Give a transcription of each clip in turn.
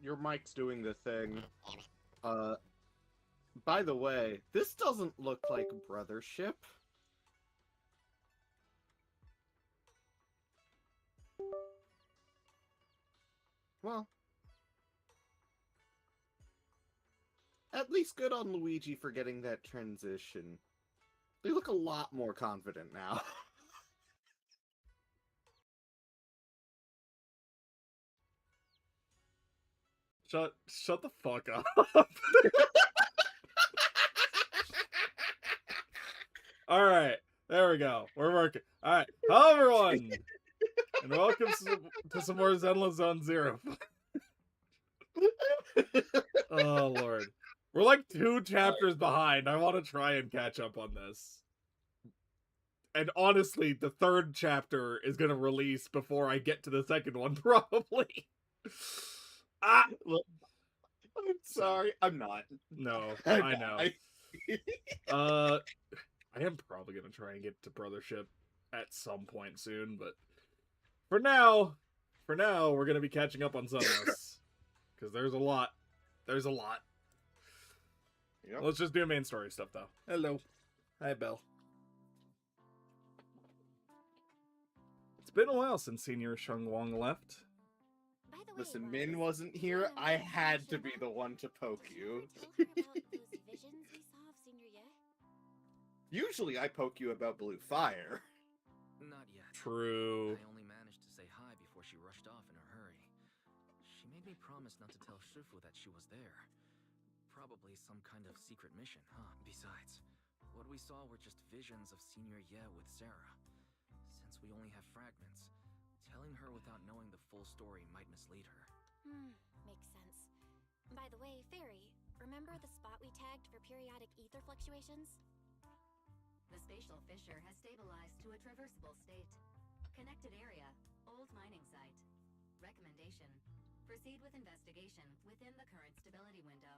Your mic's doing the thing. By the way, this doesn't look like Brothership. Well, at least good on Luigi for getting that transition. They look a lot more confident now. Shut the fuck up. All right, there we go. We're working. All right, hello everyone, and welcome to some more Zenless Zone Zero. Oh lord, we're like 2 chapters behind. I want to try and catch up on this. And honestly, the 3rd chapter is gonna release before I get to the 2nd one, probably. Look, I'm sorry. I'm not. No, I know. I am probably gonna try and get to Brothership at some point soon, but for now, we're gonna be catching up on Zenless. Because there's a lot. There's a lot. Yep. Let's just do main story stuff, though. Hello. Hi, Belle. It's been a while since Senior Sheng Wang left. Listen, Min wasn't here. I had to be the one to poke you. Usually I poke you about Blue Fire. Not yet. True. I only managed to say hi before she rushed off in a hurry. She made me promise not to tell Shifu that she was there. Probably some kind of secret mission, huh? Besides, what we saw were just visions of Senior Ye with Sarah. Since we only have fragments, telling her without knowing the full story might mislead her. Makes sense. By the way, Fairy, remember the spot we tagged for periodic ether fluctuations? The spatial fissure has stabilized to a traversable state. Connected area, old mining site. Recommendation: proceed with investigation within the current stability window.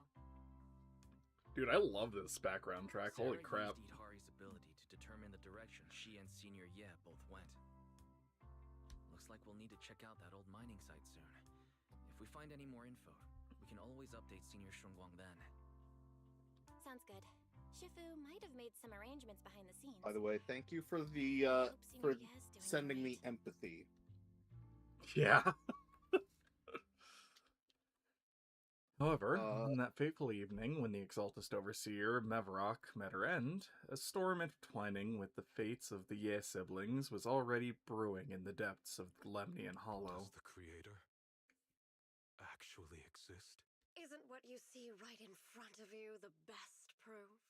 Dude, I love this background track. Holy crap. Used Idhari's ability to determine the direction she and Senior Ye both went. Looks like we'll need to check out that old mining site soon. If we find any more info, we can always update Senior Shungguang then. Sounds good. Shifu might have made some arrangements behind the scenes. By the way, thank you for the for sending me empathy. Yeah. However, on that fateful evening, when the Exaltist Overseer, Mevarok, met her end, a storm intertwining with the fates of the Ye siblings was already brewing in the depths of Lemnian Hollow. Does the Creator actually exist? Isn't what you see right in front of you the best proof?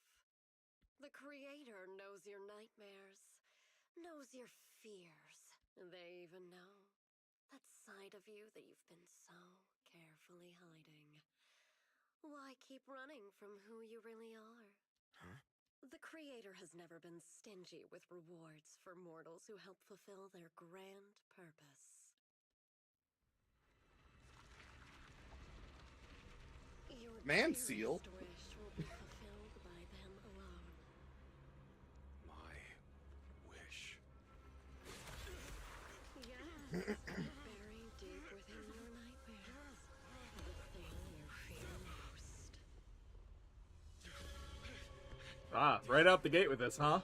The Creator knows your nightmares, knows your fears. They even know that side of you that you've been so carefully hiding. Why keep running from who you really are? Huh? The Creator has never been stingy with rewards for mortals who help fulfill their grand purpose. Your Man-seal? dearest wish will be fulfilled by them alone. My wish. Yes, buried deep within your nightmares. The thing you fear most. Ah, right out the gate with this, huh?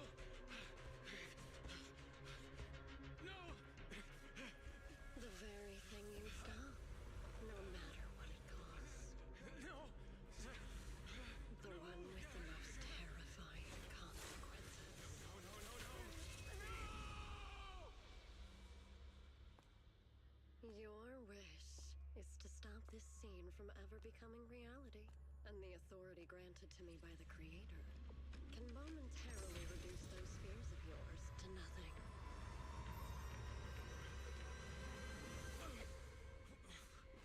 The very thing you stop, no matter what it costs. The one with the most terrifying consequences. Your wish is to stop this scene from ever becoming reality, and the authority granted to me by the Creator can momentarily reduce those fears of yours to nothing.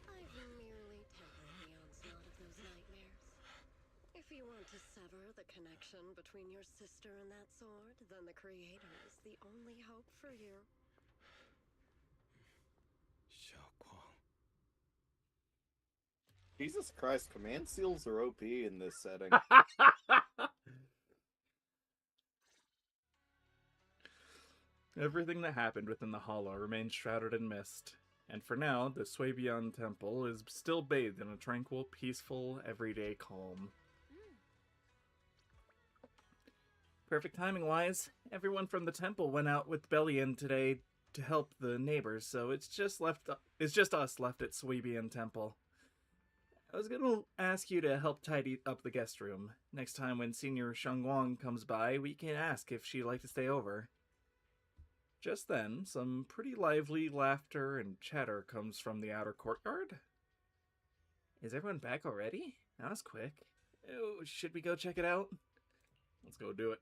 I've merely tempered the onslaught of those nightmares. If you want to sever the connection between your sister and that sword, then the Creator is the only hope for you. Xiaoguang. Jesus Christ, command seals are OP in this setting. Everything that happened within the hollow remains shrouded in mist, and for now, the Swabian temple is still bathed in a tranquil, peaceful, everyday calm. Perfect timing-wise, everyone from the temple went out with Belian today to help the neighbors, so it's just us left at Swabian Temple. I was gonna ask you to help tidy up the guest room. Next time when Senior Shangguang comes by, we can ask if she'd like to stay over. Just then, some pretty lively laughter and chatter comes from the outer courtyard. Is everyone back already? That was quick. Oh, should we go check it out? Let's go do it.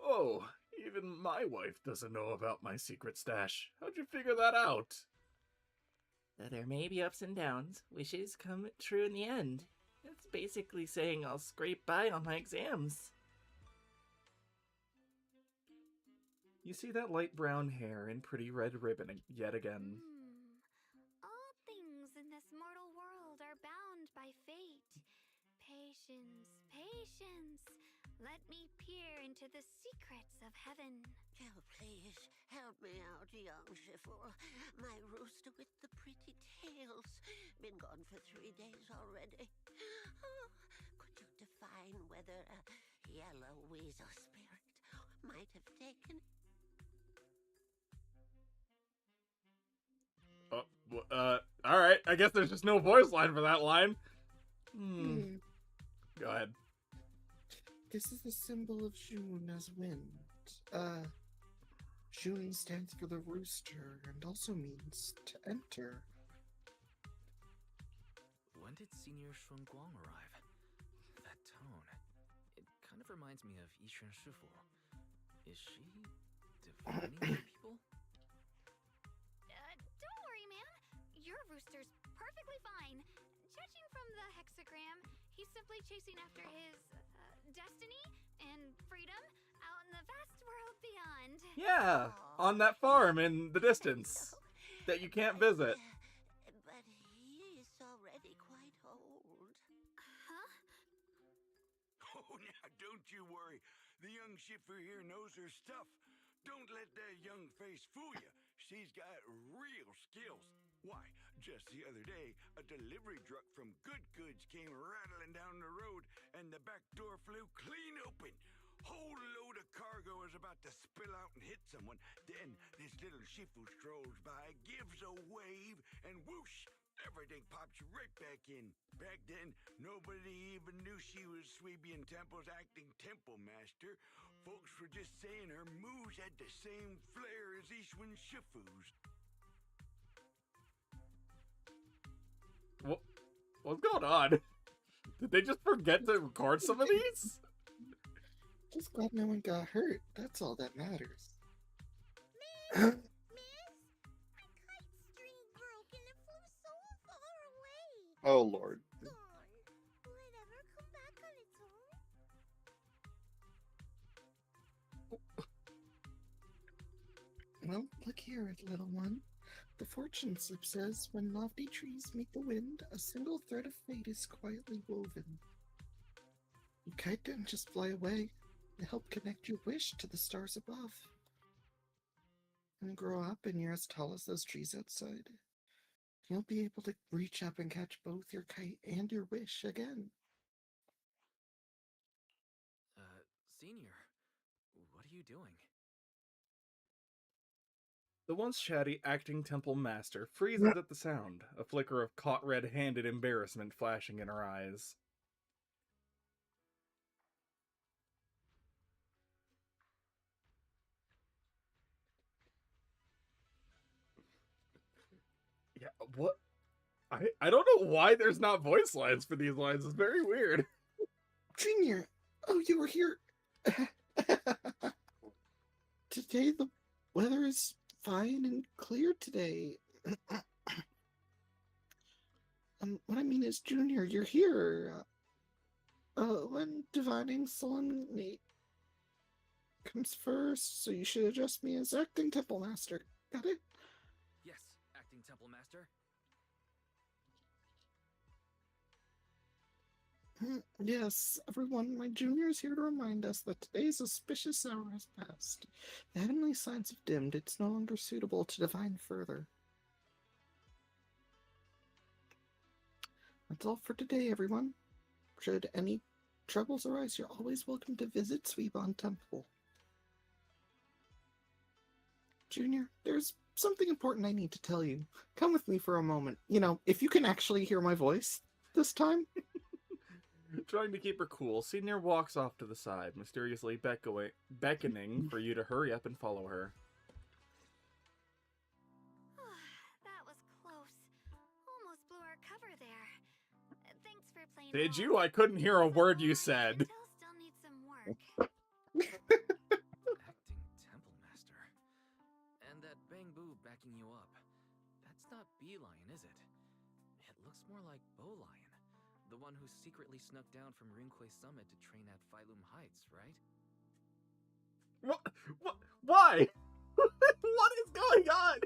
Oh, even my wife doesn't know about my secret stash. How'd you figure that out? Though there may be ups and downs, wishes come true in the end. It's basically saying I'll scrape by on my exams. You see that light brown hair and pretty red ribbon yet again. All things in this mortal world are bound by fate. Patience, patience. Let me peer into the secrets of heaven. Oh, please, help me out, young Shifu. My rooster with the pretty tails. Been gone for 3 days already. Oh, could you define whether a yellow weasel spirit might have taken it? Alright, I guess there's just no voice line for that line. Go ahead. This is the symbol of June as wind. June stands for the rooster and also means to enter. When did Senior Shunguang arrive? That tone. It kind of reminds me of Yishen Shifu. Is she divining people? Don't worry, man. Your rooster's perfectly fine. Judging from the hexagram, he's simply chasing after his destiny and freedom out in the vast world beyond. Yeah, on that farm in the distance that you can't visit. But he is already quite old. Huh? Oh, now don't you worry. The young Shifu here knows her stuff. Don't let that young face fool you. She's got real skills. Why, just the other day, a delivery truck from Good Goods came rattling down the road, and the back door flew clean open. Whole load of cargo is about to spill out and hit someone. Then this little Shifu strolls by, gives a wave, and whoosh, everything pops right back in. Back then, nobody even knew she was Swabian Temple's acting temple master. Folks were just saying her moves had the same flair as Ishwan Shifu's. What's going on? Did they just forget to record some of these? Just glad no one got hurt. That's all that matters. Miss, my kite string broke and it flew so far away. Oh, Lord. Gone. Will it ever come back on its own? Well, look here, little one. The fortune slip says, when lofty trees meet the wind, a single thread of fate is quietly woven. Your kite didn't just fly away. It helped connect your wish to the stars above. And grow up and you're as tall as those trees outside. You'll be able to reach up and catch both your kite and your wish again. Senior, what are you doing? The once chatty acting temple master freezes at the sound, a flicker of caught red-handed embarrassment flashing in her eyes. Yeah, what? I don't know why there's not voice lines for these lines. It's very weird. Junior! Oh, you were here! Today the weather is fine and clear today. What I mean is, Junior, you're here. When divining solemnity comes first, so you should address me as acting temple master. Got it? Yes, acting temple master. Yes, everyone, my junior is here to remind us that today's auspicious hour has passed. The heavenly signs have dimmed. It's no longer suitable to divine further. That's all for today, everyone. Should any troubles arise, you're always welcome to visit Suibon Temple. Junior, there's something important I need to tell you. Come with me for a moment. You know, if you can actually hear my voice this time. Trying to keep her cool, Senior walks off to the side, mysteriously beckoning for you to hurry up and follow her. That was close. Almost blew our cover there. Thanks for playing. Did you? I couldn't hear a word you said. Still needs some work. Acting temple master. And that Bang Boo backing you up. That's not Bee Lion, is it? It looks more like Bow Lion. The one who secretly snuck down from Rinquay Summit to train at Phylum Heights, right? What? Why? What is going on?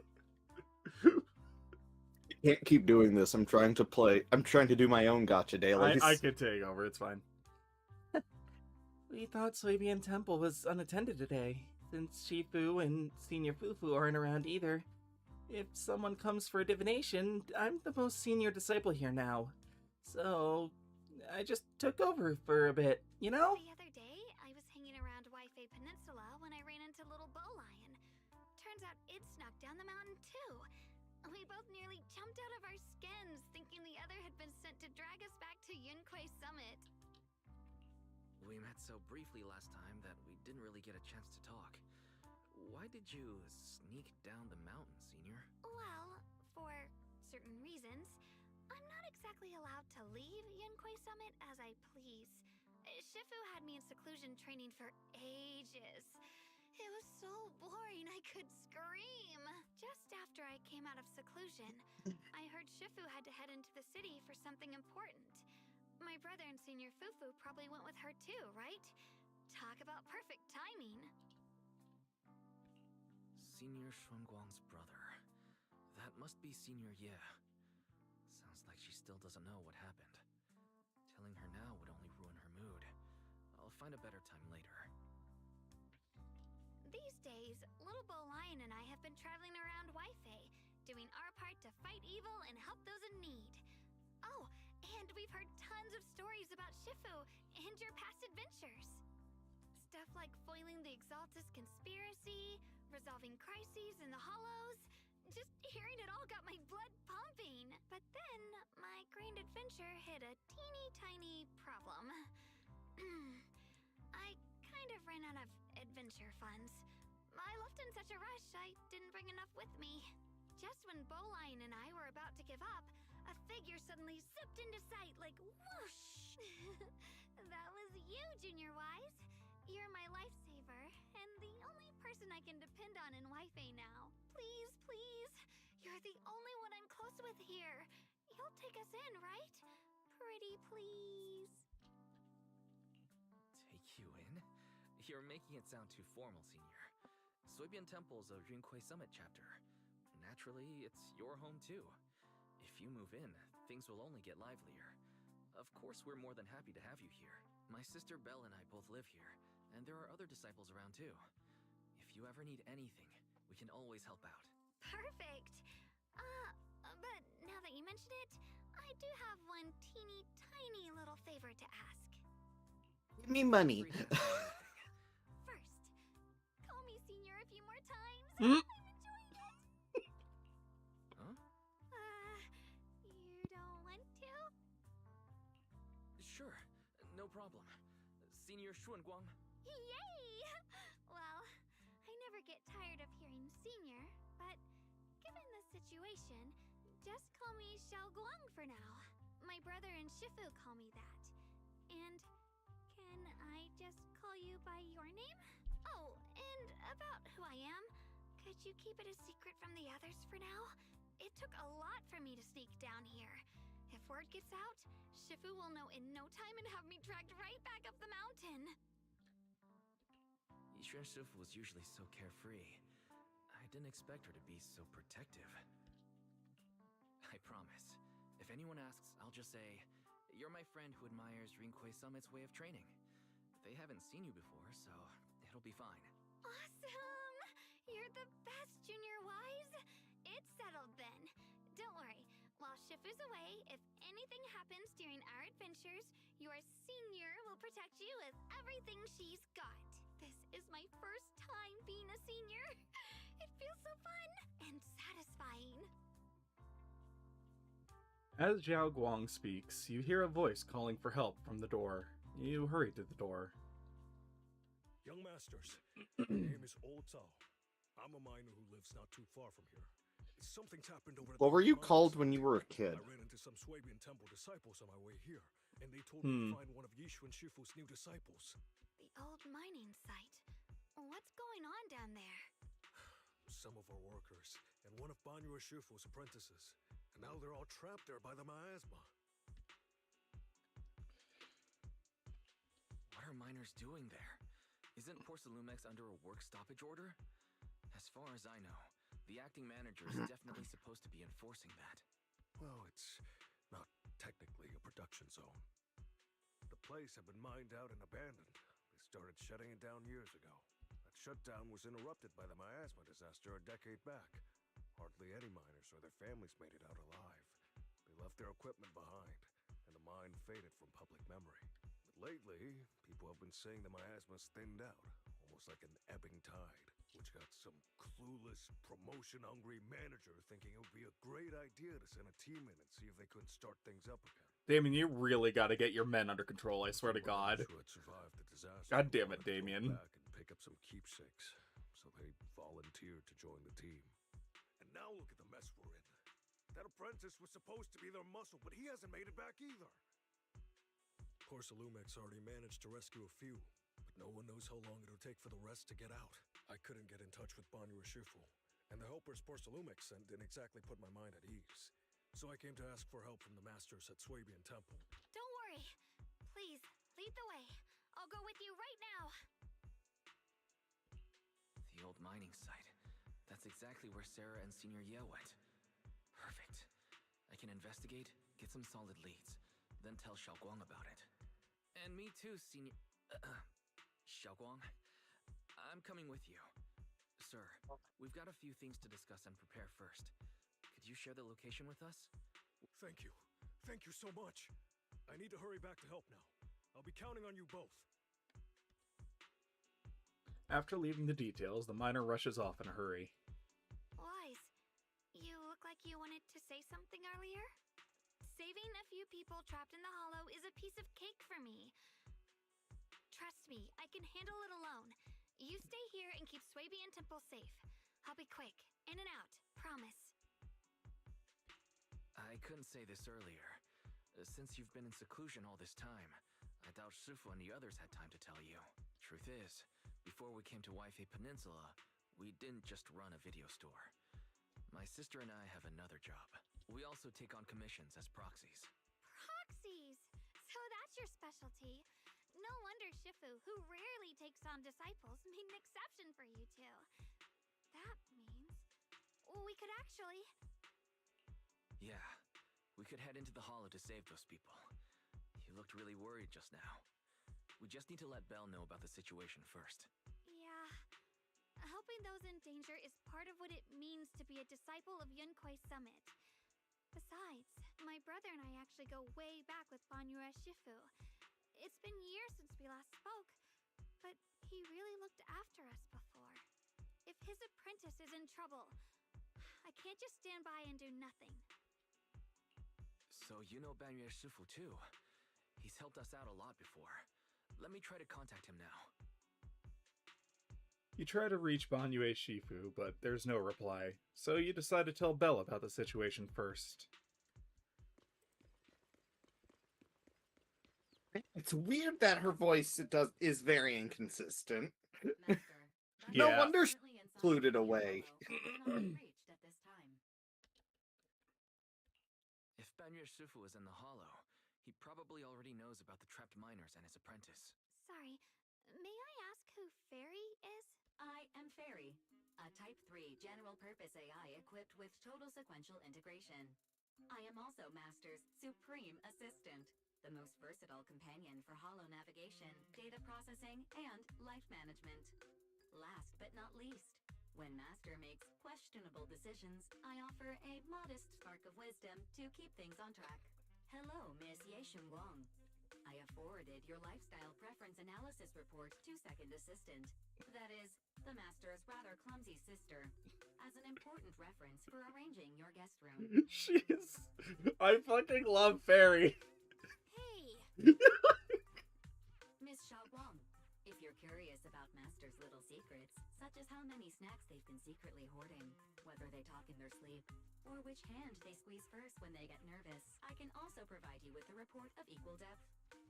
I can't keep doing this. I'm trying to do my own gotcha dailies. I could take over, it's fine. We thought Suibian Temple was unattended today, since Shifu and Senior Fufu aren't around either. If someone comes for a divination, I'm the most senior disciple here now. So, I just took over for a bit, you know? The other day, I was hanging around Waifei Peninsula when I ran into little Bow Lion. Turns out it snuck down the mountain too. We both nearly jumped out of our skins, thinking the other had been sent to drag us back to Yunquay Summit. We met so briefly last time that we didn't really get a chance to talk. Why did you sneak down the mountain, Senior? Well, for certain reasons, I'm not exactly allowed to leave Yunquay Summit as I please. Shifu had me in seclusion training for ages. It was so boring I could scream. Just after I came out of seclusion, I heard Shifu had to head into the city for something important. My brother and Senior Fufu probably went with her too, right? Talk about perfect timing. Senior Xuanguang's brother. That must be Senior Ye. Sounds like she still doesn't know what happened. Telling her now would only ruin her mood. I'll find a better time later. These days, little Bow Lion and I have been traveling around Waifei, doing our part to fight evil and help those in need. Oh, and we've heard tons of stories about Shifu and your past adventures. Stuff like foiling the Exaltus conspiracy, resolving crises in the Hollows. Just hearing it all got my blood pumping. But then, my grand adventure hit a teeny tiny problem. I kind of ran out of adventure funds. I left in such a rush, I didn't bring enough with me. Just when Bow Lion and I were about to give up, a figure suddenly zipped into sight like whoosh! That was you, Junior Wise. You're my lifesaver, and the only person I can depend on in Waifei now. Please, please, you're the only one I'm close with here. You'll take us in, right? Pretty please. Take you in? You're making it sound too formal, Senior. Suibian Temple's a Rinquay Summit chapter. Naturally, it's your home too. If you move in, things will only get livelier. Of course, we're more than happy to have you here. My sister Belle and I both live here, and there are other disciples around too. If you ever need anything, we can always help out. Perfect. But now that you mention it, I do have one teeny tiny little favor to ask. Give me money. First, call me Senior a few more times. Hmm? I'm enjoying it. Huh? You don't want to? Sure, no problem. Senior Xuanguang. Yay! Well, I never get tired of hearing Senior, but given the situation, just call me Xiaoguang for now. My brother and Shifu call me that. And can I just call you by your name? Oh, and about who I am, could you keep it a secret from the others for now? It took a lot for me to sneak down here. If word gets out, Shifu will know in no time and have me dragged right back up the mountain. Yixuan Shifu was usually so carefree. I didn't expect her to be so protective. I promise. If anyone asks, I'll just say, You're my friend who admires Rinkwei Summit's way of training. They haven't seen you before, so it'll be fine. Awesome! You're the best, Junior Wise. It's settled then. Don't worry. While Shifu's away, if anything happens during our adventures, your senior will protect you with everything she's got. This is my first time being a senior. It feels so fun and satisfying. As Zhao Guang speaks, you hear a voice calling for help from the door. You hurry to the door. Young masters, my name is Old Zhao. I'm a miner who lives not too far from here. Something's happened over What were you called when you were a kid? I ran into some Swabian temple disciples on my way here, and they told me to find one of Yishu and Shifu's new disciples. The old mining site. What's going on down there? Some of our workers, and one of Banyu Shifu's apprentices. And now they're all trapped there by the miasma. What are miners doing there? Isn't Porcelumex under a work stoppage order? As far as I know, the acting manager is definitely supposed to be enforcing that. Well, it's not technically a production zone. The place had been mined out and abandoned. They started shutting it down years ago. That shutdown was interrupted by the miasma disaster a decade back. Hardly any miners or their families made it out alive. They left their equipment behind, and the mine faded from public memory. But lately, people have been saying the miasma's thinned out, almost like an ebbing tide, which got some clueless, promotion-hungry manager thinking it would be a great idea to send a team in and see if they couldn't start things up again. Damien, you really gotta get your men under control, I swear to God. Who had survived the disaster God damn it, wanted to go Damien. back and pick up some keepsakes, so they volunteered to join the team. And now look at the mess we're in. That apprentice was supposed to be their muscle, but he hasn't made it back either. Porcelumex already managed to rescue a few, but no one knows how long it'll take for the rest to get out. I couldn't get in touch with Banyu Shifu, and the helpers Porcelumex sent didn't exactly put my mind at ease. So I came to ask for help from the masters at Swabian Temple. Don't worry. Please, lead the way. I'll go with you right now. The old mining site. That's exactly where Sarah and Senior Ye went. Perfect. I can investigate, get some solid leads, then tell Xiaoguang about it. And me too, Senior... Xiaoguang. I'm coming with you. Sir, we've got a few things to discuss and prepare first. Could you share the location with us? Thank you. Thank you so much. I need to hurry back to help now. I'll be counting on you both. After leaving the details, the miner rushes off in a hurry. Wise, you look like you wanted to say something earlier? Saving a few people trapped in the hollow is a piece of cake for me. Trust me, I can handle it alone. You stay here and keep Swabian Temple safe. I'll be quick, in and out, promise. I couldn't say this earlier. Since you've been in seclusion all this time, I doubt Shifu and the others had time to tell you. Truth is, before we came to Waifei Peninsula, we didn't just run a video store. My sister and I have another job. We also take on commissions as proxies. Proxies! So that's your specialty. No wonder Shifu, who rarely takes on disciples, made an exception for you two. That means we could actually... Yeah, we could head into the hollow to save those people. You looked really worried just now. We just need to let Belle know about the situation first. Yeah. Helping those in danger is part of what it means to be a disciple of Yunkwei Summit. Besides, my brother and I actually go way back with Banyu Shifu. It's been years since we last spoke, but he really looked after us before. If his apprentice is in trouble, I can't just stand by and do nothing. So you know Banyu Shifu too. He's helped us out a lot before. Let me try to contact him now. You try to reach Banyu Shifu, but there's no reply, so you decide to tell Belle about the situation first. It's weird that her voice is very inconsistent. Master, No Yeah. wonder she currently inside included the away. hollow and cannot be reached at this time. If Banyu Shifu is in the hollow, he probably already knows about the trapped miners and his apprentice. Sorry, may I ask who Fairy is? I am Fairy, a Type 3 general-purpose AI equipped with total sequential integration. I am also Master's supreme assistant. the most versatile companion for holo navigation, data processing, and life management. Last but not least, when Master makes questionable decisions, I offer a modest spark of wisdom to keep things on track. Hello, Miss Yeshun Wang. I have forwarded your lifestyle preference analysis report to Second Assistant. That is, the Master's rather clumsy sister, as an important reference for arranging your guest room. She's... I fucking love Fairy. Hey! Miss Xiaoguang, if you're curious about Master's little secrets, such as how many snacks they've been secretly hoarding, whether they talk in their sleep, or which hand they squeeze first when they get nervous, I can also provide you with a report of equal depth.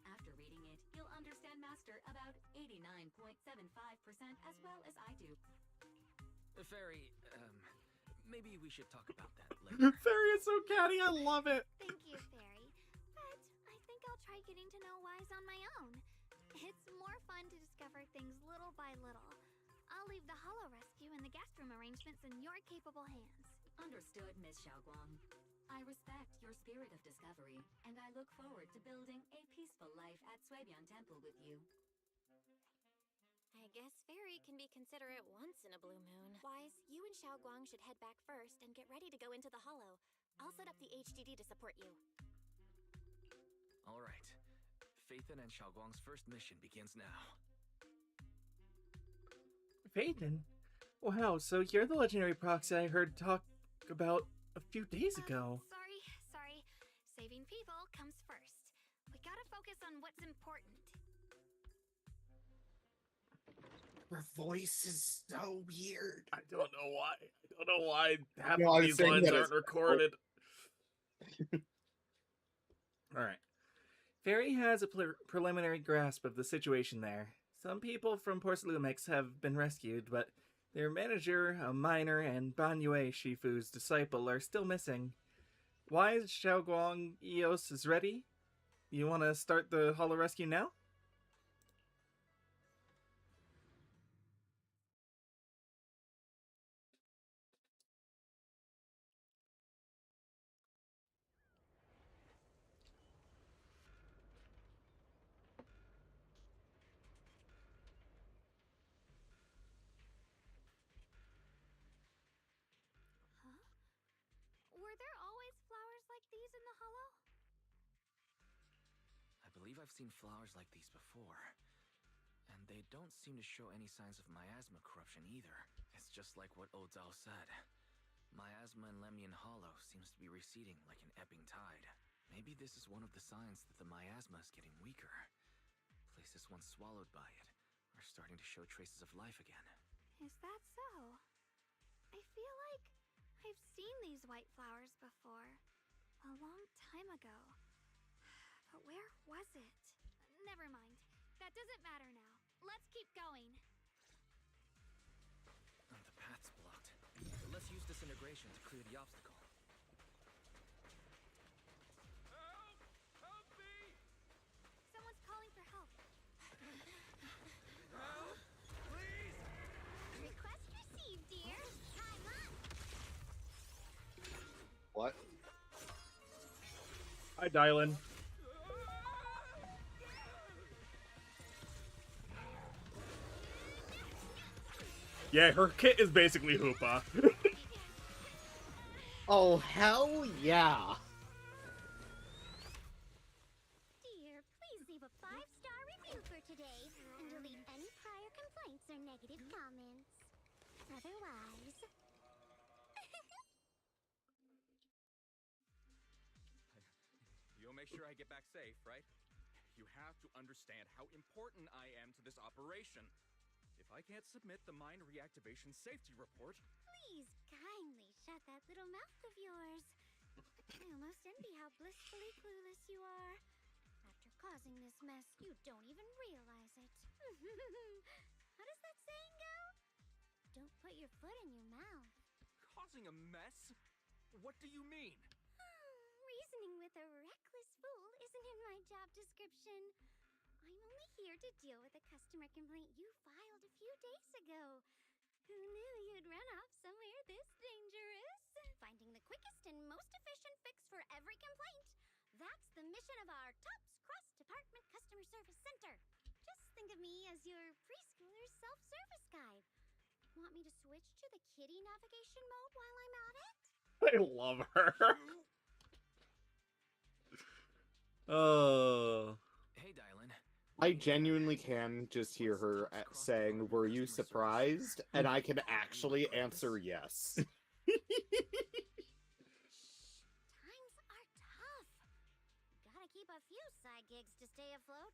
After reading it, you'll understand Master about 89.75% as well as I do. Fairy, maybe we should talk about that later. Fairy is so catty, I love it. Thank you, Fairy. But I think I'll try getting to know Wise on my own. It's more fun to discover things little by little. I'll leave the holo rescue and the guest room arrangements in your capable hands. Understood, Miss Xiaoguang. I respect your spirit of discovery, and I look forward to building a peaceful life at Suibian Temple with you. I guess Fairy can be considerate once in a blue moon. Wise, you and Xiaoguang should head back first and get ready to go into the holo. I'll set up the HDD to support you. All right. Phaethon and Xiaoguang's first mission begins now. Phaethon? Wow, so you're the legendary proxy I heard talk about a few days ago. Sorry. Saving people comes first. We gotta focus on what's important. Her voice is so weird. I don't know why. I don't know why half No, of I'm these saying lines that aren't it's- recorded. Alright. Fairy has a preliminary grasp of the situation there. Some people from Porcelumix have been rescued, but their manager, a miner, and Banyue Shifu's disciple are still missing. Wise Xiaoguang Eos is ready? You want to start the holo rescue now? Huh? Were there always flowers like these in the holo? I believe I've seen flowers like these before. And they don't seem to show any signs of miasma corruption either. It's just like what Ozao said. Miasma in Lemnian Hollow seems to be receding like an ebbing tide. Maybe this is one of the signs that the miasma is getting weaker. Places once swallowed by it are starting to show traces of life again. Is that so? I feel like I've seen these white flowers before. A long time ago. But where was it? Never mind. That doesn't matter now. Let's keep going. The path's blocked. Let's use disintegration to clear the obstacle. Help! Help me! Someone's calling for help. Help! Please! Request received, dear. Time up. What? Hi, Dylan. Yeah, her kit is basically Hoopa. Oh, hell yeah! Dear, please leave a 5-star review for today and delete any prior complaints or negative comments. Otherwise... You'll make sure I get back safe, right? You have to understand how important I am to this operation. If I can't submit the mine reactivation safety report... Please kindly shut that little mouth of yours. I almost envy how blissfully clueless you are. After causing this mess, you don't even realize it. How does that saying go? Don't put your foot in your mouth. Causing a mess? What do you mean? Reasoning with a reckless fool isn't in my job description. I'm only here to deal with a customer complaint you filed a few days ago. Who knew you'd run off somewhere this dangerous? Finding the quickest and most efficient fix for every complaint. That's the mission of our top apartment customer service center. Just think of me as your preschooler's self-service guide. Want me to switch to the kitty navigation mode while I'm at it? I love her. Oh. Hey, Dylan. I genuinely can just hear her saying, "Were you surprised?" And I can actually answer yes. Times are tough. Gotta keep a few side gigs to stay afloat.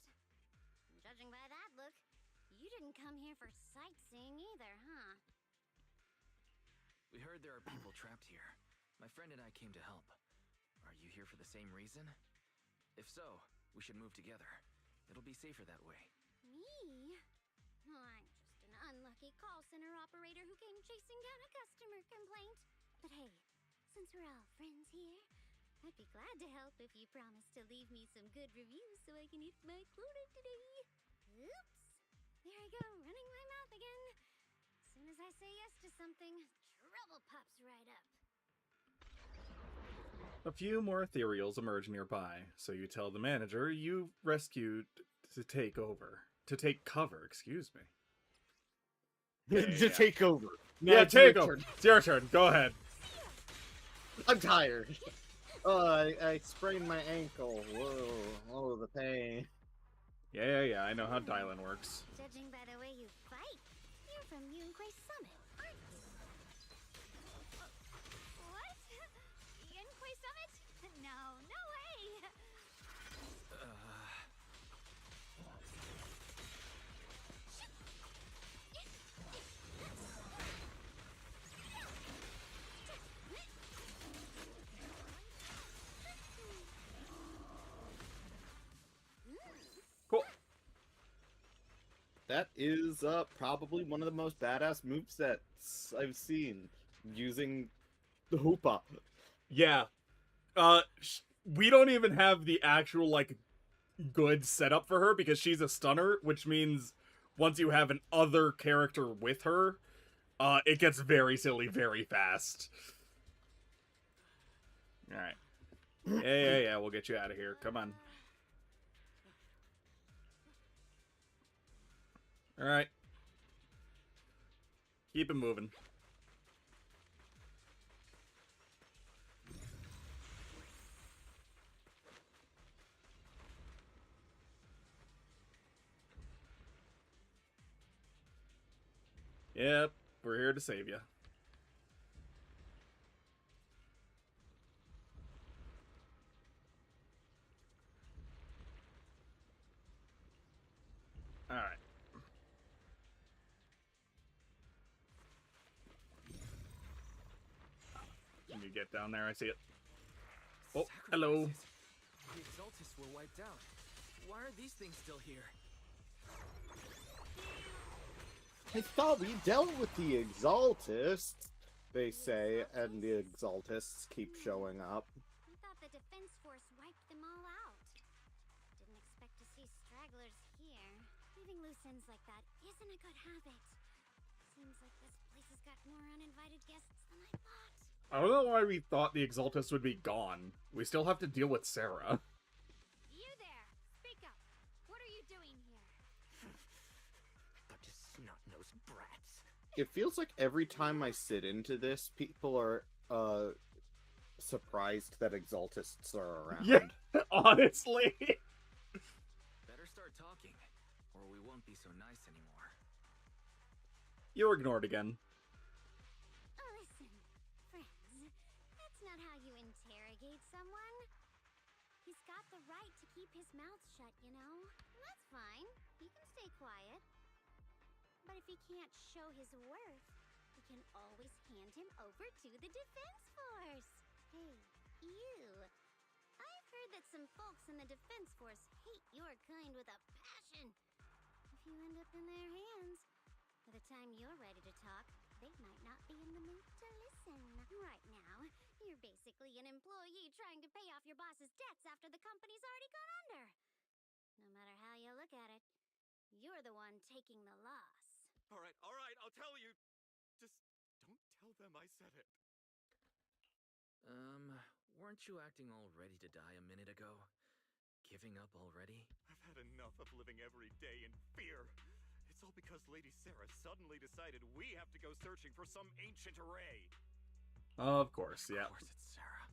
Judging by that look, you didn't come here for sightseeing either, huh? We heard there are people trapped here. My friend and I came to help. Are you here for the same reason? If so, we should move together. It'll be safer that way. Me? I'm just an unlucky call center operator who came chasing down a customer complaint. But hey, since we're all friends here, I'd be glad to help if you promise to leave me some good reviews so I can hit my quota today. Oops. There I go, running my mouth again. As soon as I say yes to something, trouble pops right up. A few more ethereals emerge nearby, so you tell the manager you rescued to take over. To take cover, excuse me. To take over. Now Yeah, it's take your over. turn. It's your turn. Go ahead. I'm tired. I sprained my ankle. Whoa. Oh, the pain. Yeah. I know how Dylan works. Judging by the way you fight, you're from Yunquay Summit, aren't you? What? Yunquay Summit? No way! Cool. That is probably one of the most badass movesets I've seen. Using the hoopa. Yeah. We don't even have the actual, like, good setup for her because she's a stunner, which means once you have an other character with her, it gets very silly very fast. Alright. Yeah, we'll get you out of here. Come on. Alright. Keep it moving. Yep, we're here to save you. Alright. Can you get down there? I see it. Oh, hello. The Exaltists were wiped out. Why are these things still here? I thought we dealt with the Exaltists, they say, and the Exaltists keep showing up. I thought the defense force wiped them all out. Didn't expect to see stragglers here. Leaving loose ends like that isn't a good habit. Seems like this place has got more uninvited guests than I thought. I don't know why we thought the Exaltists would be gone. We still have to deal with Sarah. You there! Speak up! What are you doing here? Bunch of snot-nosed brats. It feels like every time I sit into this, people are surprised that Exaltists are around. Yeah, honestly. Better start talking, or we won't be so nice anymore. You're ignored again. Listen, friends, that's not how you interrogate someone. He's got the right to keep his mouth shut, you know? That's fine. He can stay quiet. But if he can't show his worth, we can always hand him over to the defense force. Hey, you. I've heard that some folks in the defense force hate your kind with a passion. If you end up in their hands, by the time you're ready to talk, they might not be in the mood to listen. Right now, you're basically an employee trying to pay off your boss's debts after the company's already gone under. No matter how you look at it, you're the one taking the loss. All right, I'll tell you. Just don't tell them I said it. Weren't you acting all ready to die a minute ago? giving up already? I've had enough of living every day in fear. It's all because Lady Sarah suddenly decided we have to go searching for some ancient array. Of course, yeah. Of course it's Sarah.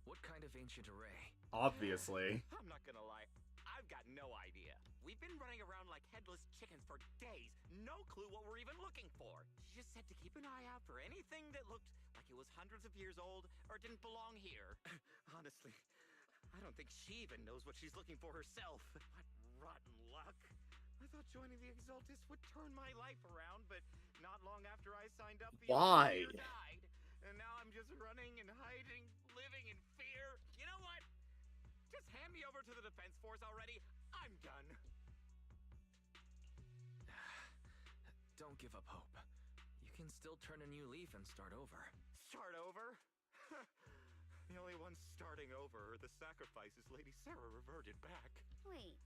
What kind of ancient array? Obviously. I'm not gonna lie, I've got no idea. We've been running around like headless chickens for days. No clue what we're even looking for. She just said to keep an eye out for anything that looked like it was hundreds of years old or didn't belong here. Honestly, I don't think she even knows what she's looking for herself. What rotten luck. I thought joining the Exaltis would turn my life around, but not long after I signed up, the Why? Overseer died. And now I'm just running and hiding, living in fear. You know what? Just hand me over to the Defense Force already. I'm done. Don't give up hope. You can still turn a new leaf and start over. Start over? The only ones starting over are the sacrifices Lady Sarah reverted back. Wait,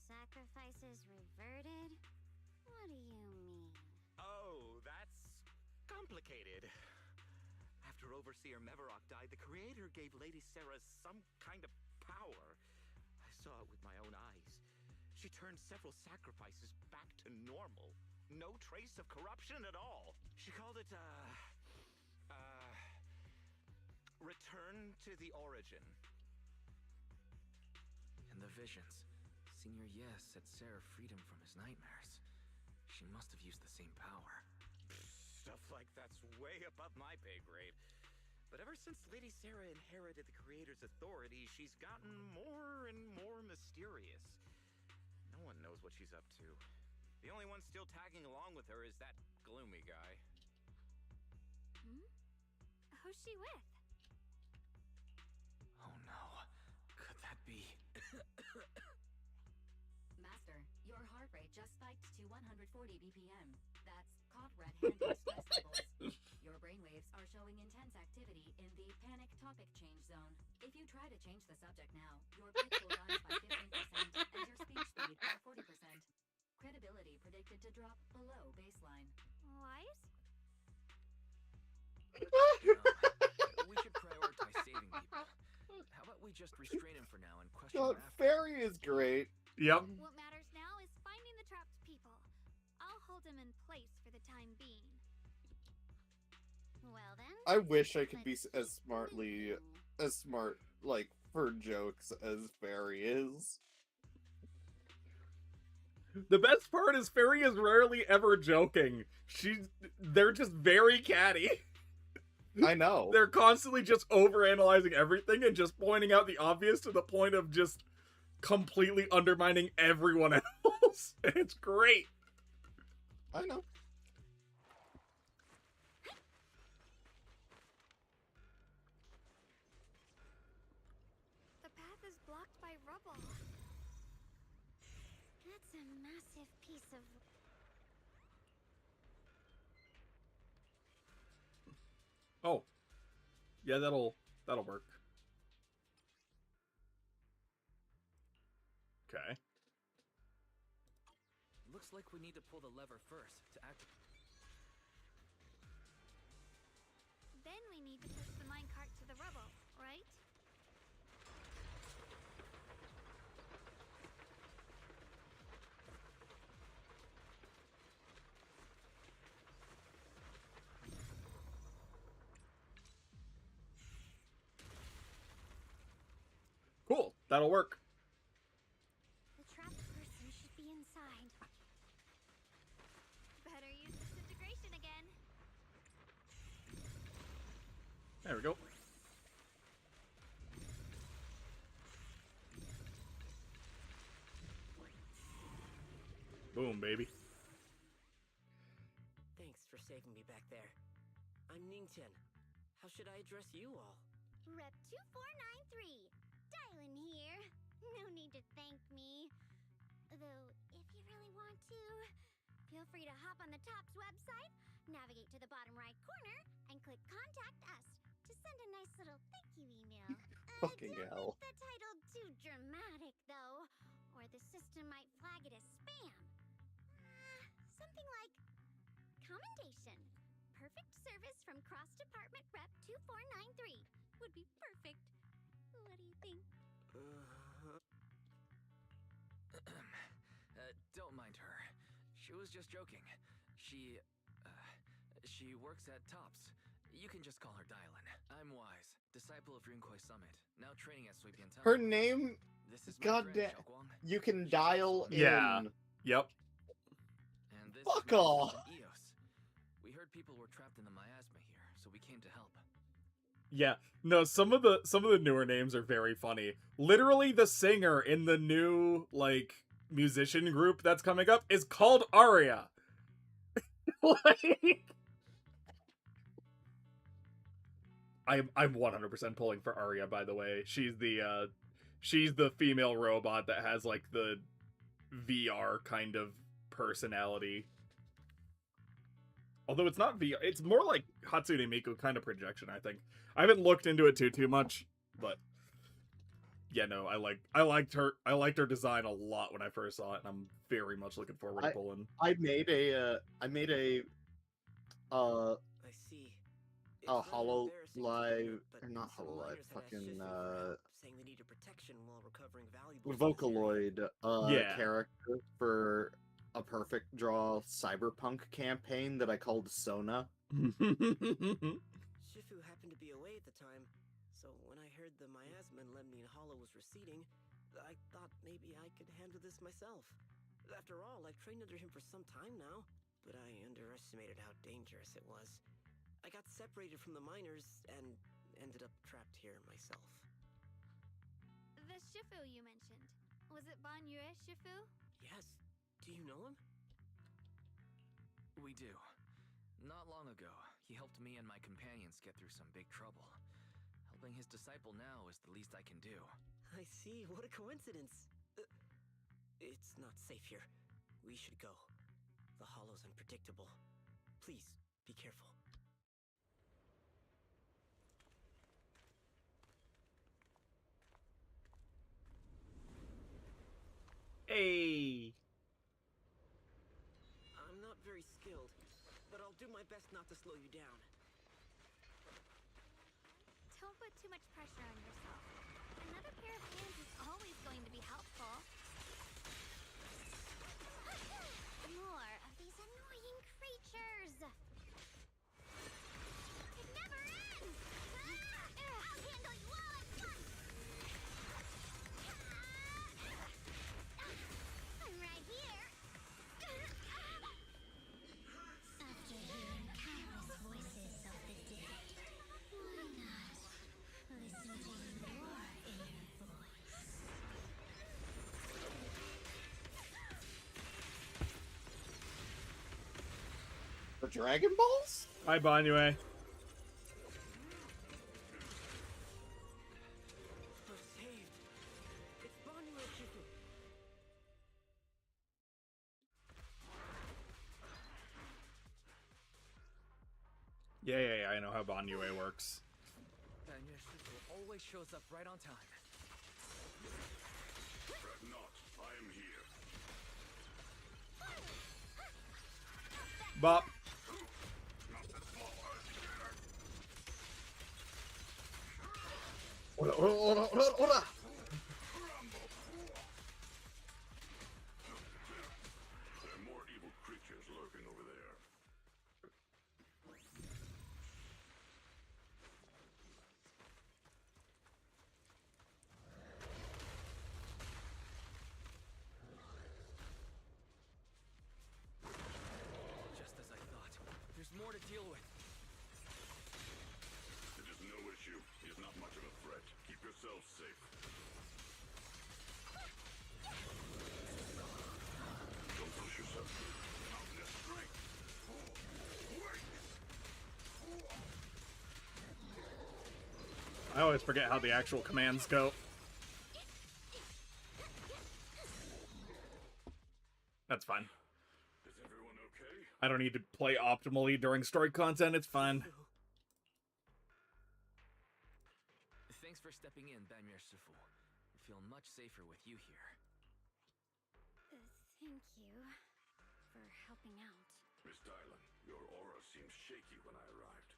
sacrifices reverted? What do you mean? Oh, that's complicated. After Overseer Meverok died, the Creator gave Lady Sarah some kind of power. I saw it with my own eyes. She turned several sacrifices back to normal. No trace of corruption at all. She called it, Return to the Origin. And the visions. Senior Yes set Sarah freedom from his nightmares. She must have used the same power. Stuff like that's way above my pay grade. But ever since Lady Sarah inherited the Creator's authority, she's gotten more and more mysterious. No one knows what she's up to. The only one still tagging along with her is that gloomy guy. Who's she with? Oh no. Could that be? Master, your heart rate just spiked to 140 BPM. That's caught red-handed stress levels. Your brainwaves are showing intense activity in the panic topic change zone. If you try to change the subject now, your pitch will rise by 15% and your speech speed by 40%. Credibility predicted to drop below baseline. Wise? We should prioritize saving people. How about we just restrain him for now and question God, him after? Fairy is great. Yep. What matters now is finding the trapped people. I'll hold them in place for the time being. Well then. I wish I could be as smart, like, for jokes as Fairy is. The best part is Fairy is rarely ever joking. They're just very catty. I know. They're constantly just overanalyzing everything and just pointing out the obvious to the point of just completely undermining everyone else. It's great. I know. The path is blocked by rubble. That's a massive piece of... Oh. Yeah, that'll work. Okay. Looks like we need to pull the lever first to activate. Then we need to push the minecart to the rubble, right? Cool. That'll work. The trapped person should be inside. Better use disintegration again. There we go. Boom, baby. Thanks for saving me back there. I'm Ningchen. How should I address you all? Rep 2493. Dylan here. No need to thank me. Though, if you really want to, feel free to hop on the TOPS website, navigate to the bottom right corner, and click Contact Us to send a nice little thank you email. Fucking Don't hell. make the title too dramatic, though, or the system might flag it as spam. Something like Commendation. Perfect service from Cross Department Rep 2493 would be perfect. What do you think? She was just joking. She works at Tops. You can just call her Dylan. I'm Wise, disciple of Runkoi Summit, now training at Suipian Temple. Her name, This is my goddamn, friend, Xiaoguang. you can dial in. Yeah. Yep. And this Fuck is my off. assistant, Eos. We heard people were trapped in the miasma here, so we came to help. Yeah. No, some of the newer names are very funny. Literally, the singer in the new like musician group that's coming up is called Aria. Like, I'm 100% pulling for Aria, by the way. She's the female robot that has like the VR kind of personality. Although it's not VR, it's more like Hatsune Miku kind of projection, I think. I haven't looked into it too much, but yeah, no, I liked her design a lot when I first saw it, and I'm very much looking forward to pulling. I made a I see. Hollow Live, or not Hollow Live, fucking saying they needed protection while recovering valuables. Vocaloid character for a perfect draw cyberpunk campaign that I called Sona. Shifu happened to be away at the time, so when I heard the miasma in Lemnian Hollow was receding, I thought maybe I could handle this myself. After all, I've trained under him for some time now, but I underestimated how dangerous it was. I got separated from the miners and ended up trapped here myself. The Shifu you mentioned. Was it Ban Yue Shifu? Yes. Do you know him? We do. Not long ago, he helped me and my companions get through some big trouble. Helping his disciple now is the least I can do. I see. What a coincidence. It's not safe here. We should go. The hollow's unpredictable. Please, be careful. Hey. I'm not very skilled, but I'll do my best not to slow you down. Don't put too much pressure on yourself. Another pair of hands is always going to be helpful. More of these annoying creatures! It never ends! I'll handle you all at once! I'm right here! After hearing countless voices of the dead, why not listen to your inner voice? The Dragon Balls? Hi, Banyue. We're saved. It's Banyu Shifu. Yeah, I know how Banyue works. And your Shifu always shows up right on time. Fret not, I am here. Bop. Ora. There are more evil creatures lurking over there. Just as I thought. There's more to deal with. It is no issue. He is not much of a threat. Keep yourselves safe. Don't push yourself. Not in this strength. I always forget how the actual commands go. That's fine. Is everyone okay? I don't need to play optimally during story content, it's fine. Thanks for stepping in, Banyu Shifu. I feel much safer with you here. Thank you for helping out. Miss Dylan, your aura seemed shaky when I arrived.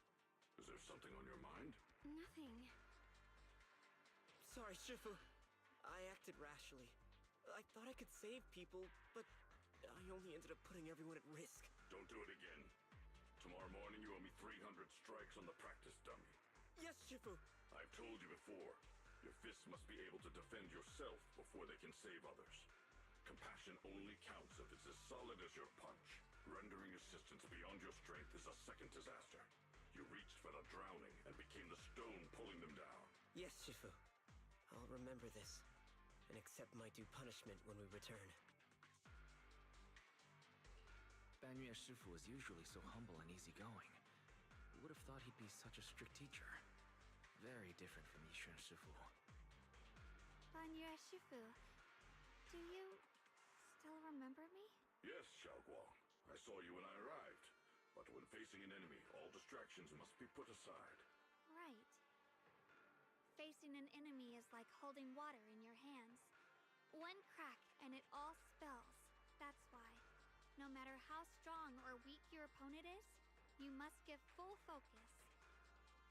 Is there something on your mind? Nothing. Sorry, Shifu. I acted rashly. I thought I could save people, but I only ended up putting everyone at risk. Don't do it again. Tomorrow morning you owe me 300 strikes on the practice dummy. Yes, Shifu! I've told you before, your fists must be able to defend yourself before they can save others. Compassion only counts if it's as solid as your punch. Rendering assistance beyond your strength is a second disaster. You reached for the drowning and became the stone pulling them down. Yes, Shifu. I'll remember this, and accept my due punishment when we return. Banyue Shifu is usually so humble and easygoing. Who would have thought he'd be such a strict teacher? Very different from Yixuan Shifu. Banyue Shifu, do you still remember me? Yes, Xiaoguang. I saw you when I arrived. But when facing an enemy, all distractions must be put aside. Right. Facing an enemy is like holding water in your hands. One crack and it all spills. That's why, no matter how strong or weak your opponent is, you must give full focus.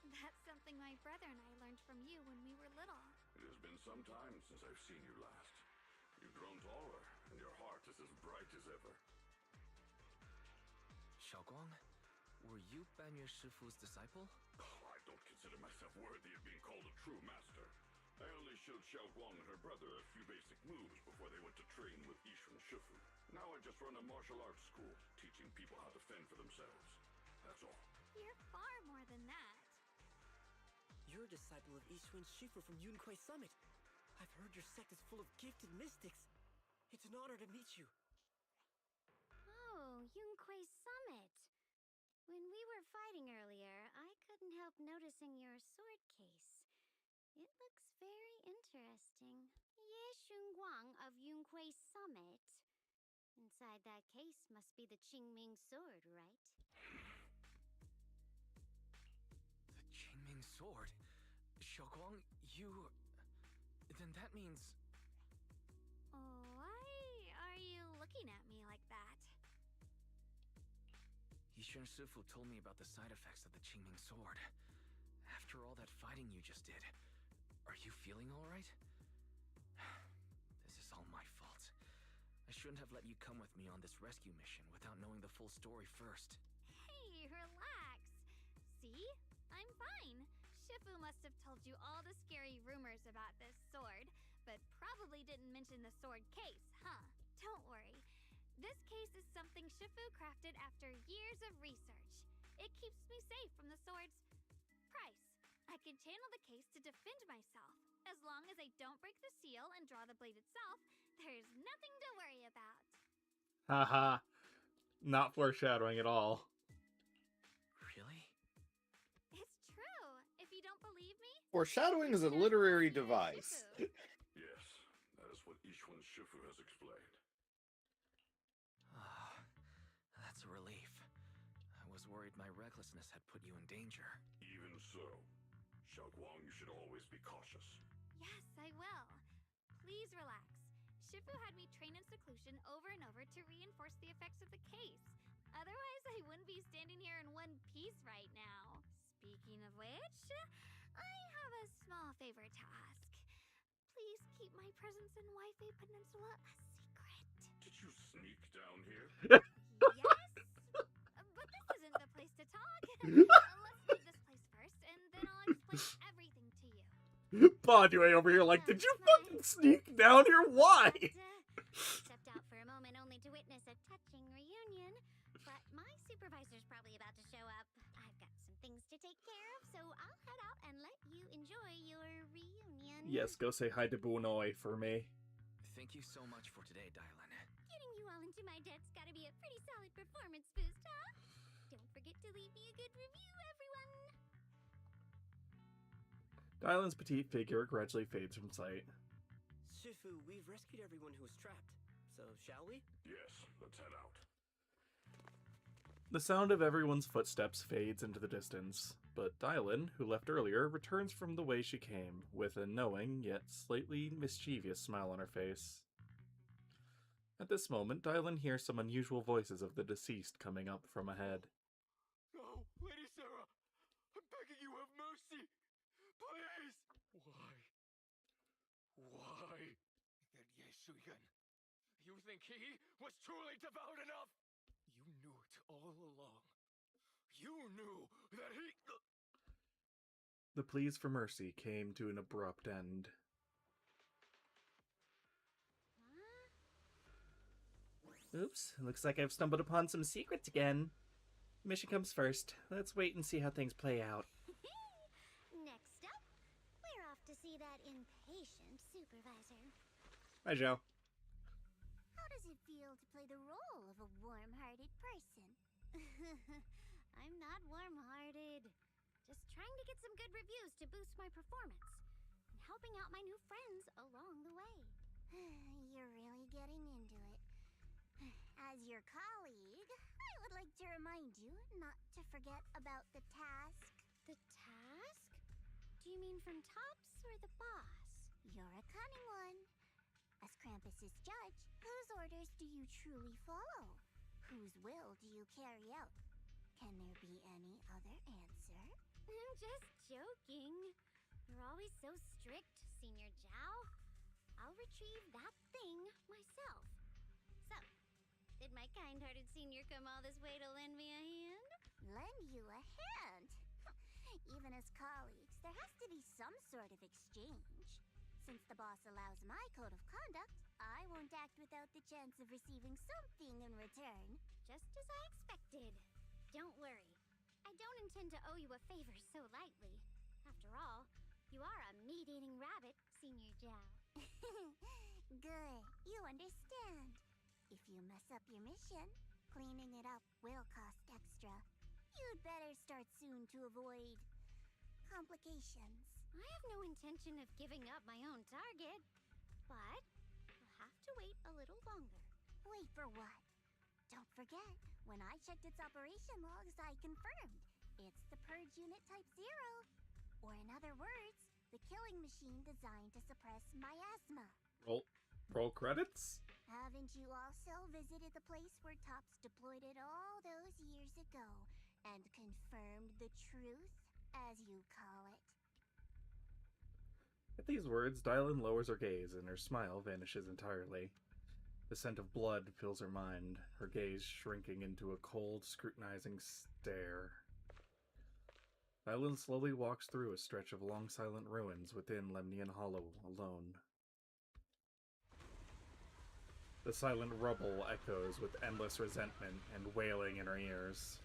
That's something my brother and I learned from you when we were little. It has been some time since I've seen you last. You've grown taller, and your heart is as bright as ever. Xiaoguang, were you Banyue Shifu's disciple? Oh, I don't consider myself worthy of being called a true master. I only showed Xiaoguang and her brother a few basic moves before they went to train with Yixuan Shifu. Now I just run a martial arts school, teaching people how to fend for themselves. That's all. You're far more than that. You're a disciple of Yixuan Shifu from Yunquei Summit. I've heard your sect is full of gifted mystics. It's an honor to meet you. Oh, Yunquei Summit. When we were fighting earlier, I couldn't help noticing your sword case. It looks very interesting. Ye Shunguang of Yunquei Summit. Inside that case must be the Qingming sword, right? The Qingming sword? Xiaoguang, you... Then that means... Why are you looking at me like that? Yixuan Shifu told me about the side effects of the Qingming sword. After all that fighting you just did, are you feeling alright? This is all my fault. I shouldn't have let you come with me on this rescue mission without knowing the full story first. Hey, relax. See? I'm fine. Shifu must have told you all the scary rumors about this sword, but probably didn't mention the sword case, huh? Don't worry. This case is something Shifu crafted after years of research. It keeps me safe from the sword's price. I can channel the case to defend myself. As long as I don't break the seal and draw the blade itself, there's nothing to worry about. Haha. Not foreshadowing at all. Really? It's true. If you don't believe me... Foreshadowing is a literary device. Yes, that is what Yixuan Shifu has explained. That's a relief. I was worried my recklessness had put you in danger. Even so, Xiaoguang, you should always be cautious. Yes, I will. Please relax. Shifu had me train in seclusion over and over to reinforce the effects of the case. Otherwise, I wouldn't be standing here in one piece right now. Speaking of which, I have a small favor to ask. Please keep my presence in Waifei Peninsula a secret. Did you sneak down here? Yes, but this isn't the place to talk. Let's leave this place first, and then I'll explain everything to you. Banyue over here like, did you fucking sneak down here? Why? Stepped out for a moment only to witness a touching reunion, but my supervisor's probably about to show up. I've got some things to take care of, so I'll head out and let you enjoy your reunion. Yes, go say hi to Bunoi for me. Thank you so much for today, Dylan. Getting you all into my debt's gotta be a pretty solid performance boost, huh? Don't forget to leave me a good review, everyone! Dylan's petite figure gradually fades from sight. Shifu, we've rescued everyone who was trapped. So, shall we? Yes, let's head out. The sound of everyone's footsteps fades into the distance, but Dylan, who left earlier, returns from the way she came, with a knowing yet slightly mischievous smile on her face. At this moment, Dylan hears some unusual voices of the deceased coming up from ahead. No, Lady Sarah! I'm begging you, have mercy! Please! Why? That Yeshuyan. You think he was truly devout enough? You knew it all along. You knew that he... The pleas for mercy came to an abrupt end. Oops, looks like I've stumbled upon some secrets again. Mission comes first. Let's wait and see how things play out. Next up, we're off to see that impatient supervisor. Hi, Joe. How does it feel to play the role of a warm-hearted person? I'm not warm-hearted. Just trying to get some good reviews to boost my performance. And helping out my new friends along the way. You're really getting into it. As your colleague, I would like to remind you not to forget about the task. The task? Do you mean from Tops or the boss? You're a cunning one. As Krampus's judge, whose orders do you truly follow? Whose will do you carry out? Can there be any other answer? I'm just joking. You're always so strict, Senior Zhao. I'll retrieve that thing myself. So, did my kind-hearted senior come all this way to lend me a hand? Lend you a hand? Even as colleagues, there has to be some sort of exchange. Since the boss allows my code of conduct, I won't act without the chance of receiving something in return. Just as I expected. Don't worry. I don't intend to owe you a favor so lightly. After all, you are a meat-eating rabbit, Senior Zhao. Good. You understand. If you mess up your mission, cleaning it up will cost extra. You'd better start soon to avoid complications. I have no intention of giving up my own target, but you'll have to wait a little longer. Wait for what? Don't forget, when I checked its operation logs, I confirmed. It's the Purge Unit Type 0. Or in other words, the killing machine designed to suppress miasma. Roll credits? Haven't you also visited the place where Tops deployed it all those years ago and confirmed the truth, as you call it? At these words, Dylan lowers her gaze and her smile vanishes entirely. The scent of blood fills her mind, her gaze shrinking into a cold, scrutinizing stare. Dylan slowly walks through a stretch of long silent ruins within Lemnian Hollow alone. The silent rubble echoes with endless resentment and wailing in her ears.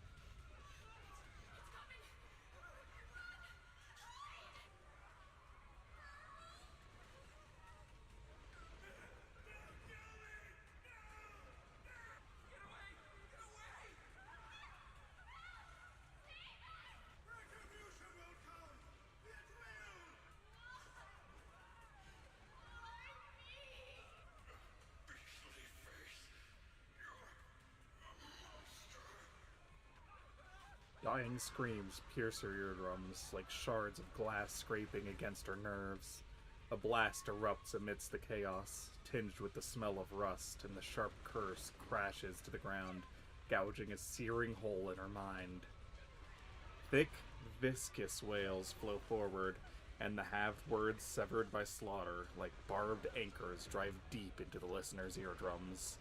Dying screams pierce her eardrums like shards of glass scraping against her nerves. A blast erupts amidst the chaos, tinged with the smell of rust, and the sharp curse crashes to the ground, gouging a searing hole in her mind. Thick, viscous wails flow forward, and the half-words severed by slaughter, like barbed anchors, drive deep into the listener's eardrums.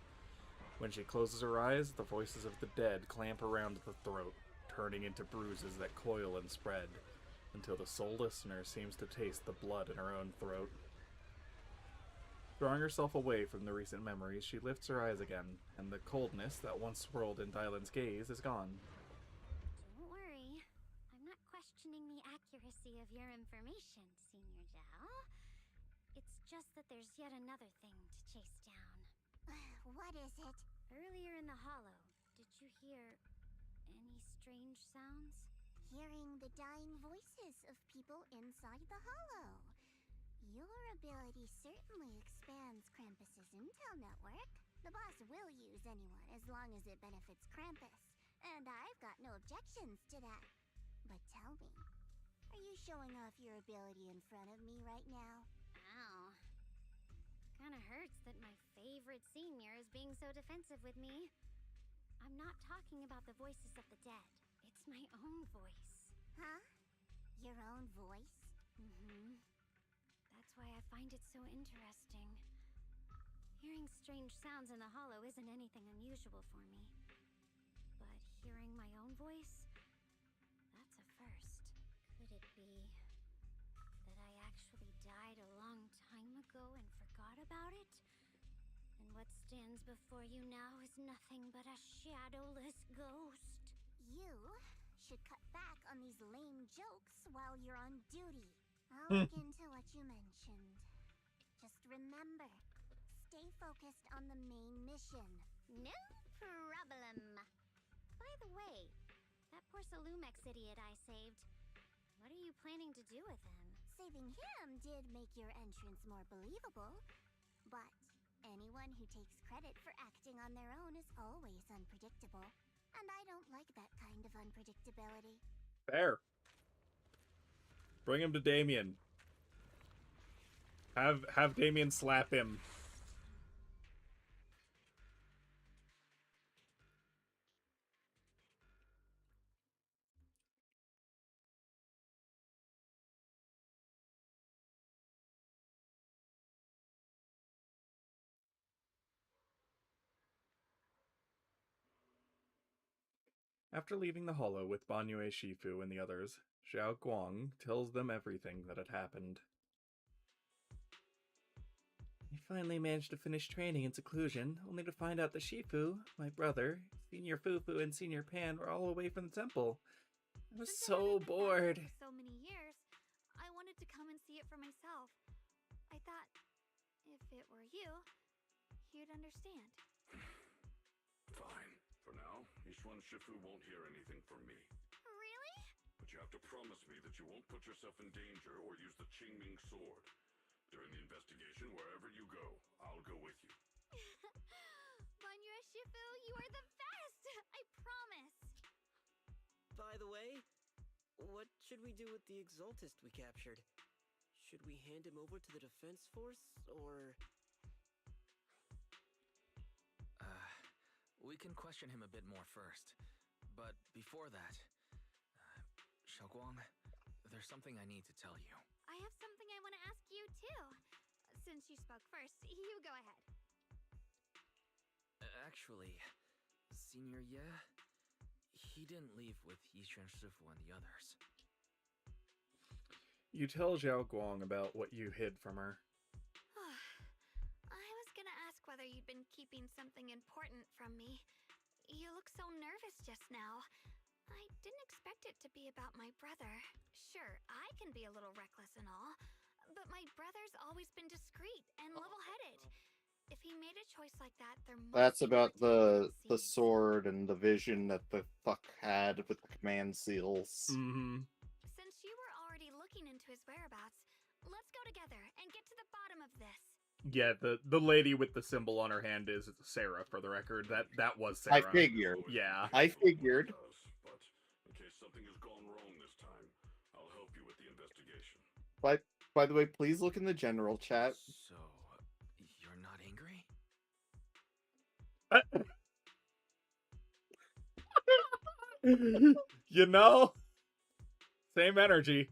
When she closes her eyes, the voices of the dead clamp around the throat, turning into bruises that coil and spread, until the sole listener seems to taste the blood in her own throat. Drawing herself away from the recent memories, she lifts her eyes again, and the coldness that once swirled in Dylan's gaze is gone. Don't worry. I'm not questioning the accuracy of your information, Senior Zhao. It's just that there's yet another thing to chase down. What is it? Earlier in the hollow, did you hear any strange sounds? Hearing the dying voices of people inside the hollow. Your ability certainly expands Krampus's intel network. The boss will use anyone as long as it benefits Krampus, and I've got no objections to that. But tell me, are you showing off your ability in front of me right now? Ow. Kinda hurts that my favorite senior is being so defensive with me. I'm not talking about the voices of the dead. It's my own voice. Huh? Your own voice? Mm-hmm. That's why I find it so interesting. Hearing strange sounds in the hollow isn't anything unusual for me. But hearing my own voice, that's a first. Could it be that I actually died a long time ago and forgot about it? And what stands before you now is nothing but a shadowless ghost. You should cut back on these lame jokes while you're on duty. I'll look into what you mentioned. Just remember, stay focused on the main mission. No problem. By the way, that poor Salumex idiot I saved, what are you planning to do with him? Saving him did make your entrance more believable, but anyone who takes credit for acting on their own is always unpredictable, and I don't like that kind of unpredictability. Fair. Bring him to Damien. Have Damien slap him. After leaving the hollow with Banyue Shifu and the others, Xiao Guang tells them everything that had happened. I finally managed to finish training in seclusion, only to find out that Shifu, my brother, Senior Fufu, and Senior Pan were all away from the temple. I was so bored. For so many years, I wanted to come and see it for myself. I thought, if it were you, you'd understand. Fine. For now, Ishwan Shifu won't hear anything from me. Really? But you have to promise me that you won't put yourself in danger or use the Qingming sword. During the investigation, wherever you go, I'll go with you. Banyue Shifu, you are the best! I promise! By the way, what should we do with the Exaltist we captured? Should we hand him over to the defense force, or... We can question him a bit more first. But before that, Xiaoguang, there's something I need to tell you. I have something I want to ask you, too. Since you spoke first, you go ahead. Actually, Senior Ye, he didn't leave with Yishuan Shifu and the others. You tell Xiao Guang about what you hid from her. I was gonna ask whether you'd been keeping something important from me. You look so nervous just now. I didn't expect it to be about my brother. Sure, I can be a little reckless and all, but my brother's always been discreet and level-headed. If he made a choice like that, there must That's be about more to the sword and the vision that the fuck had with the command seals. Mm-hmm. Since you were already looking into his whereabouts, let's go together and get to the bottom of this. Yeah, the lady with the symbol on her hand is Sarah, for the record. That was Sarah. I figured. Yeah. I figured. But in case something has gone wrong this time, I'll help you with the investigation. By the way, please look in the general chat. So, you're not angry? You know? Same energy.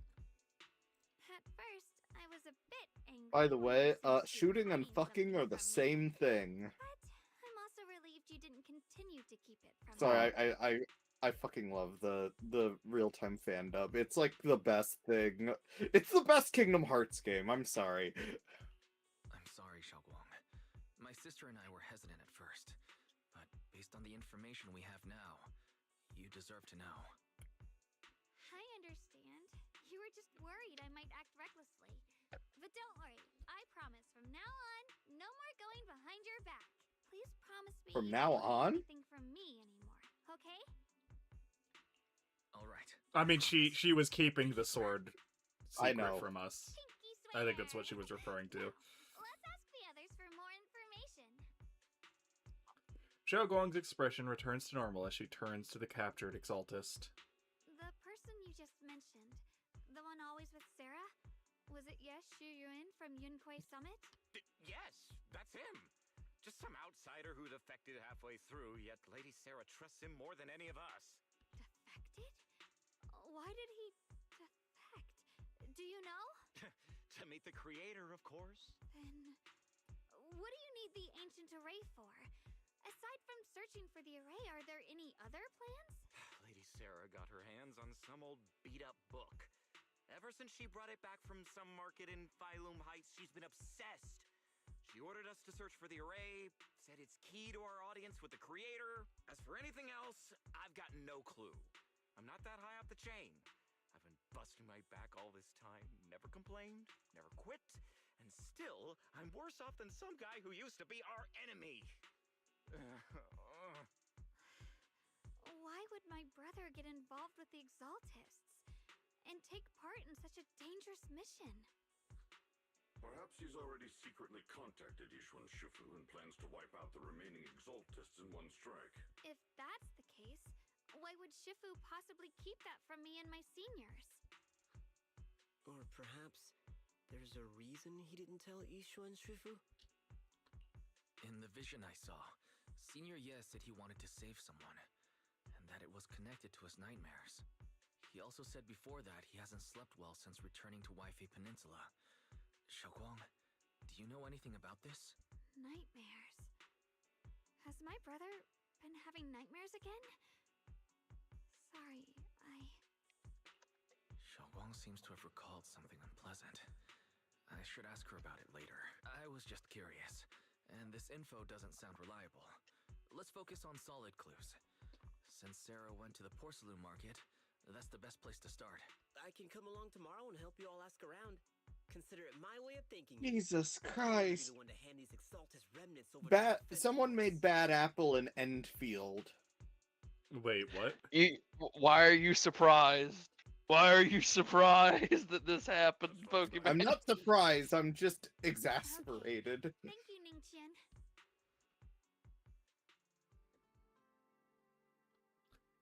At first, I was a bit angry. By the way, shooting and fucking are the same thing. But I'm also relieved you didn't continue to keep it from Sorry, me. I fucking love the real-time fan dub. It's like the best thing. It's the best Kingdom Hearts game. I'm sorry. I'm sorry, Xiaoguang. My sister and I were hesitant at first, but based on the information we have now, you deserve to know. I understand. You were just worried I might act recklessly. But don't worry. I promise from now on, no more going behind your back. Please promise me From you now won't hide on? anything from me anymore, okay? All right. I mean, she was keeping the sword I secret know. from us. I think that's what she was referring to. Let's ask the others for more information. Xiao Guang's expression returns to normal as she turns to the captured Exaltist. The person you just mentioned, the one always with Sarah, was it Yes Shuyuan from Yunquei Summit? Yes, that's him. Just some outsider who defected halfway through, yet Lady Sarah trusts him more than any of us. Defected? Why did he defect? Do you know? To meet the creator, of course. Then, what do you need need the ancient array for? Aside from searching for the array, are there any other plans? Lady Sarah got her hands on some old beat-up book. Ever since she brought it back from some market in Phylum Heights, she's been obsessed. She ordered us to search for the array, said it's key to our audience with the creator. As for anything else, I've got no clue. I'm not that high up the chain. I've been busting my back all this time, never complained, never quit, and still, I'm worse off than some guy who used to be our enemy. Why would my brother get involved with the Exaltists and take part in such a dangerous mission? Perhaps he's already secretly contacted Yishuan Shifu and plans to wipe out the remaining Exaltists in one strike. If that's the case, why would Shifu possibly keep that from me and my seniors? Or perhaps there's a reason he didn't tell Yishuan Shifu? In the vision I saw, Senior Ye said he wanted to save someone, and that it was connected to his nightmares. He also said before that he hasn't slept well since returning to Waifei Peninsula. Xiaoguang, do you know anything about this? Nightmares. Has my brother been having nightmares again? Sorry, Xiaoguang seems to have recalled something unpleasant. I should ask her about it later. I was just curious, and this info doesn't sound reliable. Let's focus on solid clues. Since Sarah went to the porcelain market, that's the best place to start. I can come along tomorrow and help you all ask around. Consider it my way of thinking. Jesus I'll be Christ. the one to hand these Exaltus remnants over to Someone made Bad Apple in Endfield. Wait, what? Why are you surprised? Why are you surprised that this happened, Pokemon? I'm not surprised, I'm just exasperated. Thank you, Ningqian.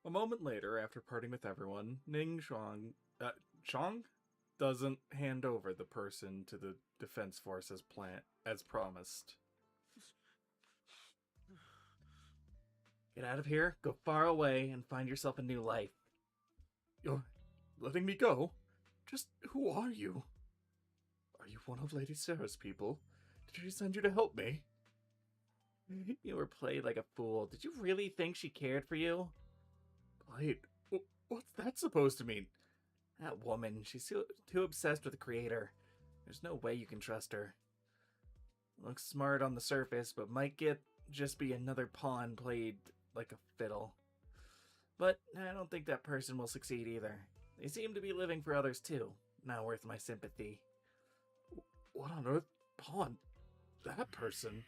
A moment later, after parting with everyone, Chong doesn't hand over the person to the defense force as promised. Get out of here, go far away, and find yourself a new life. You're letting me go? Just who are you? Are you one of Lady Sarah's people? Did she send you to help me? You were played like a fool. Did you really think she cared for you? Played? What's that supposed to mean? That woman, she's too obsessed with the creator. There's no way you can trust her. Looks smart on the surface, but might just be another pawn played like a fiddle. But I don't think that person will succeed either. They seem to be living for others too. Not worth my sympathy. What on earth? Pawn? That person?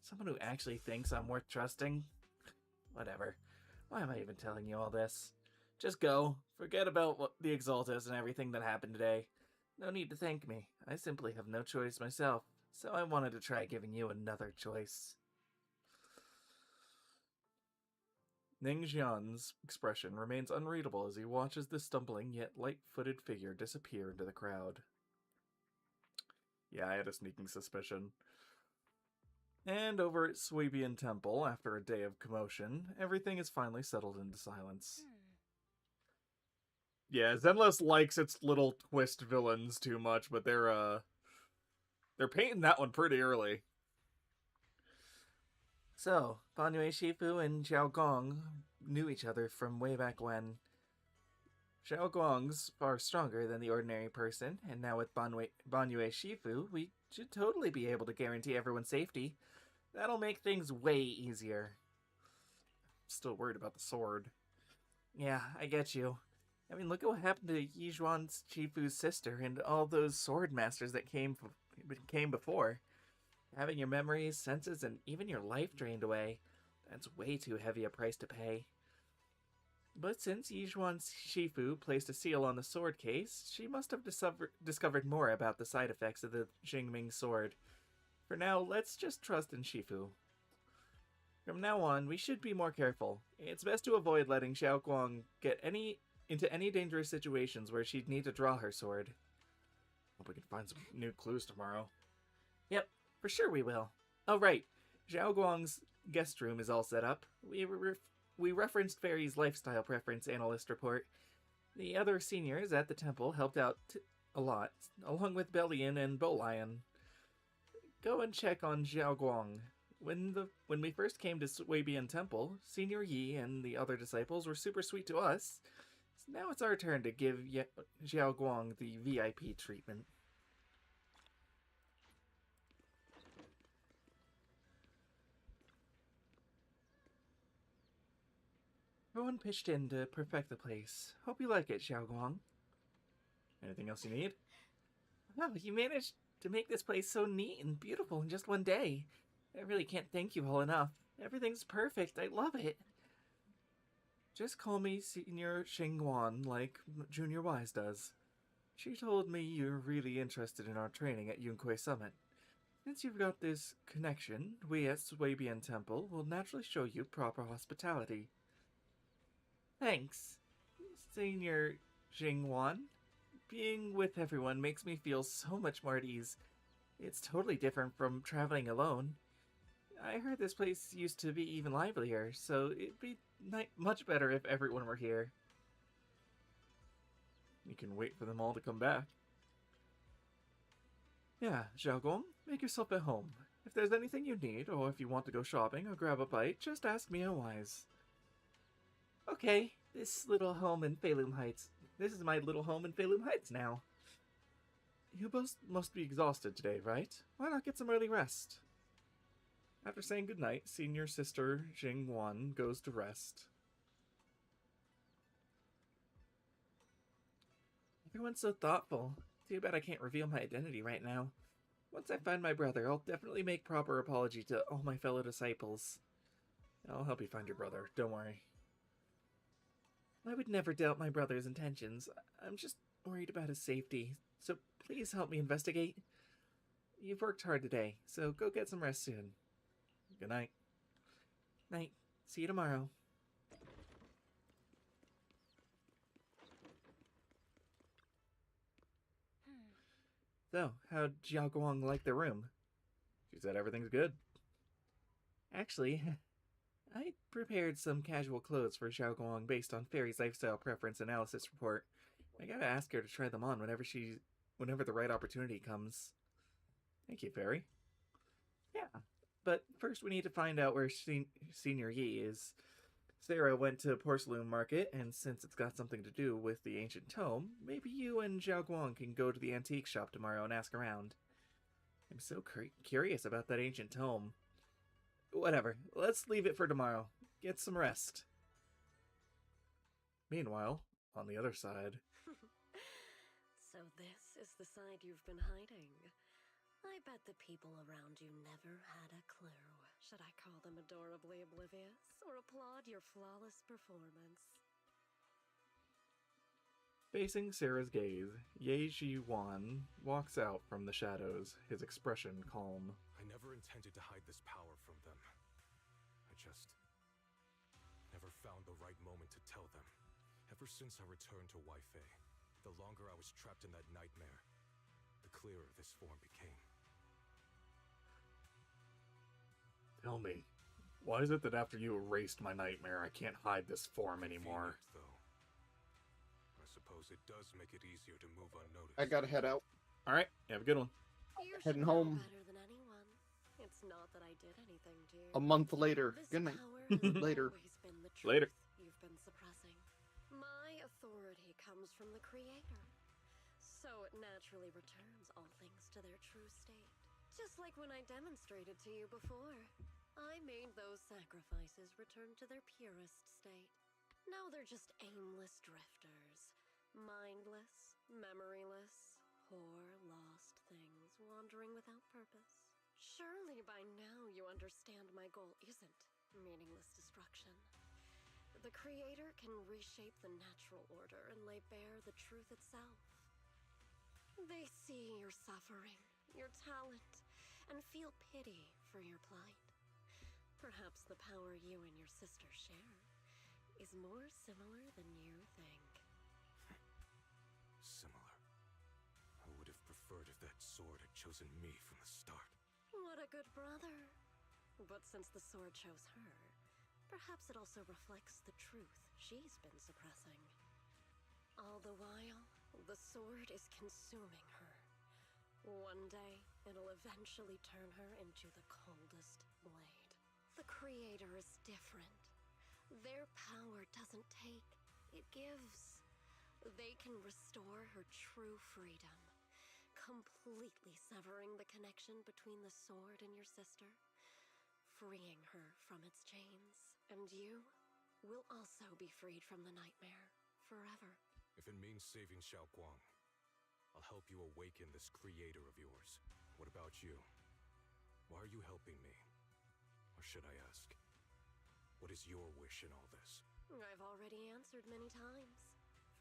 Someone who actually thinks I'm worth trusting? Whatever. Why am I even telling you all this? Just go. Forget about the Exaltus and everything that happened today. No need to thank me. I simply have no choice myself, so I wanted to try giving you another choice. Ningxian's expression remains unreadable as he watches the stumbling yet light-footed figure disappear into the crowd. Yeah, I had a sneaking suspicion. And over at Swabian Temple, after a day of commotion, everything is finally settled into silence. Yeah, Zenless likes its little twist villains too much, but they're painting that one pretty early. So, Banyue Shifu and Xiao Gong knew each other from way back when. Xiao Gong's far stronger than the ordinary person, and now with Banyue Shifu, we should totally be able to guarantee everyone's safety. That'll make things way easier. Still worried about the sword. Yeah, I get you. I mean, look at what happened to Yizhuan Shifu's sister and all those sword masters that came before. Having your memories, senses, and even your life drained away, that's way too heavy a price to pay. But since Yizhuan Shifu placed a seal on the sword case, she must have discovered more about the side effects of the Jingming sword. For now, let's just trust in Shifu. From now on, we should be more careful. It's best to avoid letting Xiao Guang get into any dangerous situations where she'd need to draw her sword. Hope we can find some new clues tomorrow. Yep, for sure we will. Oh right, Xiao Guang's guest room is all set up. We referenced Fairy's lifestyle preference analyst report. The other seniors at the temple helped out a lot, along with Bellion and Bolion. go and check on Xiaoguang. When we first came to Suibian Temple, Senior Yi and the other disciples were super sweet to us. So now it's our turn to give Xiaoguang the VIP treatment. Everyone pitched in to perfect the place. Hope you like it, Xiaoguang. Anything else you need? Well, you managed to make this place so neat and beautiful in just one day. I really can't thank you all enough. Everything's perfect. I love it. Just call me Senior Xingguan like Junior Wise does. She told me you're really interested in our training at Yunque Summit. Since you've got this connection, we at Suibian Temple will naturally show you proper hospitality. Thanks, Senior Xingguan. Being with everyone makes me feel so much more at ease. It's totally different from traveling alone. I heard this place used to be even livelier, so it'd be much better if everyone were here. You can wait for them all to come back. Yeah, Xiaogong, make yourself at home. If there's anything you need, or if you want to go shopping or grab a bite, just ask me and Wise. Okay, this is my little home in Phelim Heights now. You both must be exhausted today, right? Why not get some early rest? After saying goodnight, Senior Sister Xingguan goes to rest. Everyone's so thoughtful. Too bad I can't reveal my identity right now. Once I find my brother, I'll definitely make proper apology to all my fellow disciples. I'll help you find your brother, don't worry. I would never doubt my brother's intentions. I'm just worried about his safety, so please help me investigate. You've worked hard today, so go get some rest soon. Good night. Night. See you tomorrow. So, how'd Xiaoguang like the room? She said everything's good. Actually, I prepared some casual clothes for Xiaoguang based on Fairy's lifestyle preference analysis report. I gotta ask her to try them on whenever the right opportunity comes. Thank you, Fairy. Yeah, but first we need to find out where Senior Yi is. Sarah went to Porcelain Market, and since it's got something to do with the ancient tome, maybe you and Xiaoguang can go to the antique shop tomorrow and ask around. I'm so curious about that ancient tome. Whatever, let's leave it for tomorrow. Get some rest. Meanwhile, on the other side... So this is the side you've been hiding. I bet the people around you never had a clue. Should I call them adorably oblivious, or applaud your flawless performance? Facing Sarah's gaze, Ye Ji-wan walks out from the shadows, his expression calm. I never intended to hide this power from them. I just never found the right moment to tell them. Ever since I returned to Weifei, the longer I was trapped in that nightmare, the clearer this form became. Tell me, why is it that after you erased my nightmare, I can't hide this form anymore? Though, I suppose it does make it easier to move unnoticed. I gotta head out. Alright, have a good one. You Heading should know home. better than anyone. It's not that I did anything to you. A month later. This Good night. power has Later. always been the truth Later. you've been suppressing. My authority comes from the Creator, so it naturally returns all things to their true state. Just like when I demonstrated to you before. I made those sacrifices return to their purest state. Now they're just aimless drifters. Mindless, memoryless, poor, lost things wandering without purpose. Surely by now you understand my goal isn't meaningless destruction. The Creator can reshape the natural order and lay bare the truth itself. They see your suffering, your talent, and feel pity for your plight. Perhaps the power you and your sister share is more similar than you think. Similar. I would have preferred if that sword had chosen me from the start. What a good brother. But since the sword chose her, perhaps it also reflects the truth she's been suppressing. All the while, the sword is consuming her. One day, it'll eventually turn her into the coldest blade. The Creator is different. Their power doesn't take, it gives. They can restore her true freedom, completely severing the connection between the sword and your sister, freeing her from its chains. And you will also be freed from the nightmare forever. If it means saving Xiao Guang, I'll help you awaken this creator of yours. What about you? Why are you helping me? Or should I ask, what is your wish in all this? I've already answered many times.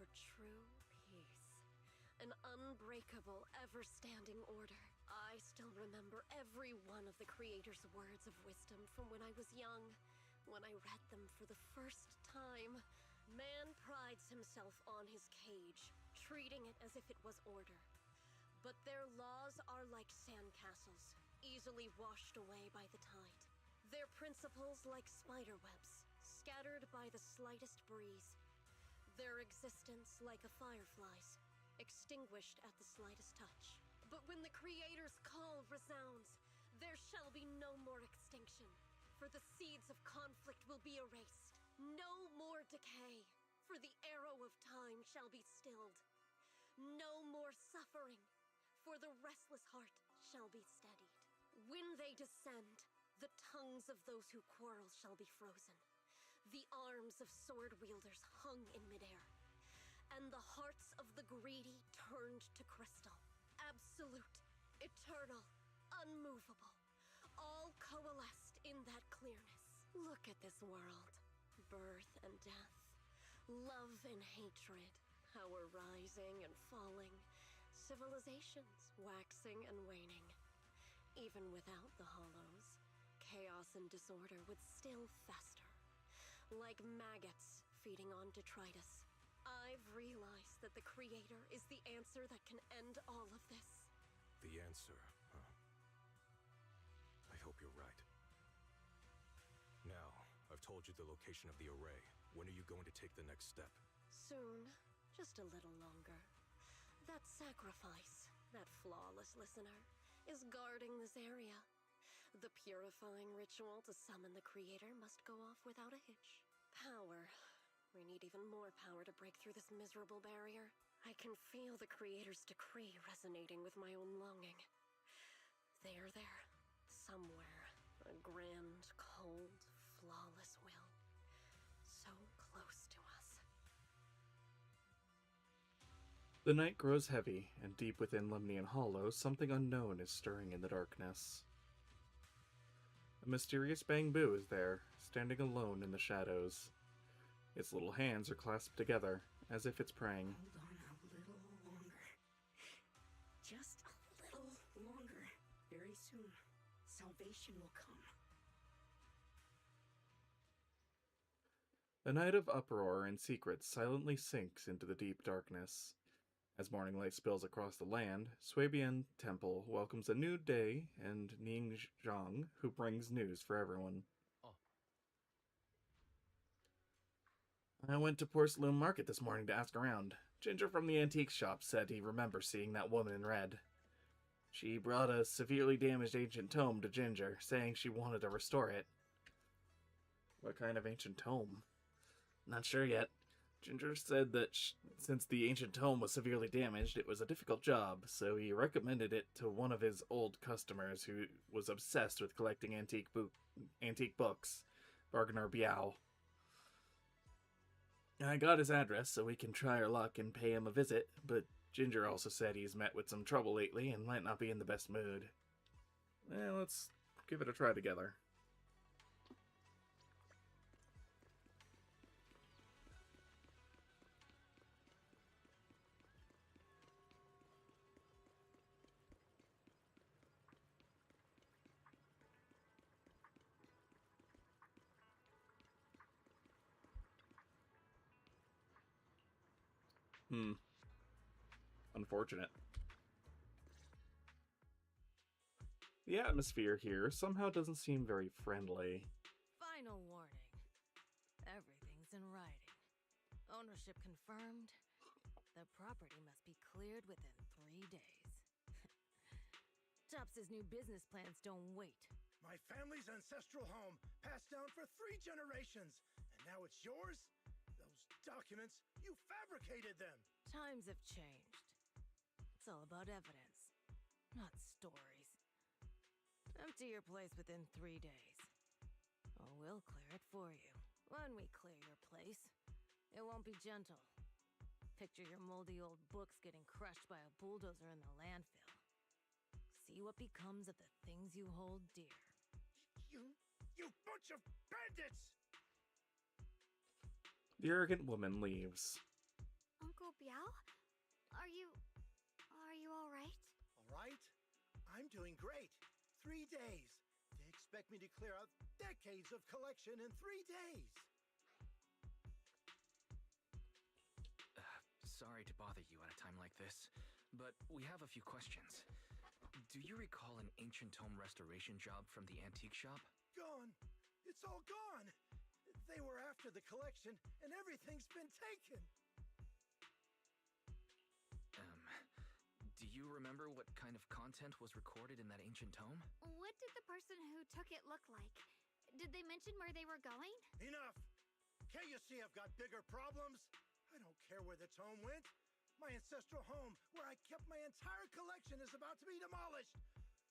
For true peace. An unbreakable, ever-standing order. I still remember every one of the Creator's words of wisdom from when I was young, when I read them for the first time. Man prides himself on his cage, treating it as if it was order. But their laws are like sandcastles, easily washed away by the tide. Their principles like spiderwebs, scattered by the slightest breeze. Their existence like a firefly's, extinguished at the slightest touch. But when the Creator's call resounds, there shall be no more extinction, for the seeds of conflict will be erased. No more decay, for the arrow of time shall be stilled. No more suffering, for the restless heart shall be steadied. When they descend, the tongues of those who quarrel shall be frozen. The arms of sword-wielders hung in midair, and the hearts of the greedy turned to crystal. Absolute, eternal, unmovable, all coalesced in that clearness. Look at this world. Birth and death, love and hatred, power rising and falling, civilizations waxing and waning. Even without the hollows, chaos and disorder would still fester. Like maggots feeding on detritus. I've realized that the Creator is the answer that can end all of this. The answer, huh? I hope you're right. Now, I've told you the location of the array. When are you going to take the next step? Soon. Just a little longer. That sacrifice, that flawless listener, is guarding this area. The purifying ritual to summon the Creator must go off without a hitch. Power. We need even more power to break through this miserable barrier. I can feel the Creator's decree resonating with my own longing. They are there. Somewhere. A grand, cold, flawless will. So close to us. The night grows heavy, and deep within Lemnian Hollow, something unknown is stirring in the darkness. A mysterious bamboo is there, standing alone in the shadows. Its little hands are clasped together, as if it's praying. Hold on a little longer. Just a little longer. Very soon, salvation will come. A night of uproar and secrets silently sinks into the deep darkness. As morning light spills across the land, Suibian Temple welcomes a new day and Ning Zhang, who brings news for everyone. I went to Porcelain Market this morning to ask around. Ginger from the antique shop said he remembers seeing that woman in red. She brought a severely damaged ancient tome to Ginger, saying she wanted to restore it. What kind of ancient tome? Not sure yet. Ginger said that since the ancient tome was severely damaged, it was a difficult job, so he recommended it to one of his old customers who was obsessed with collecting antique books, Bargainer Biao. I got his address so we can try our luck and pay him a visit, but Ginger also said he's met with some trouble lately and might not be in the best mood. Let's give it a try together. Unfortunate. The atmosphere here somehow doesn't seem very friendly. Final warning. Everything's in writing. Ownership confirmed. The property must be cleared within 3 days. Tops's new business plans don't wait. My family's ancestral home, passed down for 3 generations, and now it's yours? Those documents, you fabricated them! Times have changed. It's all about evidence, not stories. Empty your place within 3 days. Or we'll clear it for you. When we clear your place, it won't be gentle. Picture your moldy old books getting crushed by a bulldozer in the landfill. See what becomes of the things you hold dear. You bunch of bandits! The arrogant woman leaves. Uncle Biao? Are you alright? Alright? I'm doing great. 3 days. They expect me to clear out decades of collection in 3 days. Sorry to bother you at a time like this, but we have a few questions. Do you recall an ancient tome restoration job from the antique shop? Gone. It's all gone. They were after the collection, and everything's been taken. Do you remember what kind of content was recorded in that ancient tome? What did the person who took it look like? Did they mention where they were going? Enough! Can't you see I've got bigger problems? I don't care where the tome went. My ancestral home, where I kept my entire collection, is about to be demolished.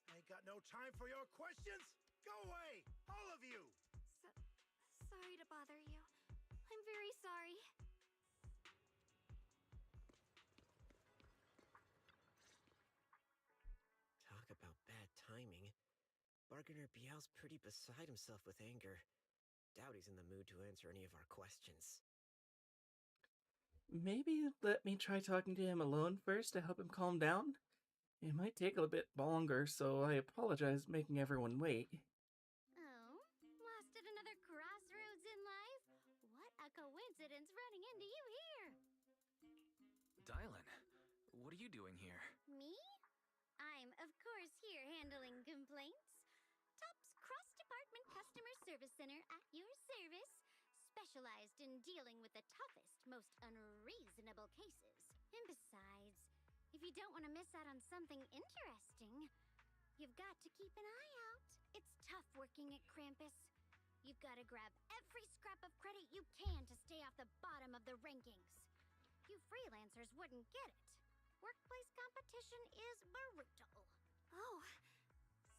I ain't got no time for your questions. Go away, all of you! Sorry to bother you. I'm very sorry. Talk about bad timing. Bargainer Biao's pretty beside himself with anger. Doubt he's in the mood to answer any of our questions. Maybe let me try talking to him alone first to help him calm down? It might take a bit longer, so I apologize making everyone wait. Oh, lost at another crossroads in life? What a coincidence running into you here! Dylan, what are you doing here? Me? I'm, of course, here handling complaints. Top's cross-department customer service center at your service. Specialized in dealing with the toughest, most unreasonable cases. And besides, if you don't want to miss out on something interesting, you've got to keep an eye out. It's tough working at Krampus. You've got to grab every scrap of credit you can to stay off the bottom of the rankings. You freelancers wouldn't get it. Workplace competition is brutal. Oh,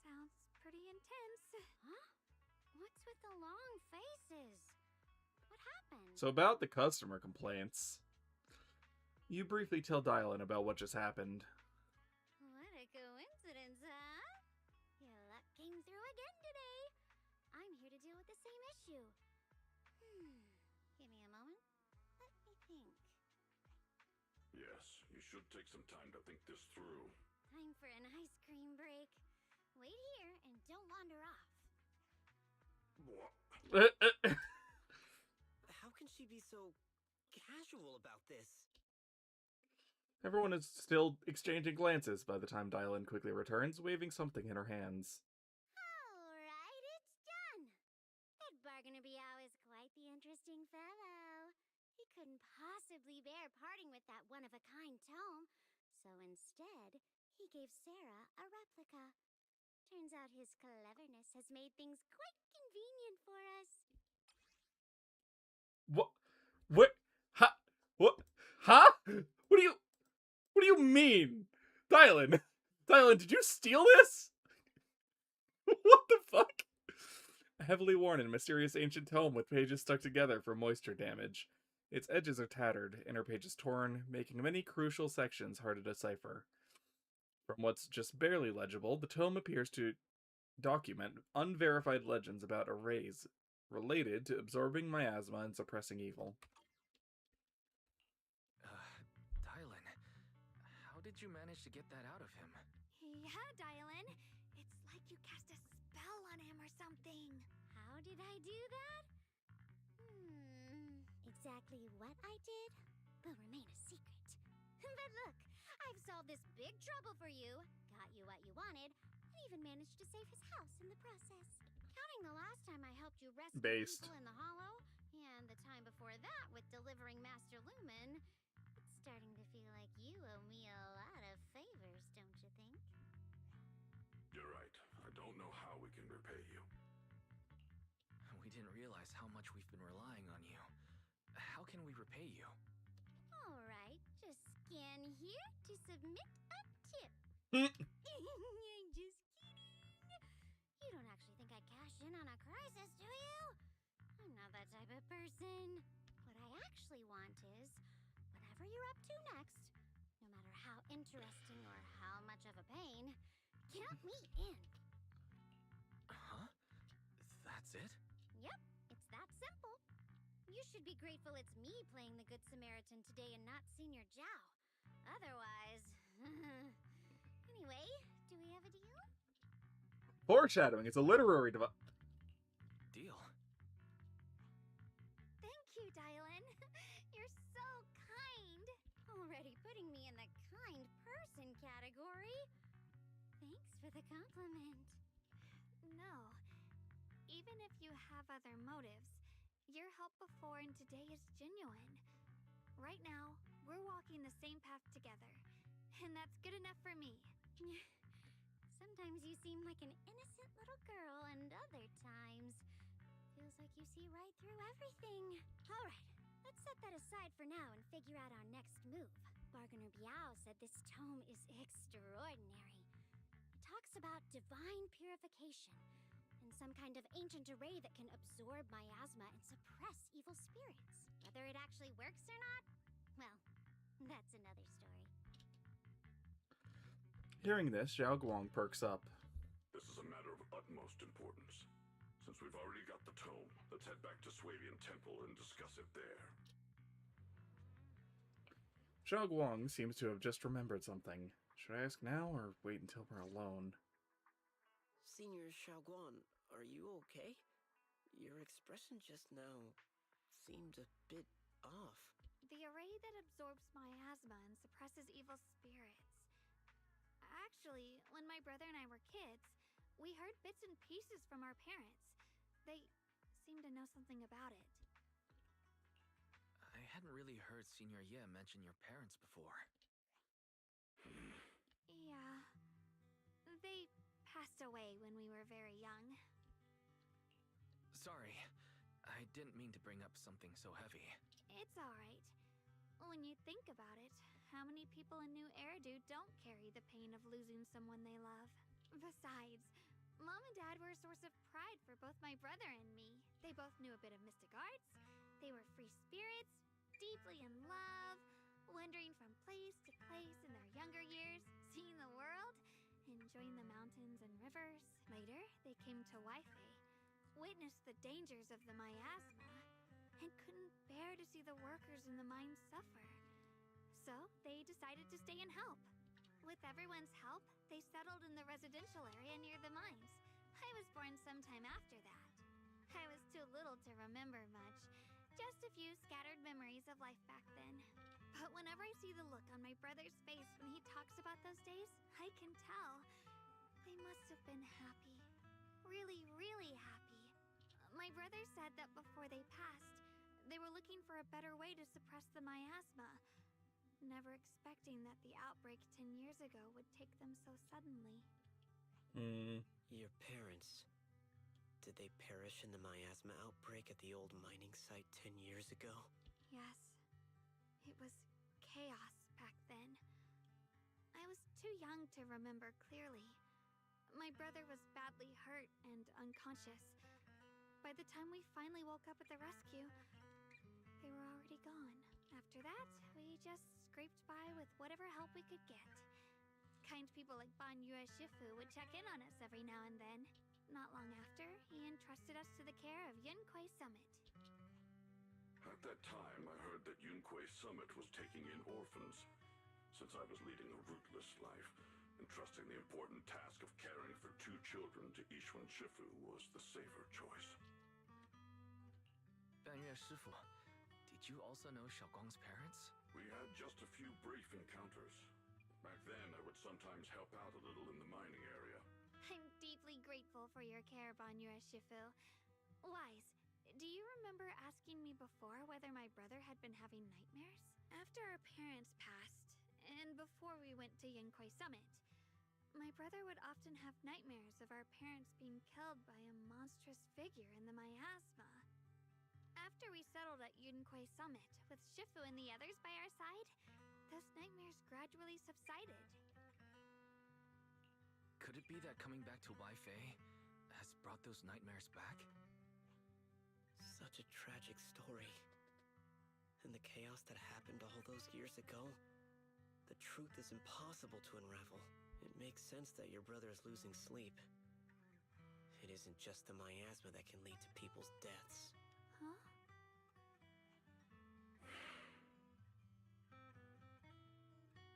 sounds pretty intense. Huh? What's with the long faces? What happened? So about the customer complaints, you briefly tell Dylan about what just happened. What a coincidence, huh? Your luck came through again today. I'm here to deal with the same issue. Give me a moment. Let me think. Yes, you should take some time to think this through. Time for an ice cream break. Wait here and don't wander off. What? How can she be so casual about this? Everyone is still exchanging glances by the time Dylan quickly returns, waving something in her hands. Alright, it's done. That Bargainer Biao is quite the interesting fellow. He couldn't possibly bear parting with that one-of-a-kind tome, so instead, he gave Sarah a replica. Turns out his cleverness has made things quite convenient for us. What? What? Ha? What? Huh? What do you mean? Dylan, did you steal this? What the fuck? A heavily worn and mysterious ancient tome with pages stuck together from moisture damage. Its edges are tattered, inner pages torn, making many crucial sections hard to decipher. From what's just barely legible, the tome appears to document unverified legends about arrays related to absorbing miasma and suppressing evil. Dylan, how did you manage to get that out of him? Yeah, Dylan. It's like you cast a spell on him or something. How did I do that? Exactly what I did will remain a secret. But look, I've solved this big trouble for you, got you what you wanted, and even managed to save his house in the process. Counting the last time I helped you rescue people in the Hollow, and the time before that with delivering Master Lumen, it's starting to feel like you owe me a lot of favors, don't you think? You're right. I don't know how we can repay you. We didn't realize how much we've been relying on you. How can we repay you? Alright, just scan here to submit a tip. Hmm. I'm just kidding. You don't actually think I cash in on a crisis, do you? I'm not that type of person. What I actually want is, whatever you're up to next, no matter how interesting or how much of a pain, count me in. Huh? That's it? Yep, it's that simple. You should be grateful it's me playing the Good Samaritan today and not Senior Zhao. Otherwise... Anyway, do we have a deal? Foreshadowing. It's a literary device. Deal. Thank you, Dylan. You're so kind. Already putting me in the kind person category. Thanks for the compliment. No. Even if you have other motives, your help before and today is genuine. Right now, we're walking the same path together, and that's good enough for me. Sometimes you seem like an innocent little girl, and other times feels like you see right through everything. All right, let's set that aside for now and figure out our next move. Bargainer Biao said this tome is extraordinary. It talks about divine purification and some kind of ancient array that can absorb miasma and suppress evil spirits. Whether it actually works or not, well, that's another story. Hearing this, Zhao Guang perks up. This is a matter of utmost importance. Since we've already got the tome, let's head back to Swabian Temple and discuss it there. Zhao Guang seems to have just remembered something. Should I ask now or wait until we're alone? Senior Shaoguan, are you okay? Your expression just now seemed a bit off. The array that absorbs miasma and suppresses evil spirits. Actually, when my brother and I were kids, we heard bits and pieces from our parents. They seem to know something about it. I hadn't really heard Senior Ye mention your parents before. Yeah. They passed away when we were very young. Sorry, I didn't mean to bring up something so heavy. It's alright. When you think about it, how many people in New Eridu don't carry the pain of losing someone they love? Besides, Mom and Dad were a source of pride for both my brother and me. They both knew a bit of mystic arts, they were free spirits, deeply in love, wandering from place to place in their younger years, seeing the world, enjoying the mountains and rivers. Later, they came to Waifei, witnessed the dangers of the miasma, and couldn't bear to see the workers in the mines suffer. So, they decided to stay and help. With everyone's help, they settled in the residential area near the mines. I was born sometime after that. I was too little to remember much. Just a few scattered memories of life back then. But whenever I see the look on my brother's face when he talks about those days, I can tell. They must have been happy. Really, really happy. My brother said that before they passed, they were looking for a better way to suppress the miasma, never expecting that the outbreak 10 years ago would take them so suddenly. Your parents, did they perish in the miasma outbreak at the old mining site 10 years ago? Yes. It was chaos back then. I was too young to remember clearly. My brother was badly hurt and unconscious. By the time we finally woke up at the rescue, they were already gone. After that, we just scraped by with whatever help we could get. Kind people like Ban Yue Shifu would check in on us every now and then. Not long after, he entrusted us to the care of Yunquei Summit. At that time, I heard that Yunquei Summit was taking in orphans. Since I was leading a rootless life, entrusting the important task of caring for 2 children to Yishuan Shifu was the safer choice. Ban Yue Shifu, did you also know Xiaoguang's parents? We had just a few brief encounters. Back then, I would sometimes help out a little in the mining area. I'm deeply grateful for your care, Ban Yue Shifu. Wise, do you remember asking me before whether my brother had been having nightmares? After our parents passed, and before we went to Yunquei Summit, My brother would often have nightmares of our parents being killed by a monstrous figure in the miasma. After we settled at Yunquay Summit, with Shifu and the others by our side, those nightmares gradually subsided. Could it be that coming back to Waifei has brought those nightmares back? Such a tragic story. And the chaos that happened all those years ago, the truth is impossible to unravel. It makes sense that your brother is losing sleep. It isn't just the miasma that can lead to people's deaths. Huh?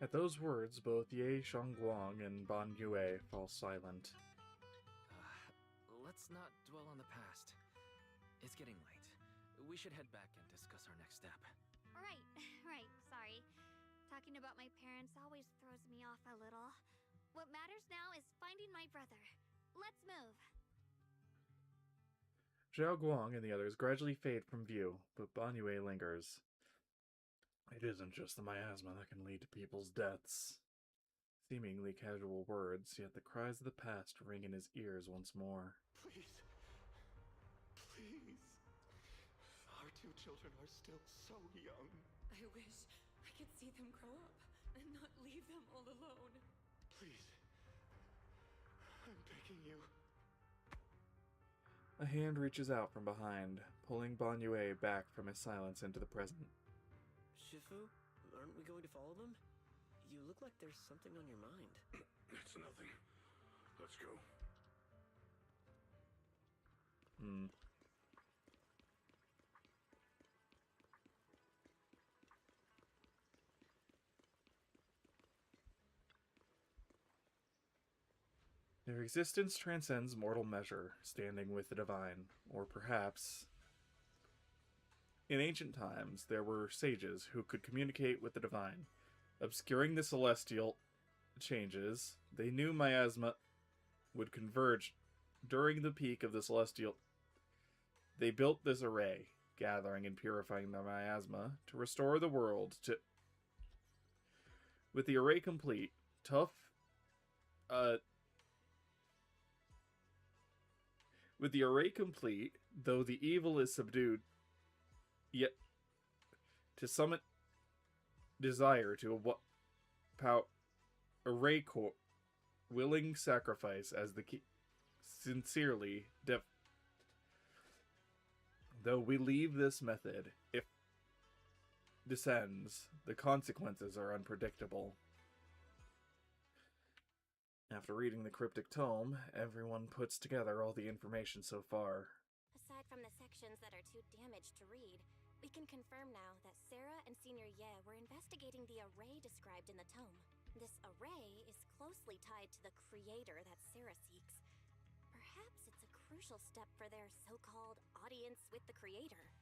At those words, both Ye Shangguang and Ban Yue fall silent. Let's not dwell on the past. It's getting late. We should head back and discuss our next step. Right, right, sorry. Talking about my parents always throws me off a little. What matters now is finding my brother. Let's move. Zhao Guang and the others gradually fade from view, but Ban Yue lingers. It isn't just the miasma that can lead to people's deaths. Seemingly casual words, yet the cries of the past ring in his ears once more. Please. Please. Our two children are still so young. I wish I could see them grow up and not leave them all alone. Please. I'm begging you. A hand reaches out from behind, pulling Ban Yue back from his silence into the present. Shifu, aren't we going to follow them? You look like there's something on your mind. It's nothing. Let's go. Their existence transcends mortal measure, standing with the divine, or perhaps... In ancient times, there were sages who could communicate with the divine. Obscuring the celestial changes, they knew miasma would converge during the peak of the celestial. They built this array, gathering and purifying the miasma to restore the world to... With the array complete, With the array complete, though the evil is subdued, yet to summon desire to array core, willing sacrifice as the key, sincerely though we leave this method, if descends, the consequences are unpredictable. After reading the cryptic tome, everyone puts together all the information so far. Aside from the sections that are too damaged to read, we can confirm now that Sarah and Senior Ye were investigating the array described in the tome. This array is closely tied to the creator that Sarah seeks. Perhaps it's a crucial step for their so-called audience with the creator.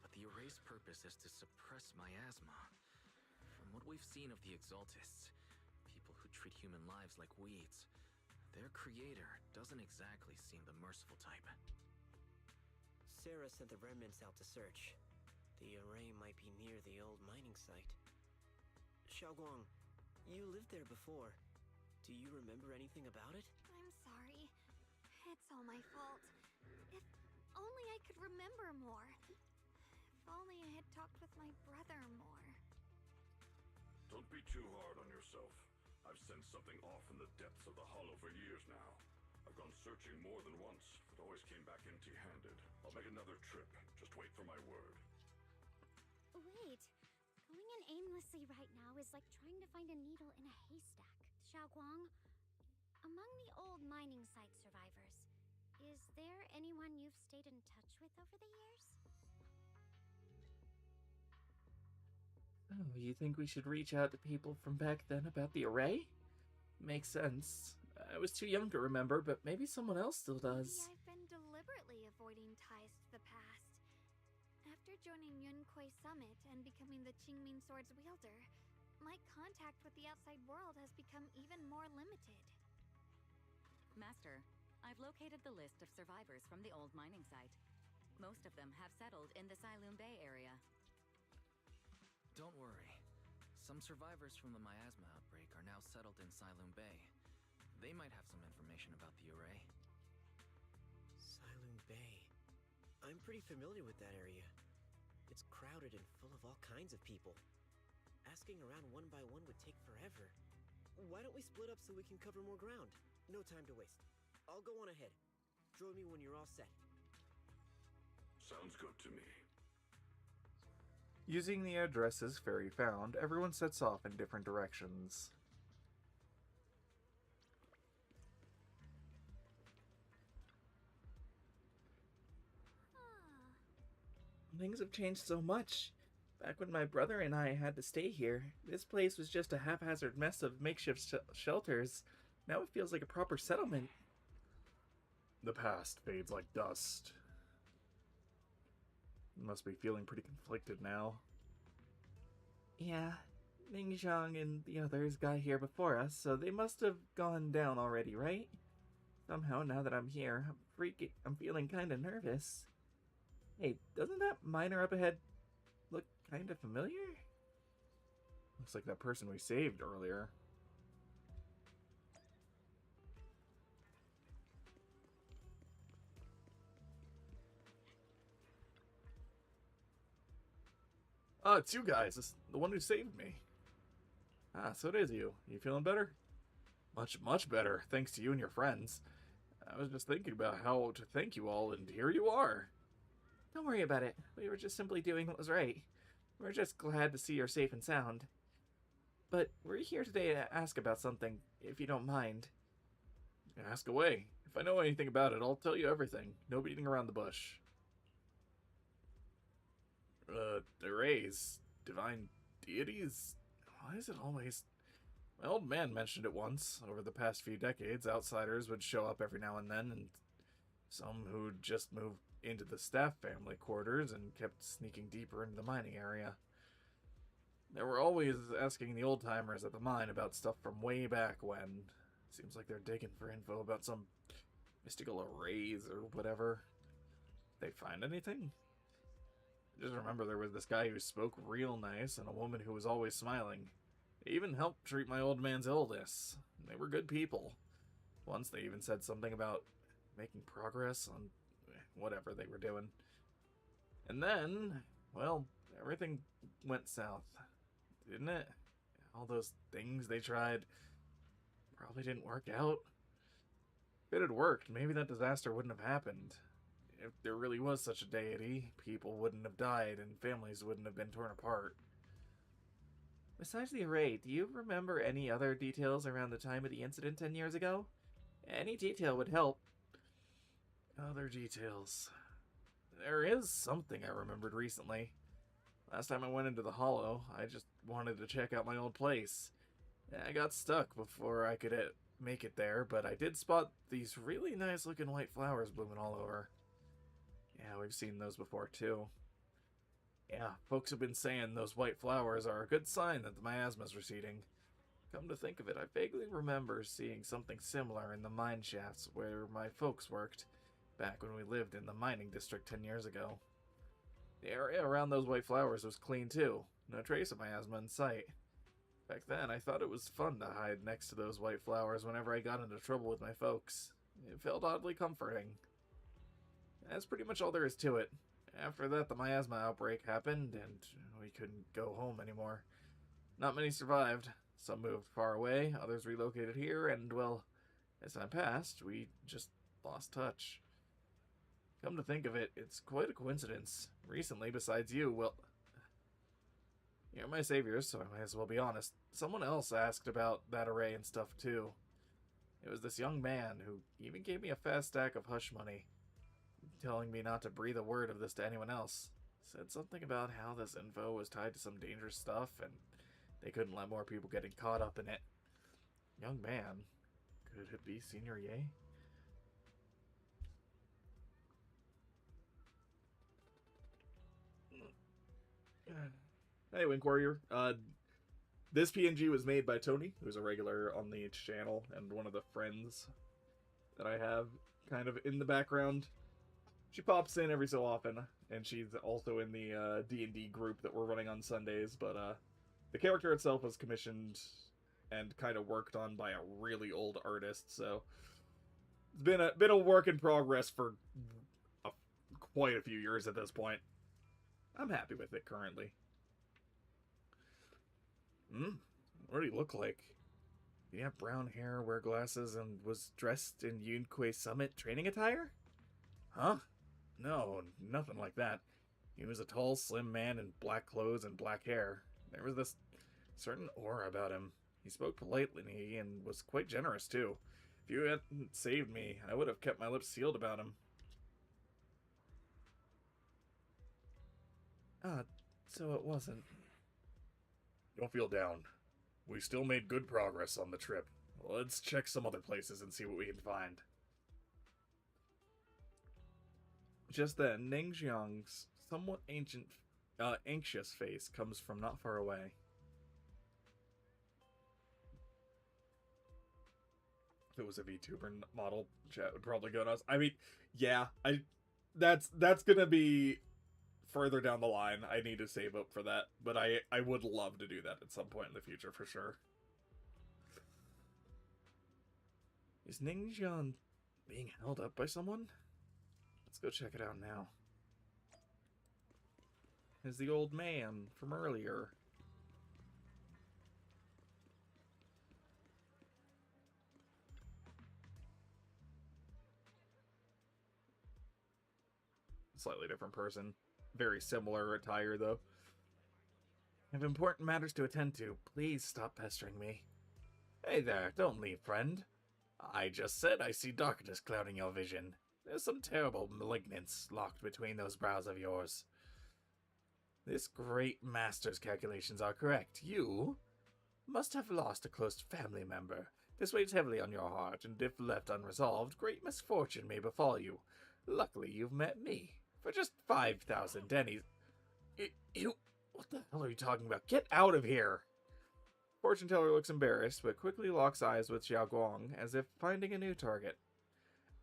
But the array's purpose is to suppress miasma. From what we've seen of the Exaltists, people who treat human lives like weeds, their creator doesn't exactly seem the merciful type. Sarah sent the remnants out to search. The array might be near the old mining site. Xiaoguang, you lived there before. Do you remember anything about it? I'm sorry. It's all my fault. If only I could remember more. If only I had talked with my brother more. Don't be too hard on yourself. I've sensed something off in the depths of the hollow for years now. I've gone searching more than once, but always came back empty-handed. I'll make another trip. Just wait for my word. Wait. Going in aimlessly right now is like trying to find a needle in a haystack. Xiaoguang, among the old mining site survivors, is there anyone you've stayed in touch with over the years? Oh, you think we should reach out to people from back then about the array? Makes sense. I was too young to remember, but maybe someone else still does. Maybe I've been deliberately avoiding ties to the past. After joining Yunquay Summit and becoming the Qingming Sword's wielder, my contact with the outside world has become even more limited. Master, I've located the list of survivors from the old mining site. Most of them have settled in the Sailoon Bay area. Don't worry. Some survivors from the miasma outbreak are now settled in Siloon Bay. They might have some information about the array. Siloon Bay. I'm pretty familiar with that area. It's crowded and full of all kinds of people. Asking around one by one would take forever. Why don't we split up so we can cover more ground? No time to waste. I'll go on ahead. Join me when you're all set. Sounds good to me. Using the addresses Fairy found, everyone sets off in different directions. Things have changed so much. Back when my brother and I had to stay here, this place was just a haphazard mess of makeshift shelters. Now it feels like a proper settlement. The past fades like dust. You must be feeling pretty conflicted now. Yeah, Ning Zhang and the others got here before us, so they must have gone down already, right? Somehow, now that I'm here, I'm feeling kinda nervous. Hey, doesn't that miner up ahead look kinda familiar? Looks like that person we saved earlier. Ah, it's you guys. It's the one who saved me. Ah, so it is you. You feeling better? Much, much better, thanks to you and your friends. I was just thinking about how to thank you all, and here you are. Don't worry about it. We were just simply doing what was right. We're just glad to see you're safe and sound. But we're here today to ask about something, if you don't mind. Ask away. If I know anything about it, I'll tell you everything. No beating around the bush. Arrays. Divine deities? Why is it always... My old man mentioned it once. Over the past few decades, outsiders would show up every now and then, and some who'd just moved into the staff family quarters and kept sneaking deeper into the mining area. They were always asking the old-timers at the mine about stuff from way back when. Seems like they're digging for info about some mystical arrays or whatever. They find anything? I just remember there was this guy who spoke real nice and a woman who was always smiling. They even helped treat my old man's illness. They were good people. Once they even said something about making progress on whatever they were doing. And then, well, everything went south, didn't it? All those things they tried probably didn't work out. If it had worked, maybe that disaster wouldn't have happened. If there really was such a deity, people wouldn't have died and families wouldn't have been torn apart. Besides the array, do you remember any other details around the time of the incident 10 years ago? Any detail would help. Other details. There is something I remembered recently. Last time I went into the Hollow, I just wanted to check out my old place. I got stuck before I could make it there, but I did spot these really nice looking white flowers blooming all over. Yeah, we've seen those before too. Yeah, folks have been saying those white flowers are a good sign that the miasma's receding. Come to think of it, I vaguely remember seeing something similar in the mine shafts where my folks worked, back when we lived in the mining district 10 years ago. The area around those white flowers was clean too, no trace of miasma in sight. Back then, I thought it was fun to hide next to those white flowers whenever I got into trouble with my folks. It felt oddly comforting. That's pretty much all there is to it. After that, the miasma outbreak happened, and we couldn't go home anymore. Not many survived. Some moved far away, others relocated here, and, well, as time passed, we just lost touch. Come to think of it, it's quite a coincidence. Recently, besides you, well... You're my saviors, so I might as well be honest. Someone else asked about that array and stuff, too. It was this young man who even gave me a fast stack of hush money, telling me not to breathe a word of this to anyone else. Said something about how this info was tied to some dangerous stuff, and they couldn't let more people getting caught up in it. Young man. Could it be Senior Ye? Hey, Wink Warrior. This PNG was made by Tony, who's a regular on the channel, and one of the friends that I have kind of in the background. She pops in every so often, and she's also in the D&D group that we're running on Sundays, but The character itself was commissioned and kind of worked on by a really old artist, so it's been a work in progress for a, quite a few years at this point. I'm happy with it currently. What do you look like? Did he have brown hair, wear glasses, and was dressed in Yunque Summit training attire? Huh? No, nothing like that. He was a tall, slim man in black clothes and black hair. There was this certain aura about him. He spoke politely and was quite generous, too. If you hadn't saved me, I would have kept my lips sealed about him. Ah, so it wasn't. Don't feel down. We still made good progress on the trip. Let's check some other places and see what we can find. Just then, Ning Xiang's somewhat anxious face comes from not far away. If it was a VTuber model, chat would probably go nuts. I mean, yeah, that's gonna be further down the line. I need to save up for that, but I would love to do that at some point in the future for sure. Is Ning Xiang being held up by someone? Let's go check it out now. Is the old man from earlier. Slightly different person. Very similar attire, though. I have important matters to attend to. Please stop pestering me. Hey there, don't leave, friend. I just said I see darkness clouding your vision. There's some terrible malignance locked between those brows of yours. This great master's calculations are correct. You must have lost a close family member. This weighs heavily on your heart, and if left unresolved, great misfortune may befall you. Luckily, you've met me. For just 5,000 dennies. You... What the hell are you talking about? Get out of here! Fortune teller looks embarrassed, but quickly locks eyes with Xiaoguang, as if finding a new target.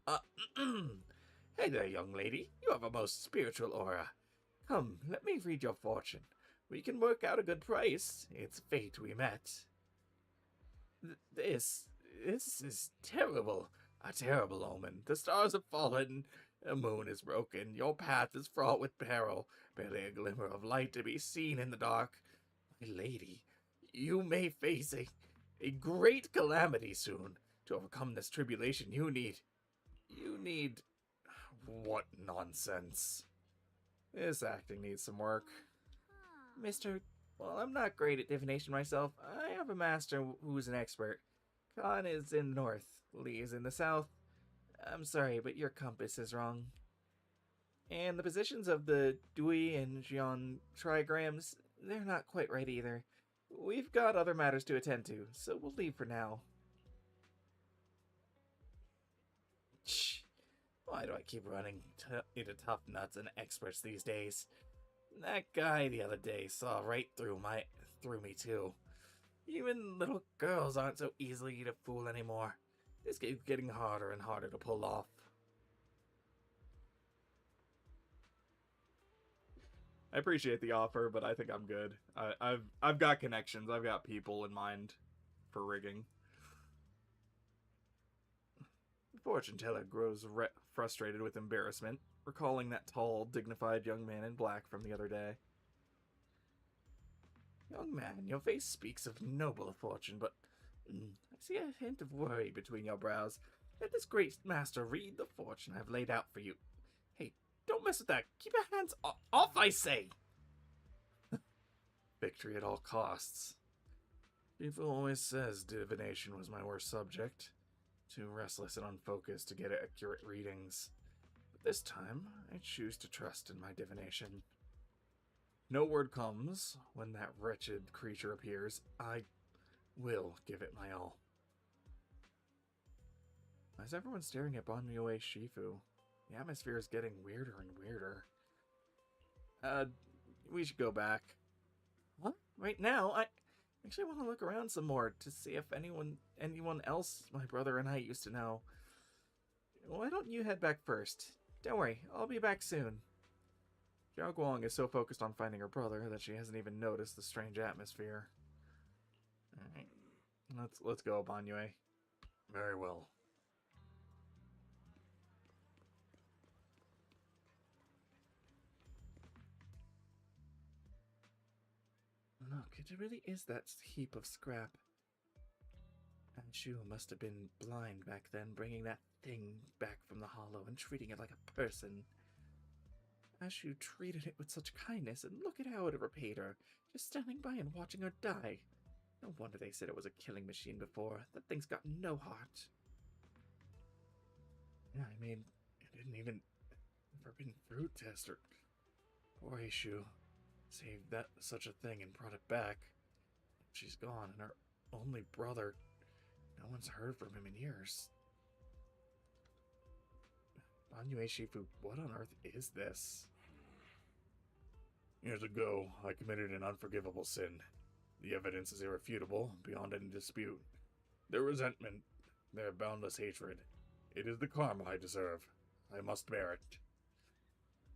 Hey there, young lady. You have a most spiritual aura. Come, let me read your fortune. We can work out a good price. It's fate we met. This is terrible. A terrible omen. The stars have fallen. The moon is broken. Your path is fraught with peril. Barely a glimmer of light to be seen in the dark. My lady, you may face a great calamity soon. To overcome this tribulation, you need... What nonsense. This acting needs some work. Mister, well, I'm not great at divination myself. I have a master who's an expert. Khan is in the north. Lee is in the south. I'm sorry, but your compass is wrong. And the positions of the Dui and Jian trigrams, they're not quite right either. We've got other matters to attend to, so we'll leave for now. Shh. Why do I keep running into tough nuts and experts these days? That guy the other day saw right through me too. Even little girls aren't so easily to fool anymore. This keeps getting harder and harder to pull off. I appreciate the offer, but I think I'm good. I've got connections. I've got people in mind for rigging. The fortune teller grows frustrated with embarrassment, recalling that tall, dignified young man in black from the other day. Young man, your face speaks of noble fortune, but I see a hint of worry between your brows. Let this great master read the fortune I've laid out for you. Hey, don't mess with that. Keep your hands off, I say! Victory at all costs. People always says divination was my worst subject. Too restless and unfocused to get accurate readings. But this time, I choose to trust in my divination. No word comes when that wretched creature appears. I will give it my all. Why is everyone staring at Banmyue Shifu? The atmosphere is getting weirder and weirder. We should go back. What? Right now? I actually want to look around some more to see if anyone else my brother and I used to know. Why don't you head back first? Don't worry, I'll be back soon. Xiao Guang is so focused on finding her brother that she hasn't even noticed the strange atmosphere. All right, let's go, Banyue. Very well. Look, it really is that heap of scrap. Anshu must have been blind back then, bringing that thing back from the hollow and treating it like a person. Anshu treated it with such kindness, and look at how it repaid her, just standing by and watching her die. No wonder they said it was a killing machine before. That thing's got no heart. Yeah, I mean, it didn't even forbidden fruit test or poor Ishu saved that such a thing and brought it back. She's gone, and her only brother. No one's heard from him in years. Banyue Shifu, what on earth is this? Years ago, I committed an unforgivable sin. The evidence is irrefutable, beyond any dispute. Their resentment, their boundless hatred. It is the karma I deserve. I must bear it.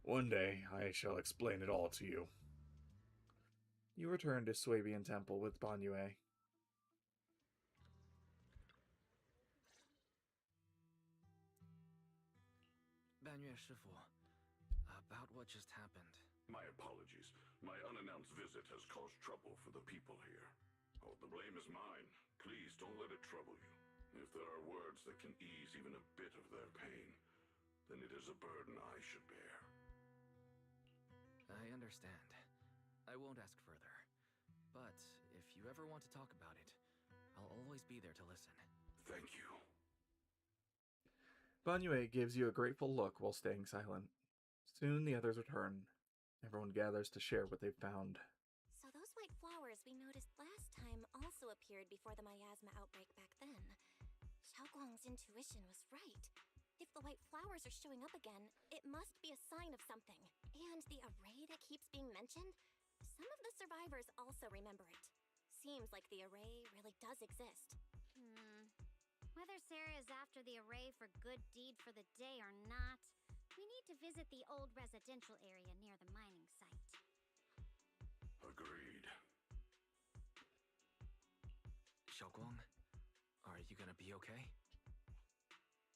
One day, I shall explain it all to you. You return to Swabian Temple with Banyue. Banyue Shifu, about what just happened. My apologies. My unannounced visit has caused trouble for the people here. Oh, the blame is mine. Please don't let it trouble you. If there are words that can ease even a bit of their pain, then it is a burden I should bear. I understand. I won't ask further. But if you ever want to talk about it, I'll always be there to listen. Thank you. Banyue gives you a grateful look while staying silent. Soon the others return. Everyone gathers to share what they've found. So those white flowers we noticed last time also appeared before the miasma outbreak back then. Xiaoguang's intuition was right. If the white flowers are showing up again, it must be a sign of something. And the array that keeps being mentioned? Some of the survivors also remember it. Seems like the array really does exist. Whether Sarah is after the array for good deed for the day or not, we need to visit the old residential area near the mining site. Agreed. Xiaoguang, are you gonna be okay?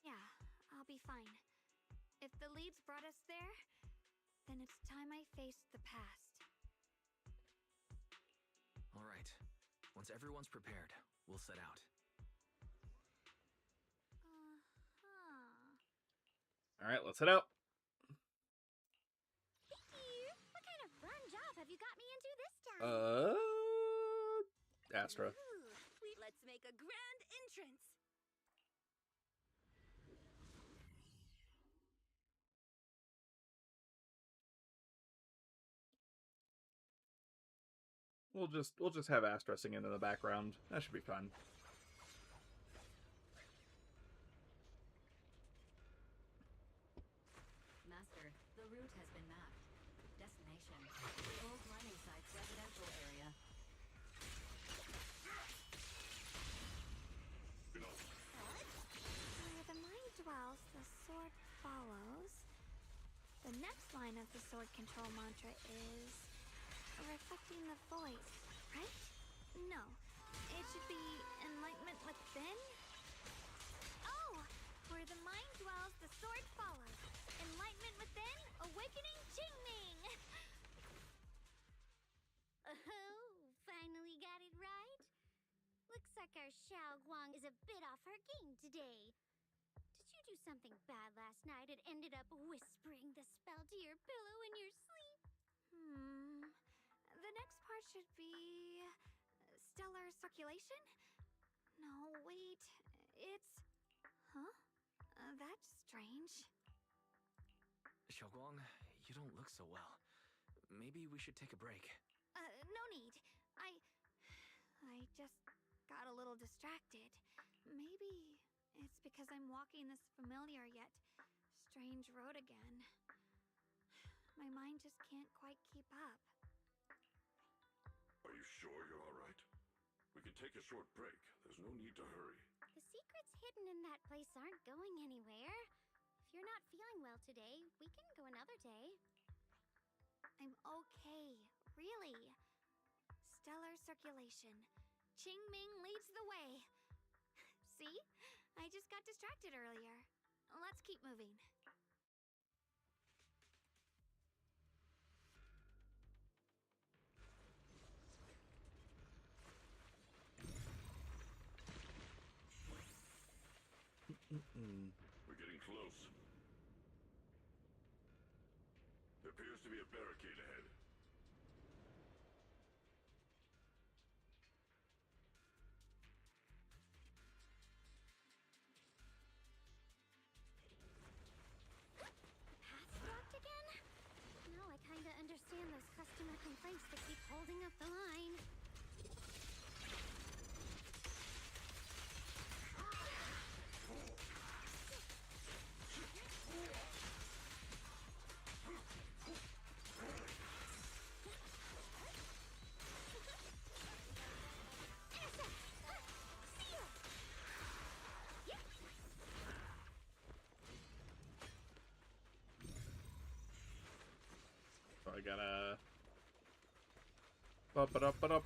Yeah, I'll be fine. If the leads brought us there, then it's time I faced the past. All right. Once everyone's prepared, we'll set out. All right, let's head out. Vicky, what kind of fun job have you got me into this time? Astra. Let's make a grand entrance. We'll just have Astra singing in the background. That should be fun. Master, the route has been mapped. Destination, the old mining site's residential area. Where the mind dwells, the sword follows. The next line of the sword control mantra is reflecting the void, right? No, it should be enlightenment within. Oh, where the mind dwells, the sword follows. Enlightenment within, awakening Jingming. Oh, finally got it right. Looks like our Xiaoguang is a bit off her game today. Did you do something bad last night and ended up whispering the spell to your pillow in your sleep? The next part should be stellar circulation? No, wait. It's... Huh? That's strange. Xiaoguang, you don't look so well. Maybe we should take a break. No need. I just got a little distracted. Maybe it's because I'm walking this familiar yet strange road again. My mind just can't quite keep up. Are you sure you're all right? We can take a short break. There's no need to hurry. The secrets hidden in that place aren't going anywhere. If you're not feeling well today, we can go another day. I'm okay, really. Stellar circulation. Qing Ming leads the way. See? I just got distracted earlier. Let's keep moving. We're getting close. There appears to be a barricade ahead. Path's blocked again? Now I kinda understand those customer complaints that keep holding up the line. So I gotta bump it up.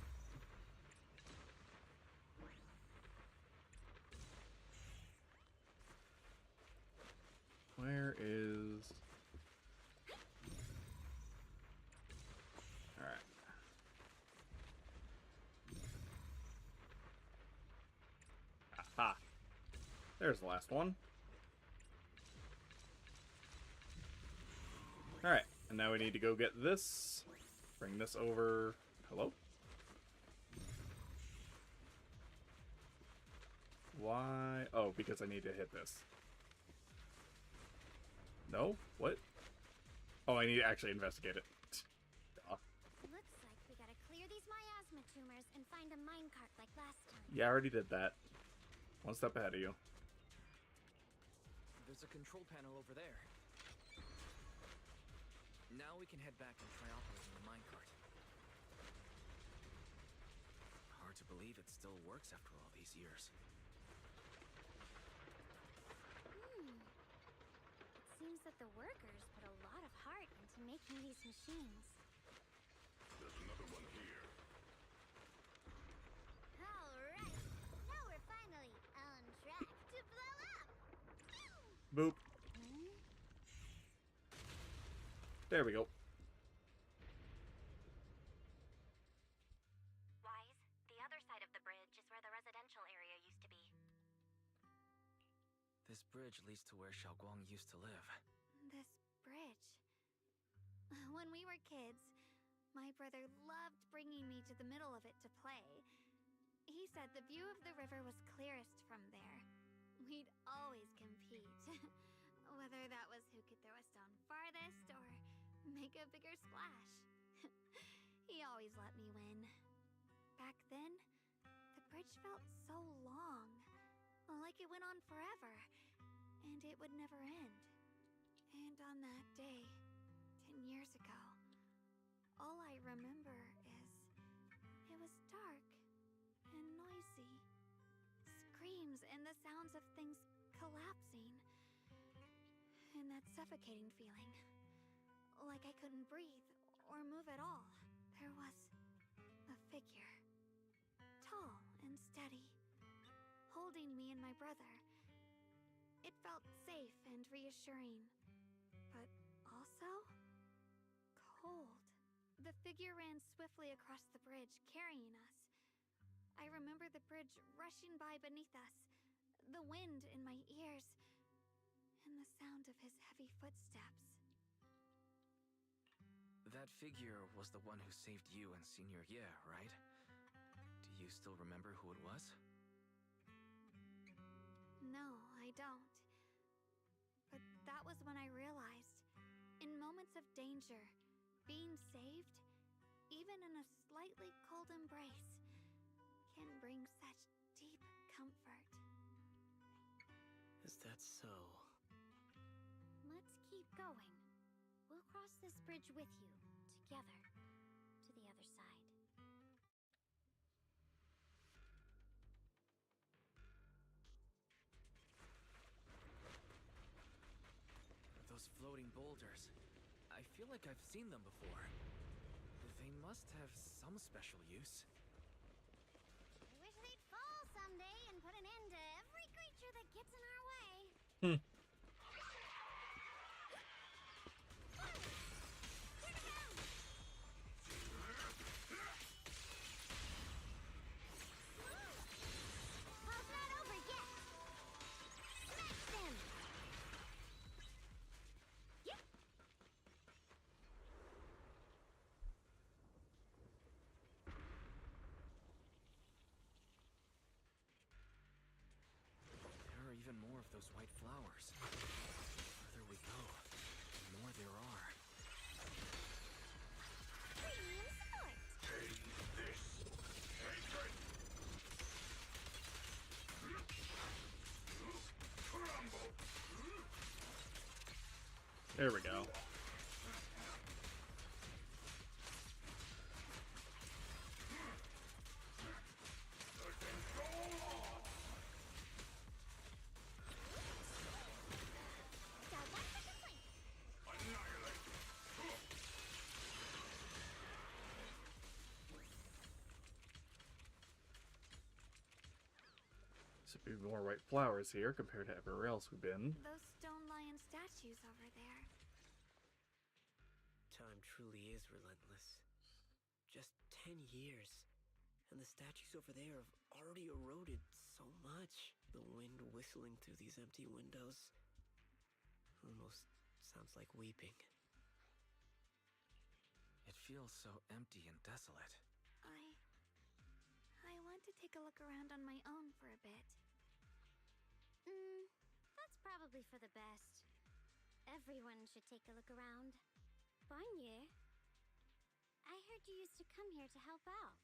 Where is... Alright. Aha. There's the last one. Alright, and now we need to go get this. Bring this over. Hello? Why? Oh, because I need to hit this. No? What? Oh, I need to actually investigate it. Duh. Looks like we gotta clear these miasma tumors and find a minecart like last time. Yeah, I already did that. One step ahead of you. There's a control panel over there. Now we can head back and try operating the minecart. Hard to believe it still works after all these years. It seems that the workers put a lot of heart into making these machines. There's another one here. Alright, now we're finally on track to blow up! Boop. There we go. Wise, the other side of the bridge is where the residential area used to be. This bridge leads to where Xiaoguang used to live. This bridge. When we were kids, my brother loved bringing me to the middle of it to play. He said the view of the river was clearest from there. We'd always compete. Whether that was who could throw a stone farthest or make a bigger splash. He always let me win. Back then, the bridge felt so long. Like it went on forever. And it would never end. And on that day, 10 years ago, all I remember is it was dark and noisy. Screams and the sounds of things collapsing. And that suffocating feeling. Like I couldn't breathe or move at all. There was a figure. Tall and steady. Holding me and my brother. It felt safe and reassuring. But also cold. The figure ran swiftly across the bridge, carrying us. I remember the bridge rushing by beneath us. The wind in my ears. And the sound of his heavy footsteps. That figure was the one who saved you and Senior Ye, right? Do you still remember who it was? No, I don't. But that was when I realized, in moments of danger, being saved, even in a slightly cold embrace, can bring such deep comfort. Is that so? Let's keep going. We'll cross this bridge with you, together, to the other side. Those floating boulders. I feel like I've seen them before. They must have some special use. I wish Hmm. Ball's not over yet. Smash them. Yep. There are even more of those white flowers. The further we go, the more there are. Premium support. Take this, hatred! Crumble! There we go. Got one for complaint. Annihilate! So be more white flowers here compared to everywhere else we've been. Those stone lion statues over there. Time truly is relentless. Just 10 years, and the statues over there have already eroded so much. The wind whistling through these empty windows almost sounds like weeping. It feels so empty and desolate. I want to take a look around on my own for a bit. That's probably for the best. Everyone should take a look around. Banye, I heard you used to come here to help out.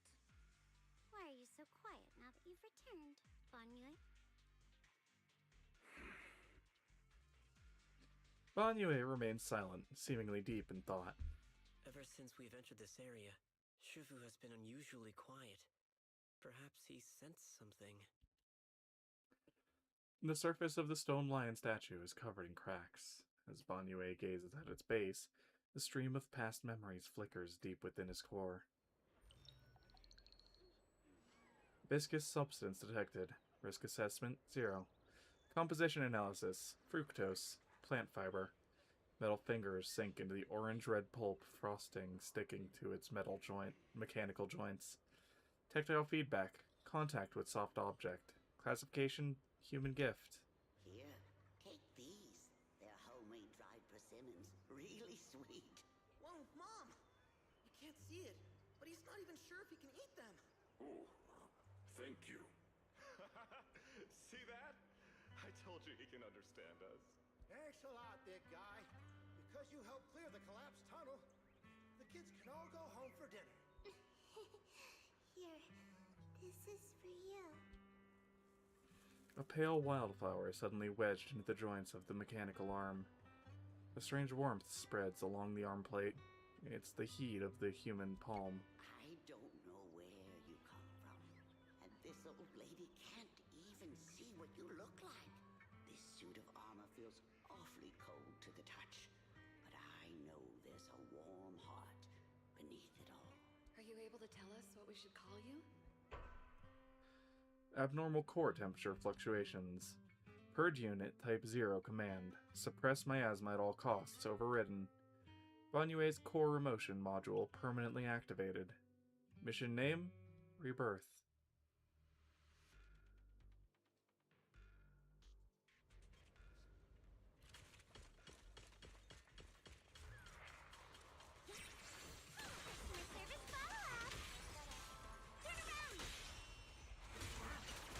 Why are you so quiet now that you've returned, Banye? Banyue remains silent, seemingly deep in thought. Ever since we've entered this area, Shifu has been unusually quiet. Perhaps he sensed something. The surface of the stone lion statue is covered in cracks. As Banyue gazes at its base, the stream of past memories flickers deep within his core. Viscous substance detected. Risk assessment 0. Composition analysis: fructose, plant fiber. Metal fingers sink into the orange-red pulp frosting sticking to its mechanical joints. Tactile feedback: contact with soft object. Classification: human gift. Here, take these. They're homemade dried persimmons. Really sweet. Whoa, Mom! You can't see it, but he's not even sure if he can eat them. Oh, thank you. See that? I told you he can understand us. Thanks a lot, big guy. Because you helped clear the collapsed tunnel, the kids can all go home for dinner. Here, this is for you. A pale wildflower is suddenly wedged into the joints of the mechanical arm. A strange warmth spreads along the arm plate. It's the heat of the human palm. I don't know where you come from, and this old lady can't even see what you look like. This suit of armor feels awfully cold to the touch, but I know there's a warm heart beneath it all. Are you able to tell us what we should call you? Abnormal core temperature fluctuations. Purge unit type 0 command. Suppress miasma at all costs overridden. Banyue's core emotion module permanently activated. Mission name: Rebirth. Customer service follow-up. Turn around. Smash them.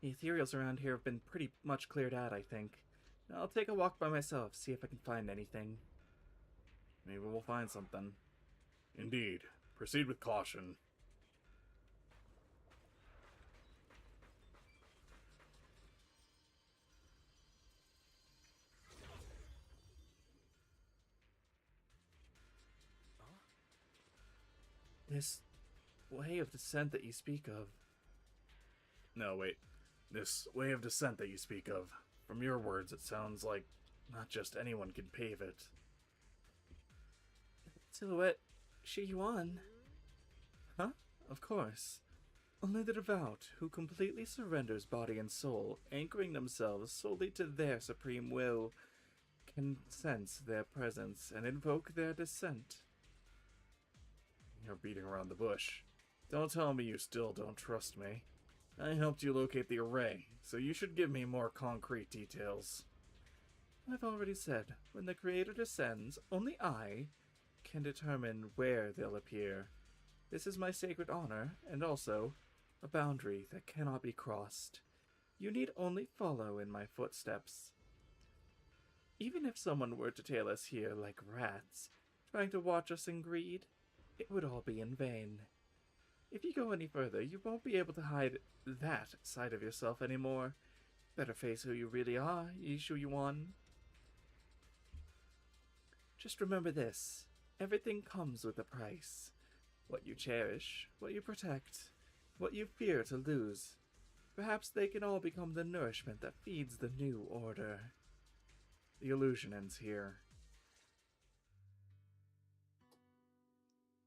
The ethereals around here have been pretty much cleared out, I think. I'll take a walk by myself, see if I can find anything. Maybe we'll find something. Indeed. Proceed with caution. This way of descent that you speak of. No, wait. This way of descent that you speak of. From your words, it sounds like not just anyone can pave it. Silhouette, Shi Yuan. Huh? Of course. Only the devout, who completely surrenders body and soul, anchoring themselves solely to their supreme will, can sense their presence and invoke their descent. You're beating around the bush. Don't tell me you still don't trust me. I helped you locate the array, so you should give me more concrete details. I've already said, when the Creator descends, only I can determine where they'll appear. This is my sacred honor, and also a boundary that cannot be crossed. You need only follow in my footsteps. Even if someone were to tail us here like rats, trying to watch us in greed, it would all be in vain. If you go any further, you won't be able to hide that side of yourself anymore. Better face who you really are, Yishu Yuan. Just remember this. Everything comes with a price. What you cherish, what you protect, what you fear to lose. Perhaps they can all become the nourishment that feeds the new order. The illusion ends here.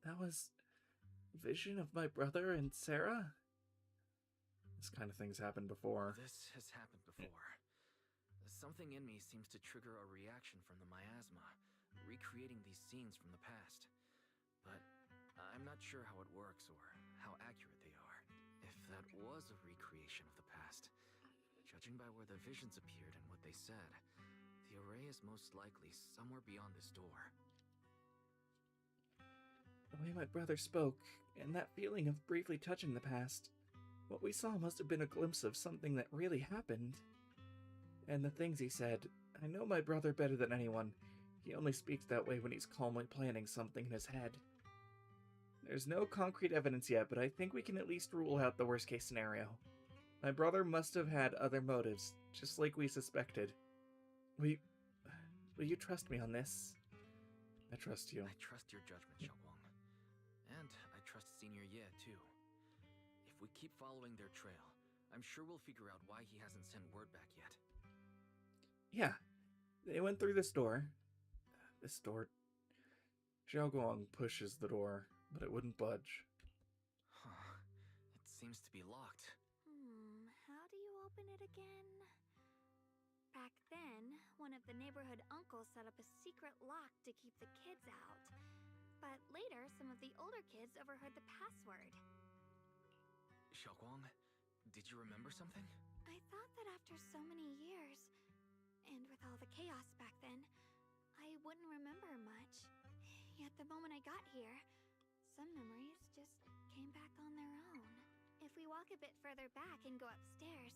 That was a vision of my brother and Sarah? This kind of thing's happened before. This has happened before. Something in me seems to trigger a reaction from the miasma, recreating these scenes from the past. But I'm not sure how it works or how accurate they are. If that was a recreation of the past, judging by where the visions appeared and what they said, the array is most likely somewhere beyond this door. The way my brother spoke, and that feeling of briefly touching the past, what we saw must have been a glimpse of something that really happened. And the things he said, I know my brother better than anyone. He only speaks that way when he's calmly planning something in his head. There's no concrete evidence yet, but I think we can at least rule out the worst-case scenario. My brother must have had other motives, just like we suspected. Will you trust me on this? I trust you. I trust your judgment, Xiaoguang. And I trust Senior Ye, too. If we keep following their trail, I'm sure we'll figure out why he hasn't sent word back yet. Yeah, they went through this door. This door. Xiaoguang pushes the door, but it wouldn't budge. Huh. It seems to be locked. How do you open it again? Back then, one of the neighborhood uncles set up a secret lock to keep the kids out. But later, some of the older kids overheard the password. Xiaoguang, did you remember something? I thought that after so many years, and with all the chaos back then, I wouldn't remember much. Yet the moment I got here, some memories just came back on their own. If we walk a bit further back and go upstairs,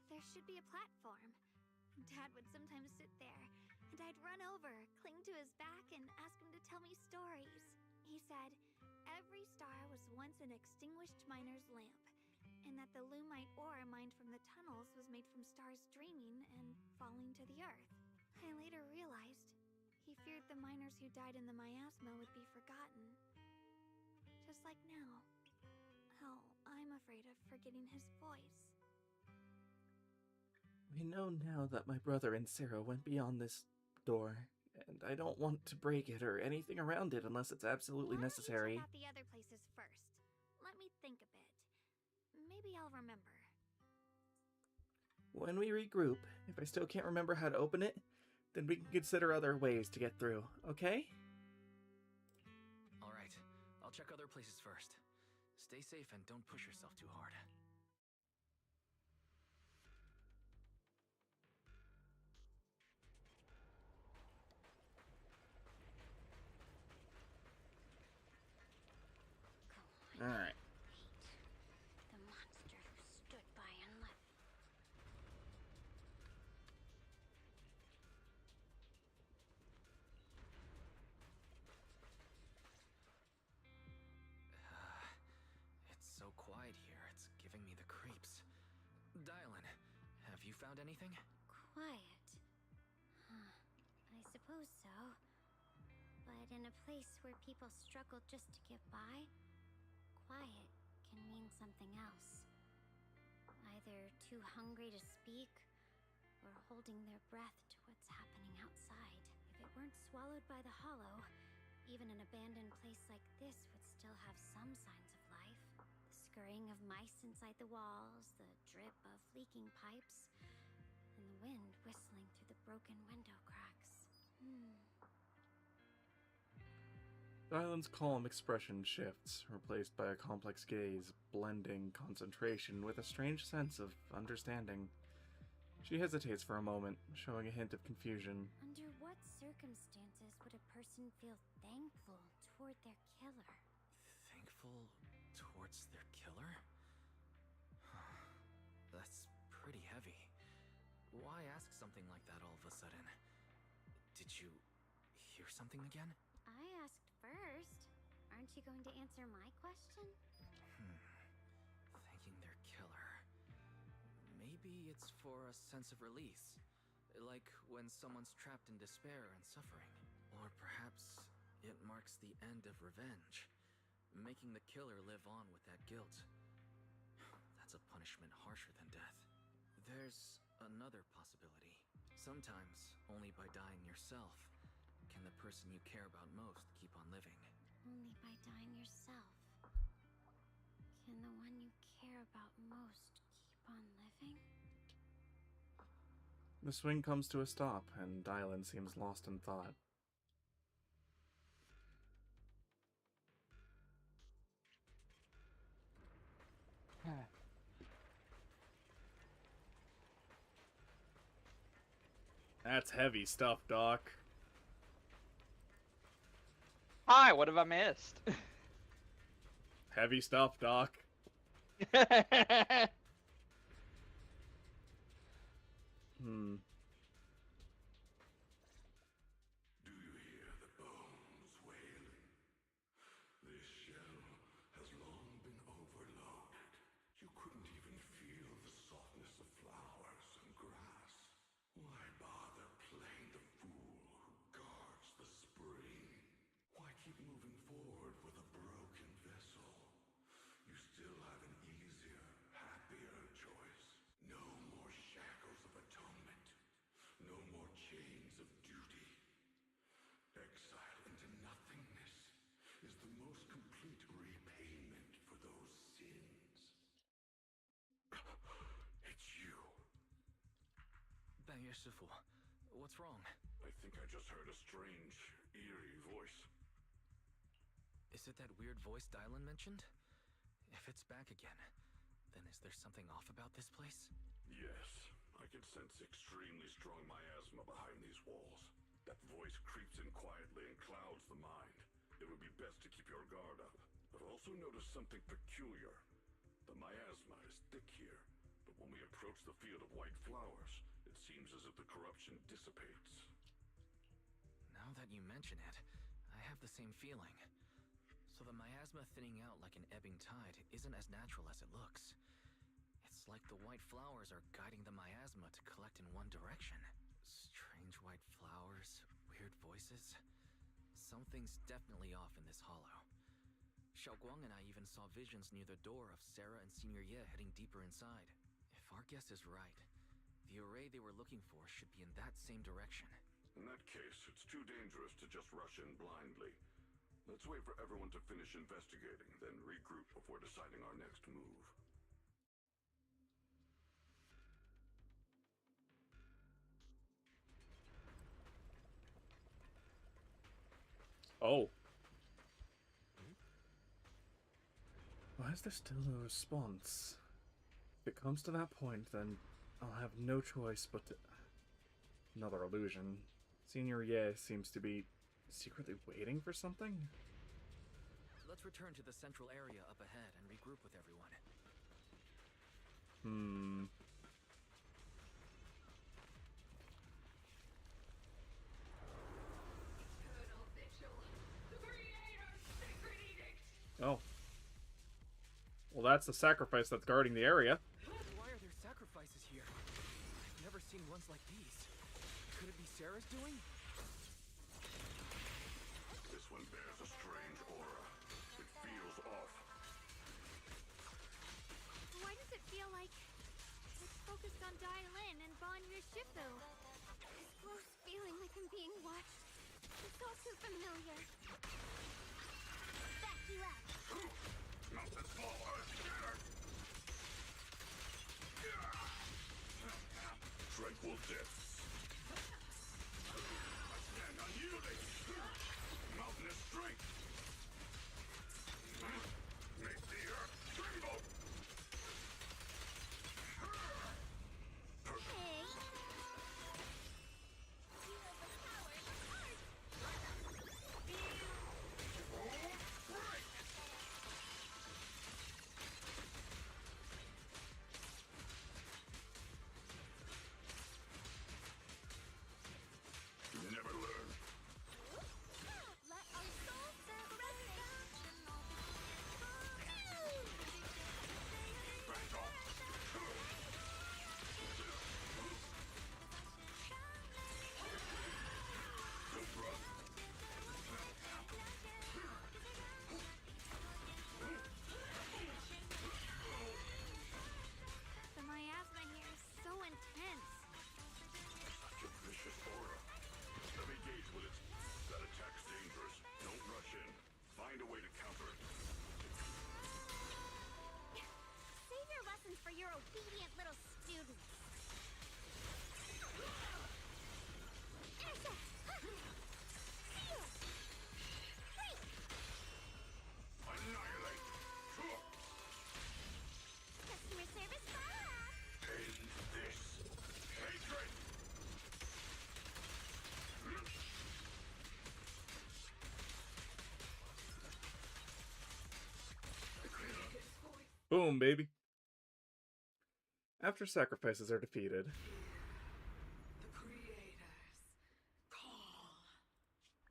there should be a platform. Dad would sometimes sit there, and I'd run over, cling to his back, and ask him to tell me stories. He said every star was once an extinguished miner's lamp, and that the lumite ore mined from the tunnels was made from stars dreaming and falling to the earth. I later realized he feared the miners who died in the miasma would be forgotten. Just like now, how I'm afraid of forgetting his voice. We know now that my brother and Sarah went beyond this door, and I don't want to break it or anything around it unless it's absolutely necessary. Why don't you check out the other places first? Let me think a bit. Maybe I'll remember. When we regroup, if I still can't remember how to open it, then we can consider other ways to get through, okay? Alright, I'll check other places first. Stay safe and don't push yourself too hard. Alright. The monster who stood by and left. It's so quiet here, it's giving me the creeps. Dylan, have you found anything? Quiet. Huh. I suppose so. But in a place where people struggle just to get by, quiet can mean something else. Either too hungry to speak, or holding their breath to what's happening outside. If it weren't swallowed by the hollow, even an abandoned place like this would still have some signs of life. The scurrying of mice inside the walls, the drip of leaking pipes, and the wind whistling through the broken window cracks. Dylan's calm expression shifts, replaced by a complex gaze, blending concentration with a strange sense of understanding. She hesitates for a moment, showing a hint of confusion. Under what circumstances would a person feel thankful toward their killer? Thankful towards their killer? That's pretty heavy. Why ask something like that all of a sudden? Did you hear something again? I asked first. Aren't you going to answer my question? Thanking their killer. Maybe it's for a sense of release. Like when someone's trapped in despair and suffering. Or perhaps it marks the end of revenge, making the killer live on with that guilt. That's a punishment harsher than death. There's another possibility. Sometimes, only by dying yourself, can the person you care about most keep on living. Only by dying yourself can the one you care about most keep on living? The swing comes to a stop, and Dylan seems lost in thought. That's heavy stuff, Doc. Hi, what have I missed? Heavy stuff, Doc. Do you hear the bones wailing? This shell has long been overloaded. You couldn't even feel the softness of flowers and grass. Why bother playing the fool who guards the spring? Why keep moving forward with a broken vessel? You still have an easier, happier choice. No more shackles of atonement. No more chains of duty. Exile into nothingness is the most complete repayment for those sins. It's you. Bangye Shifu, what's wrong? I think I just heard a strange, eerie voice. Is it that weird voice Dylan mentioned? If it's back again, then is there something off about this place? Yes, I can sense extremely strong miasma behind these walls. That voice creeps in quietly and clouds the mind. It would be best to keep your guard up. I've also noticed something peculiar. The miasma is thick here, but when we approach the field of white flowers, it seems as if the corruption dissipates. Now that you mention it, I have the same feeling. So the miasma thinning out like an ebbing tide isn't as natural as it looks. It's like the white flowers are guiding the miasma to collect in one direction. Strange white flowers, weird voices. Something's definitely off in this hollow. Xiaoguang and I even saw visions near the door of Sarah and Senior Ye heading deeper inside. If our guess is right, the array they were looking for should be in that same direction. In that case, it's too dangerous to just rush in blindly. Let's wait for everyone to finish investigating, then regroup before deciding our next move. Oh. Why is there still no response? If it comes to that point, then I'll have no choice but to... Another illusion. Senior Ye seems to be secretly waiting for something? Let's return to the central area up ahead and regroup with everyone. Oh. Well, that's the sacrifice that's guarding the area. Why are there sacrifices here? I've never seen ones like these. Could it be Sarah's doing? This one bears a strange aura. It feels off. Why does it feel like it's focused on Dylan and Banya Shifu? This gross feeling like I'm being watched. It's all too familiar. Boom, baby. After sacrifices are defeated, The creators. Call.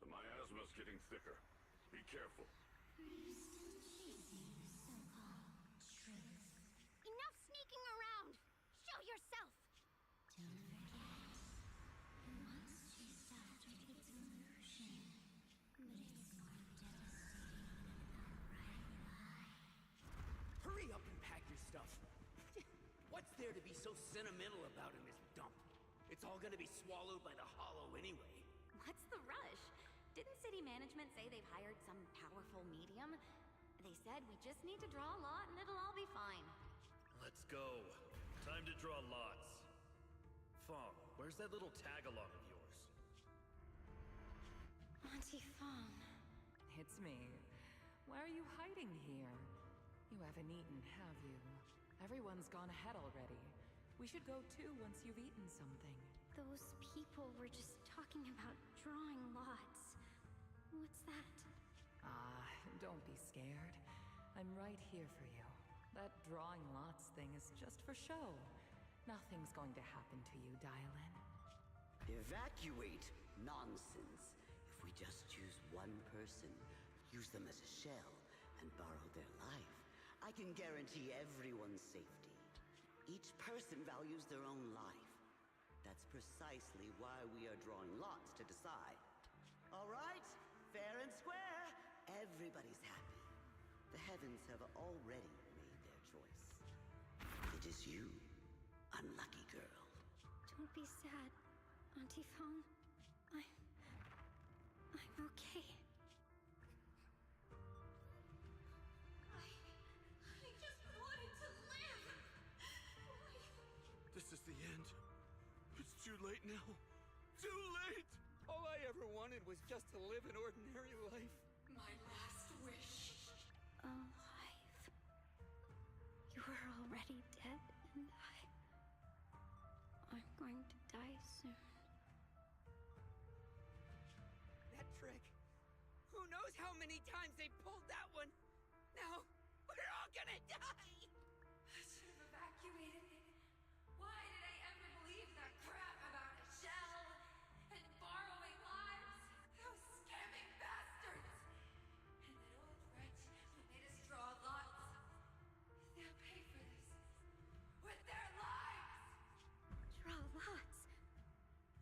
The miasma's getting thicker. Be careful. Enough sneaking around! Show yourself! Hurry up and pack your stuff. What's there to be so sentimental about in this dump? It's all gonna be swallowed by the hollow anyway. What's the rush? Didn't city management say they've hired some powerful medium? They said we just need to draw a lot and it'll all be fine. Let's go. Time to draw lots. Fong, where's that little tag-along of yours? Auntie Fong. It's me. Why are you hiding here? You haven't eaten, have you? Everyone's gone ahead already. We should go too once you've eaten something. Those people were just talking about drawing lots. What's that? Don't be scared. I'm right here for you. That drawing lots thing is just for show. Nothing's going to happen to you, Dylan. Evacuate? Nonsense. If we just choose one person, use them as a shell, and borrow their life, I can guarantee everyone's safety. Each person values their own life. That's precisely why we are drawing lots to decide. All right? Fair and square. Everybody's happy. The heavens have already made their choice. It is you, unlucky girl. Don't be sad, Auntie Fong. I'm okay. I just wanted to live! This is the end. It's too late now. Too late! All I ever wanted was just to live an ordinary life. My last wish. Alive. You were already dead, and I'm going to die soon. That trick. Who knows how many times they pulled that one? Now, we're all gonna die! I should have evacuated. Why did I ever believe that crap about a shell and borrowing lives? Those scamming bastards! And that old wretch who made us draw lots. They'll pay for this with their lives! Draw lots.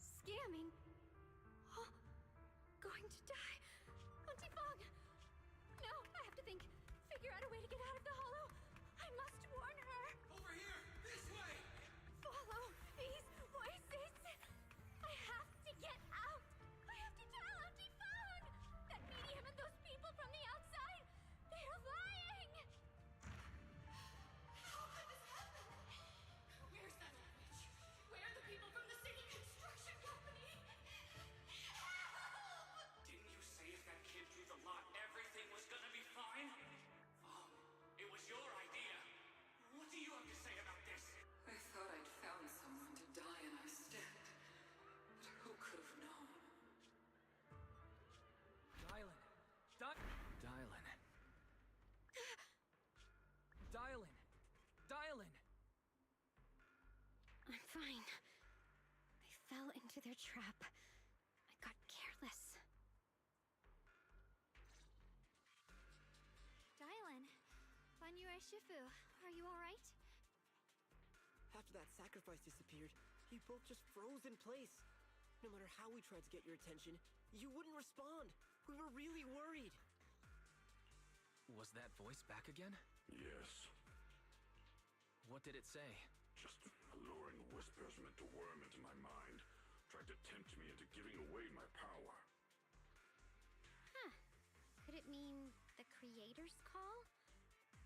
Scamming. Oh, going to die. Auntie Fong! No, I have to think. Figure out a way to get out of the hollow. I must warn her. Over here! This way! Follow these voices. I have to get out. I have to tell Auntie Fong. That medium and those people from the outside. They're lying. How could this happen? Where's that old witch? Where are the people from the city construction company? Help! Didn't you say if that kid drew the lot, everything was gonna be fine? It was your idea. What do you have to say about this? I thought I'd found someone to die in our stead. But who could have known? Dylan! Dylan. Dylan! Dylan! I'm fine. I fell into their trap. I got careless. Dylan, Banyue Shifu, are you alright? After that sacrifice disappeared, you both just froze in place. No matter how we tried to get your attention, you wouldn't respond. We were really worried. Was that voice back again? Yes. What did it say? Just alluring whispers meant to worm into my mind. Tried to tempt me into giving away my power. Huh. Could it mean the creator's call?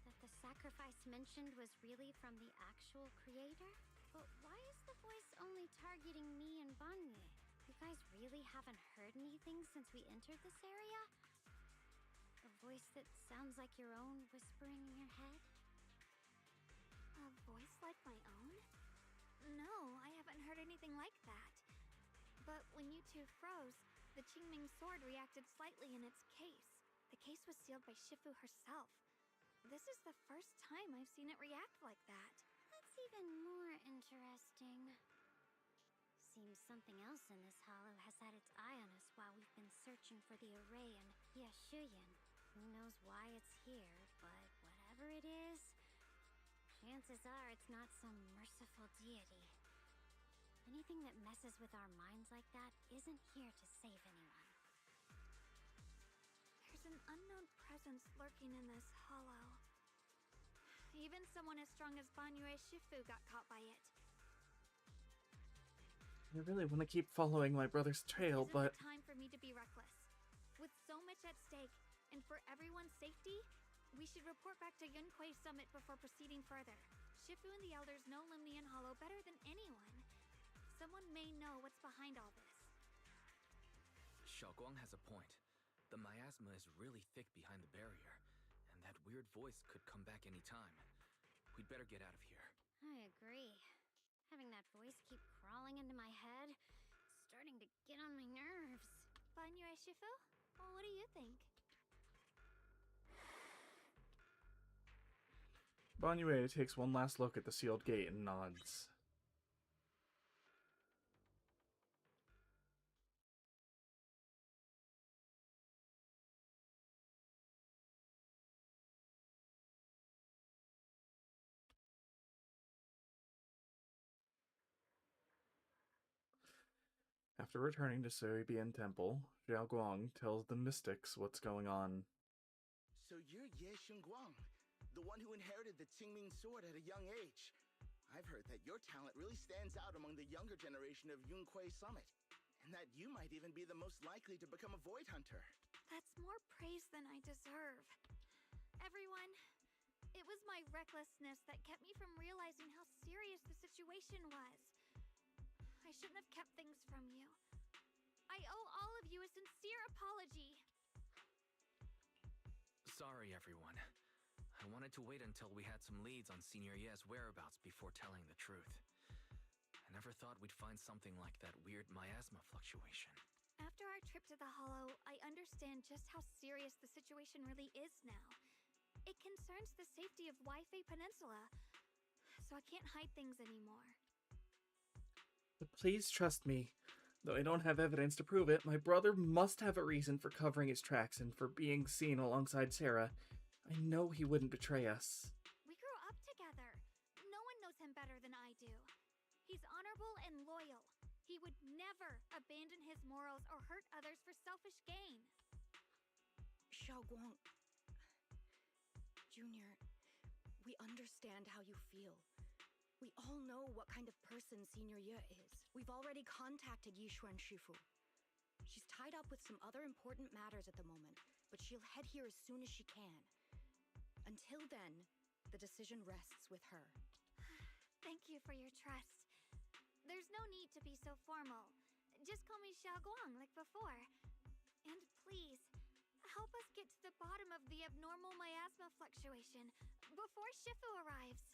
That the sacrifice mentioned was really from the actual creator? But why is the voice only targeting me and Banye? You guys really haven't heard anything since we entered this area? A voice that sounds like your own whispering in your head? A voice like my own? No, I haven't heard anything like that. But when you two froze, the Qingming sword reacted slightly in its case. The case was sealed by Shifu herself. This This is the first time I've seen it react like that. That's even more interesting. Seems something else in this hollow has had its eye on us while we've been searching for the array in Yashuyan. Who knows why it's here, but whatever it is, chances are it's not some merciful deity. Anything that messes with our minds like that isn't here to save anyone. There's an unknown presence lurking in this hollow. Even someone as strong as Banyue Shifu got caught by it. I really want to keep following my brother's trail, Isn't but it time for me to be reckless? With so much at stake, and for everyone's safety, we should report back to Yunquei Summit before proceeding further. Shifu and the elders know Limnian Hollow better than anyone. Someone may know what's behind all this. Xiaoguang has a point. The miasma is really thick behind the barrier, and that weird voice could come back any time. We'd better get out of here. I agree. Having that voice keep crawling into my head, it's starting to get on my nerves. Banyue Shifu? Well, what do you think? Banyue takes one last look at the sealed gate and nods. After returning to Suibian Temple, Xiao Guang tells the mystics what's going on. So you're Ye Xingguang, the one who inherited the Qingming sword at a young age. I've heard that your talent really stands out among the younger generation of Yunquei Summit, and that you might even be the most likely to become a void hunter. That's more praise than I deserve. Everyone, it was my recklessness that kept me from realizing how serious the situation was. I shouldn't have kept things from you. I owe all of you a sincere apology. Sorry, everyone. I wanted to wait until we had some leads on Senior Ye's whereabouts before telling the truth. I never thought we'd find something like that weird miasma fluctuation. After our trip to the Hollow, I understand just how serious the situation really is now. It concerns the safety of Waifei Peninsula, so I can't hide things anymore. But please trust me. Though I don't have evidence to prove it, my brother must have a reason for covering his tracks and for being seen alongside Sarah. I know he wouldn't betray us. We grew up together. No one knows him better than I do. He's honorable and loyal. He would never abandon his morals or hurt others for selfish gain. Xiaoguang, Junior, we understand how you feel. We all know what kind of person Senior Ye is. We've already contacted Yishuan Shifu. She's tied up with some other important matters at the moment, but she'll head here as soon as she can. Until then, the decision rests with her. Thank you for your trust. There's no need to be so formal. Just call me Xiaoguang like before. And please, help us get to the bottom of the abnormal miasma fluctuation before Shifu arrives.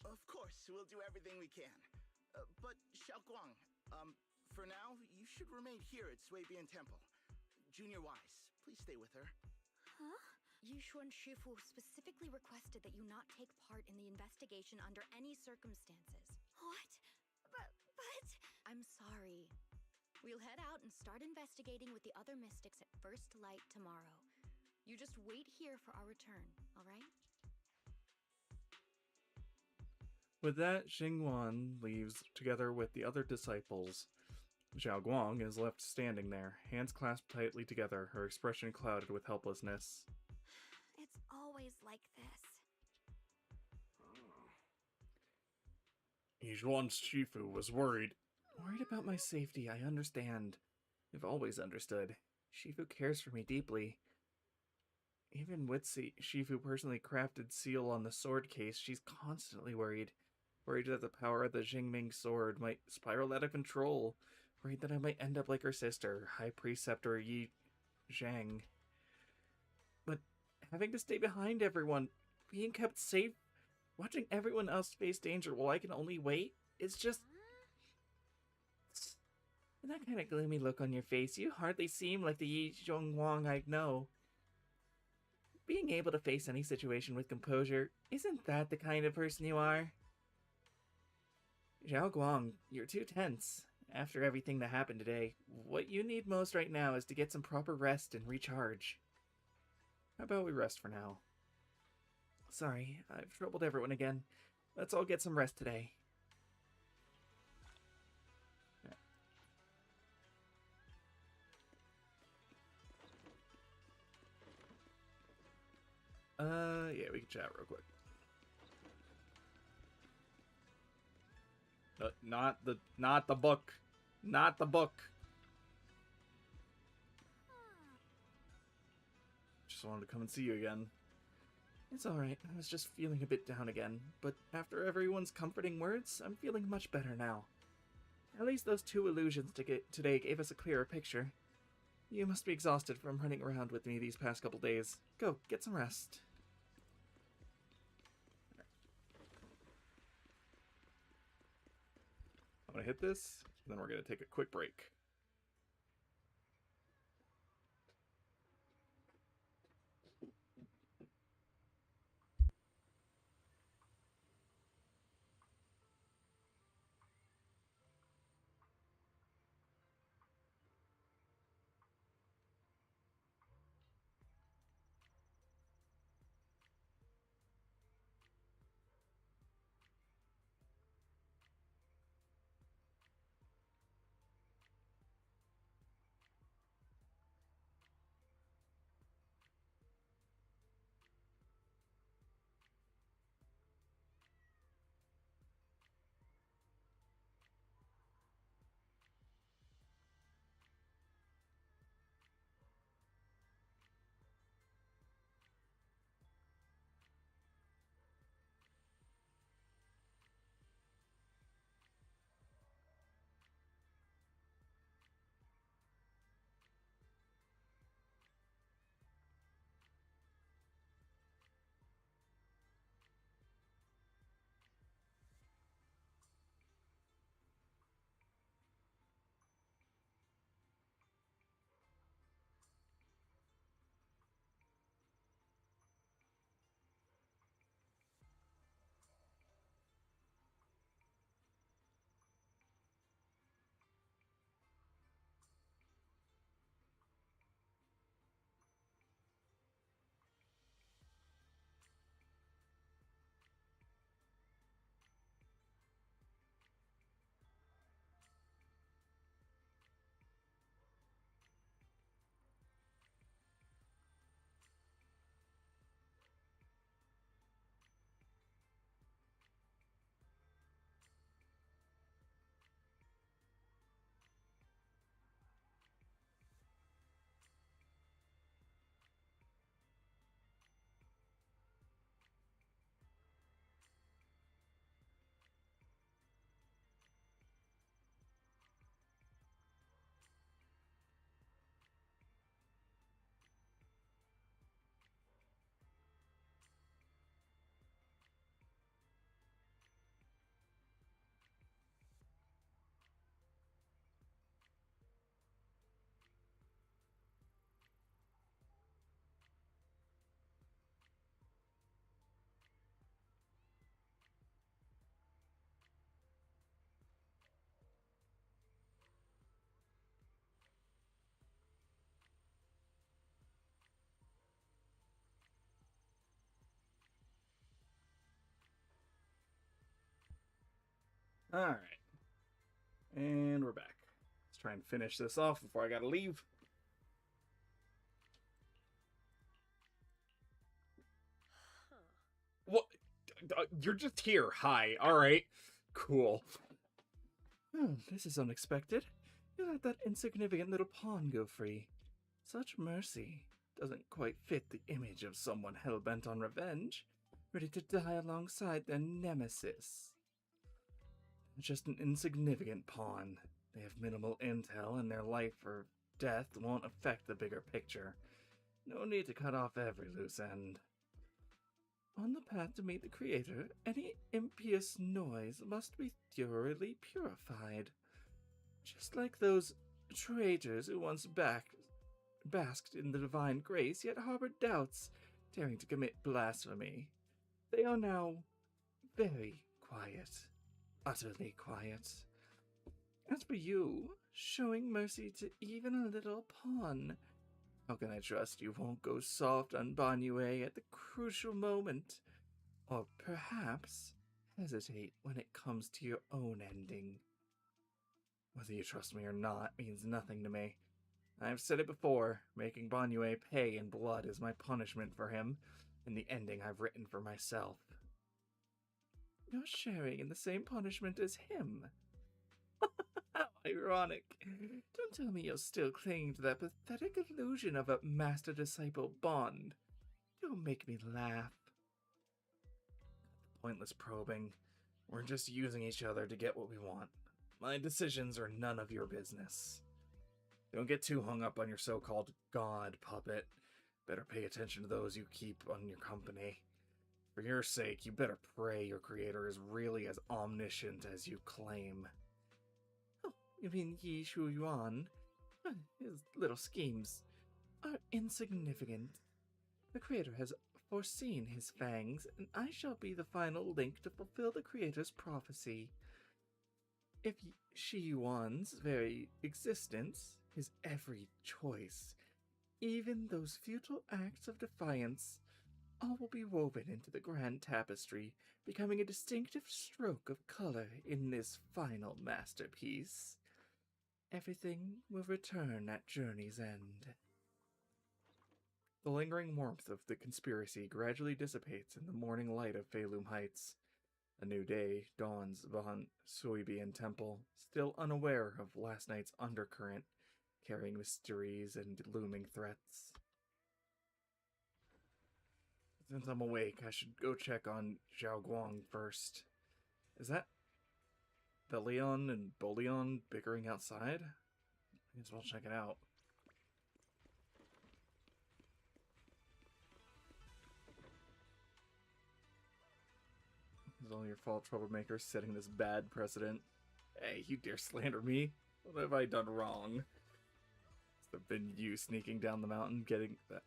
Of course, we'll do everything we can. But Xiaoguang, for now, you should remain here at Suibian Temple. Junior Wise, please stay with her. Huh? Yishuan Shifu specifically requested that you not take part in the investigation under any circumstances. What? But... I'm sorry. We'll head out and start investigating with the other mystics at first light tomorrow. You just wait here for our return, all right? With that, Xingguan leaves together with the other disciples. Xiao Guang is left standing there, hands clasped tightly together, her expression clouded with helplessness. It's always like this. Yizhuan Shifu was worried. Worried about my safety, I understand. I've always understood. Shifu cares for me deeply. Even with Shifu personally crafted seal on the sword case, she's constantly worried. Worried that the power of the Jingming sword might spiral out of control. Worried that I might end up like her sister, High Preceptor Yi Zhang. But having to stay behind everyone, being kept safe, watching everyone else face danger while I can only wait, it's just... With that kind of gloomy look on your face, you hardly seem like the Yi Zhongwang I know. being able to face any situation with composure, isn't that the kind of person you are? Zhao Guang, you're too tense. After everything that happened today, what you need most right now is to get some proper rest and recharge. How about we rest for now? Sorry, I've troubled everyone again. Let's all get some rest today. Yeah, we can chat real quick. Not the book. Not the book. Just wanted to come and see you again. It's alright, I was just feeling a bit down again, but after everyone's comforting words, I'm feeling much better now. At least those 2 illusions today gave us a clearer picture. You must be exhausted from running around with me these past couple days. Go, get some rest. I'm gonna hit this, and then we're gonna take a quick break. Alright. And we're back. Let's try and finish this off before I gotta leave. What? You're just here. Hi. Alright. Cool. This is unexpected. You let that insignificant little pawn go free. Such mercy. Doesn't quite fit the image of someone hell-bent on revenge, ready to die alongside their nemesis. Just an insignificant pawn. They have minimal intel, and their life or death won't affect the bigger picture. No need to cut off every loose end. On the path to meet the Creator, any impious noise must be thoroughly purified. Just like those traitors who once basked in the divine grace, yet harbored doubts daring to commit blasphemy. They are now very quiet, utterly quiet. As for you, showing mercy to even a little pawn, how can I trust you won't go soft on Banyue at the crucial moment? Or perhaps hesitate when it comes to your own ending. Whether you trust me or not means nothing to me. I've said it before, making Banyue pay in blood is my punishment for him, and the ending I've written for myself. You're sharing in the same punishment as him. How ironic. Don't tell me you're still clinging to that pathetic illusion of a master-disciple bond. Don't make me laugh. Pointless probing. We're just using each other to get what we want. My decisions are none of your business. Don't get too hung up on your so-called god puppet. Better pay attention to those you keep on your company. For your sake, you better pray your creator is really as omniscient as you claim. Oh, you mean Yi Shu Yuan? His little schemes are insignificant. The creator has foreseen his fangs, and I shall be the final link to fulfill the creator's prophecy. If Shi Yuan's very existence, his every choice, even those futile acts of defiance, all will be woven into the grand tapestry, becoming a distinctive stroke of color in this final masterpiece. Everything will return at journey's end. The lingering warmth of the conspiracy gradually dissipates in the morning light of Feilum Heights. A new day dawns upon Suibian Temple, still unaware of last night's undercurrent, carrying mysteries and looming threats. Since I'm awake, I should go check on Xiao Guang first. Is that Belion and Bolion bickering outside? I guess we'll check it out. It's all your fault, troublemaker, setting this bad precedent. Hey, you dare slander me? What have I done wrong? It's been you sneaking down the mountain, getting that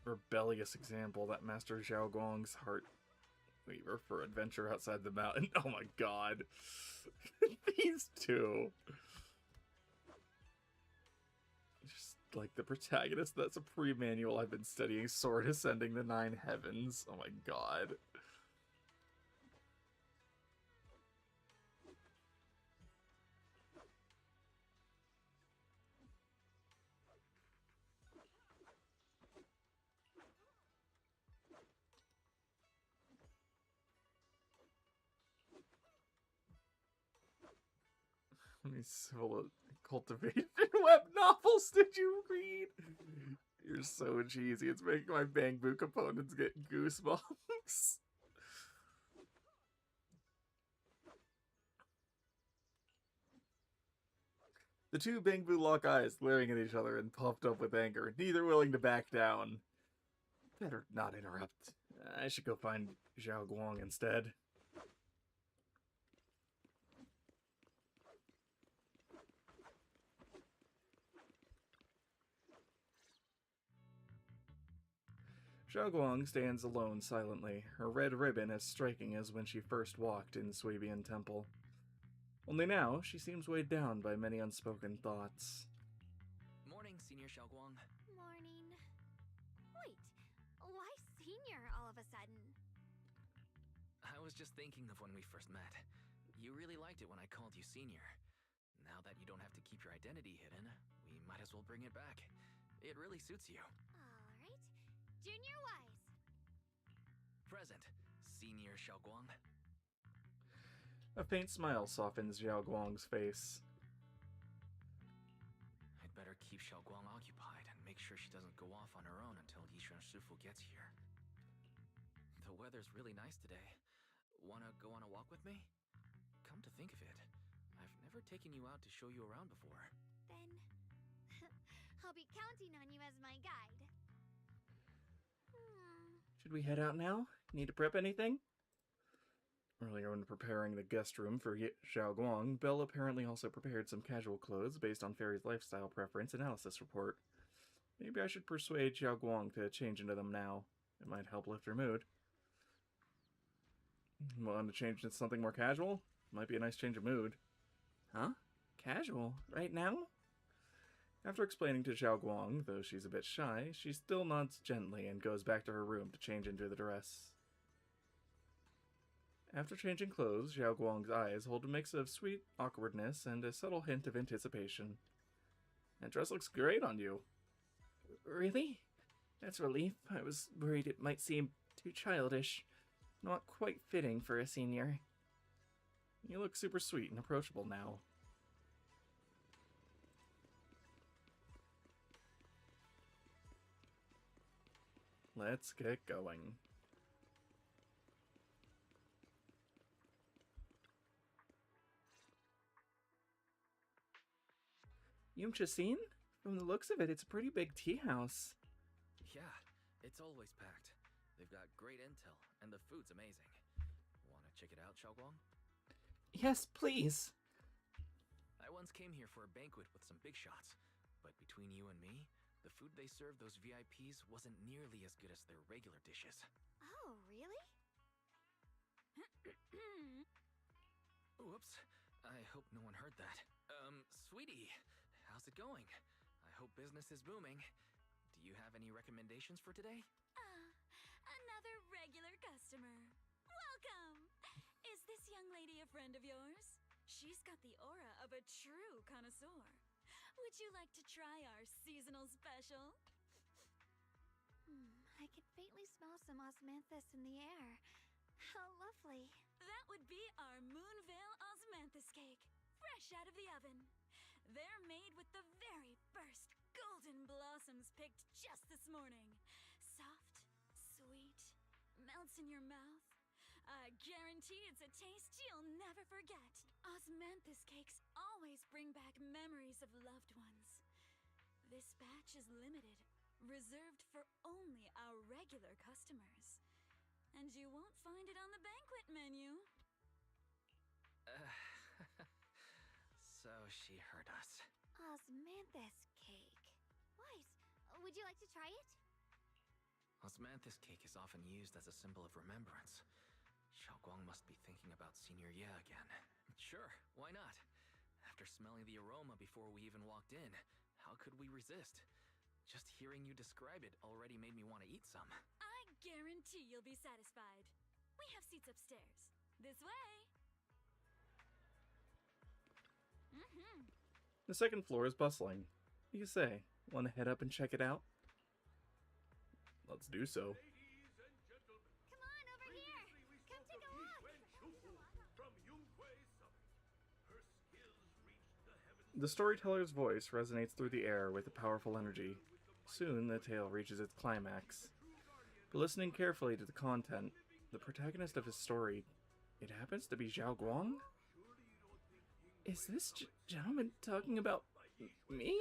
rebellious example that Master Xiao Guang's heart weaver for adventure outside the mountain. Oh my god. These two. Just like the protagonist, that's a pre-manual I've been studying, Sword Ascending the Nine Heavens. Oh my god. How many civil cultivation web novels did you read? You're so cheesy. It's making my Bangbu components get goosebumps. The two Bangbu lock eyes, glaring at each other and puffed up with anger, neither willing to back down. Better not interrupt. I should go find Xiao Guang instead. Xiao Guang stands alone silently, her red ribbon as striking as when she first walked in Suibian Temple. Only now, she seems weighed down by many unspoken thoughts. Morning, Senior Xiao Guang. Morning. Wait, why senior all of a sudden? I was just thinking of when we first met. You really liked it when I called you Senior. Now that you don't have to keep your identity hidden, we might as well bring it back. It really suits you. Alright. Junior Wise. Present, Senior Xiao Guang. A faint smile softens Xiao Guang's face. I'd better keep Xiao Guang occupied and make sure she doesn't go off on her own until Yishuan Shifu gets here. The weather's really nice today. Wanna go on a walk with me? Come to think of it, I've never taken you out to show you around before. Then I'll be counting on you as my guide. Should we head out now? Need to prep anything? Earlier when preparing the guest room for Xiao Guang, Belle apparently also prepared some casual clothes based on Fairy's lifestyle preference analysis report. Maybe I should persuade Xiao Guang to change into them now. It might help lift her mood. Want to change to something more casual? Might be a nice change of mood. Huh? Casual? Right now? After explaining to Xiao Guang, though she's a bit shy, she still nods gently and goes back to her room to change into the dress. After changing clothes, Xiao Guang's eyes hold a mix of sweet awkwardness and a subtle hint of anticipation. That dress looks great on you. Really? That's relief. I was worried it might seem too childish. Not quite fitting for a senior. You look super sweet and approachable now. Let's get going. Yumchasin? From the looks of it, it's a pretty big tea house. Yeah, it's always packed. They've got great intel, and the food's amazing. Wanna check it out, Xiaoguang? Yes, please. I once came here for a banquet with some big shots, but between you and me, the food they served those VIPs wasn't nearly as good as their regular dishes. Oh, really? Oops, I hope no one heard that. Sweetie, how's it going? I hope business is booming. Do you have any recommendations for today? Another regular customer. Welcome! Is this young lady a friend of yours? She's got the aura of a true connoisseur. Would you like to try our seasonal special? I can faintly smell some osmanthus in the air. How lovely. That would be our Moonvale Osmanthus cake, fresh out of the oven. They're made with the very first golden blossoms picked just this morning. Soft, sweet, melts in your mouth. I guarantee it's a taste you'll never forget. Osmanthus cakes always bring back memories of loved ones. This batch is limited, reserved for only our regular customers. And you won't find it on the banquet menu. So she heard us. Osmanthus cake. Wait, would you like to try it? Osmanthus cake is often used as a symbol of remembrance. Xiaoguang must be thinking about Senior Ye again. Sure, why not? After smelling the aroma before we even walked in, how could we resist? Just hearing you describe it already made me want to eat some. I guarantee you'll be satisfied. We have seats upstairs. This way. The second floor is bustling. What do you say? Want to head up and check it out? Let's do so. Come on, over here! Come take a look! The storyteller's voice resonates through the air with a powerful energy. Soon, the tale reaches its climax. But listening carefully to the content, the protagonist of his story, it happens to be Xiao Guang? Is this gentleman talking about me?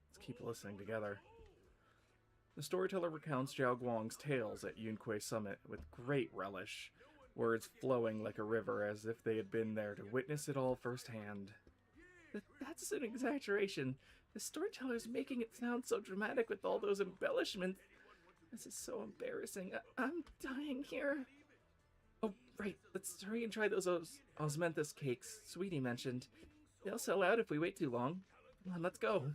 Let's keep listening together. The storyteller recounts Xiao Guang's tales at Yunquei Summit with great relish, words flowing like a river as if they had been there to witness it all firsthand. That's an exaggeration. The storyteller's making it sound so dramatic with all those embellishments. This is so embarrassing. I'm dying here. Oh, right. Let's hurry and try those osmanthus cakes Sweetie mentioned. They'll sell out if we wait too long. Come on, let's go.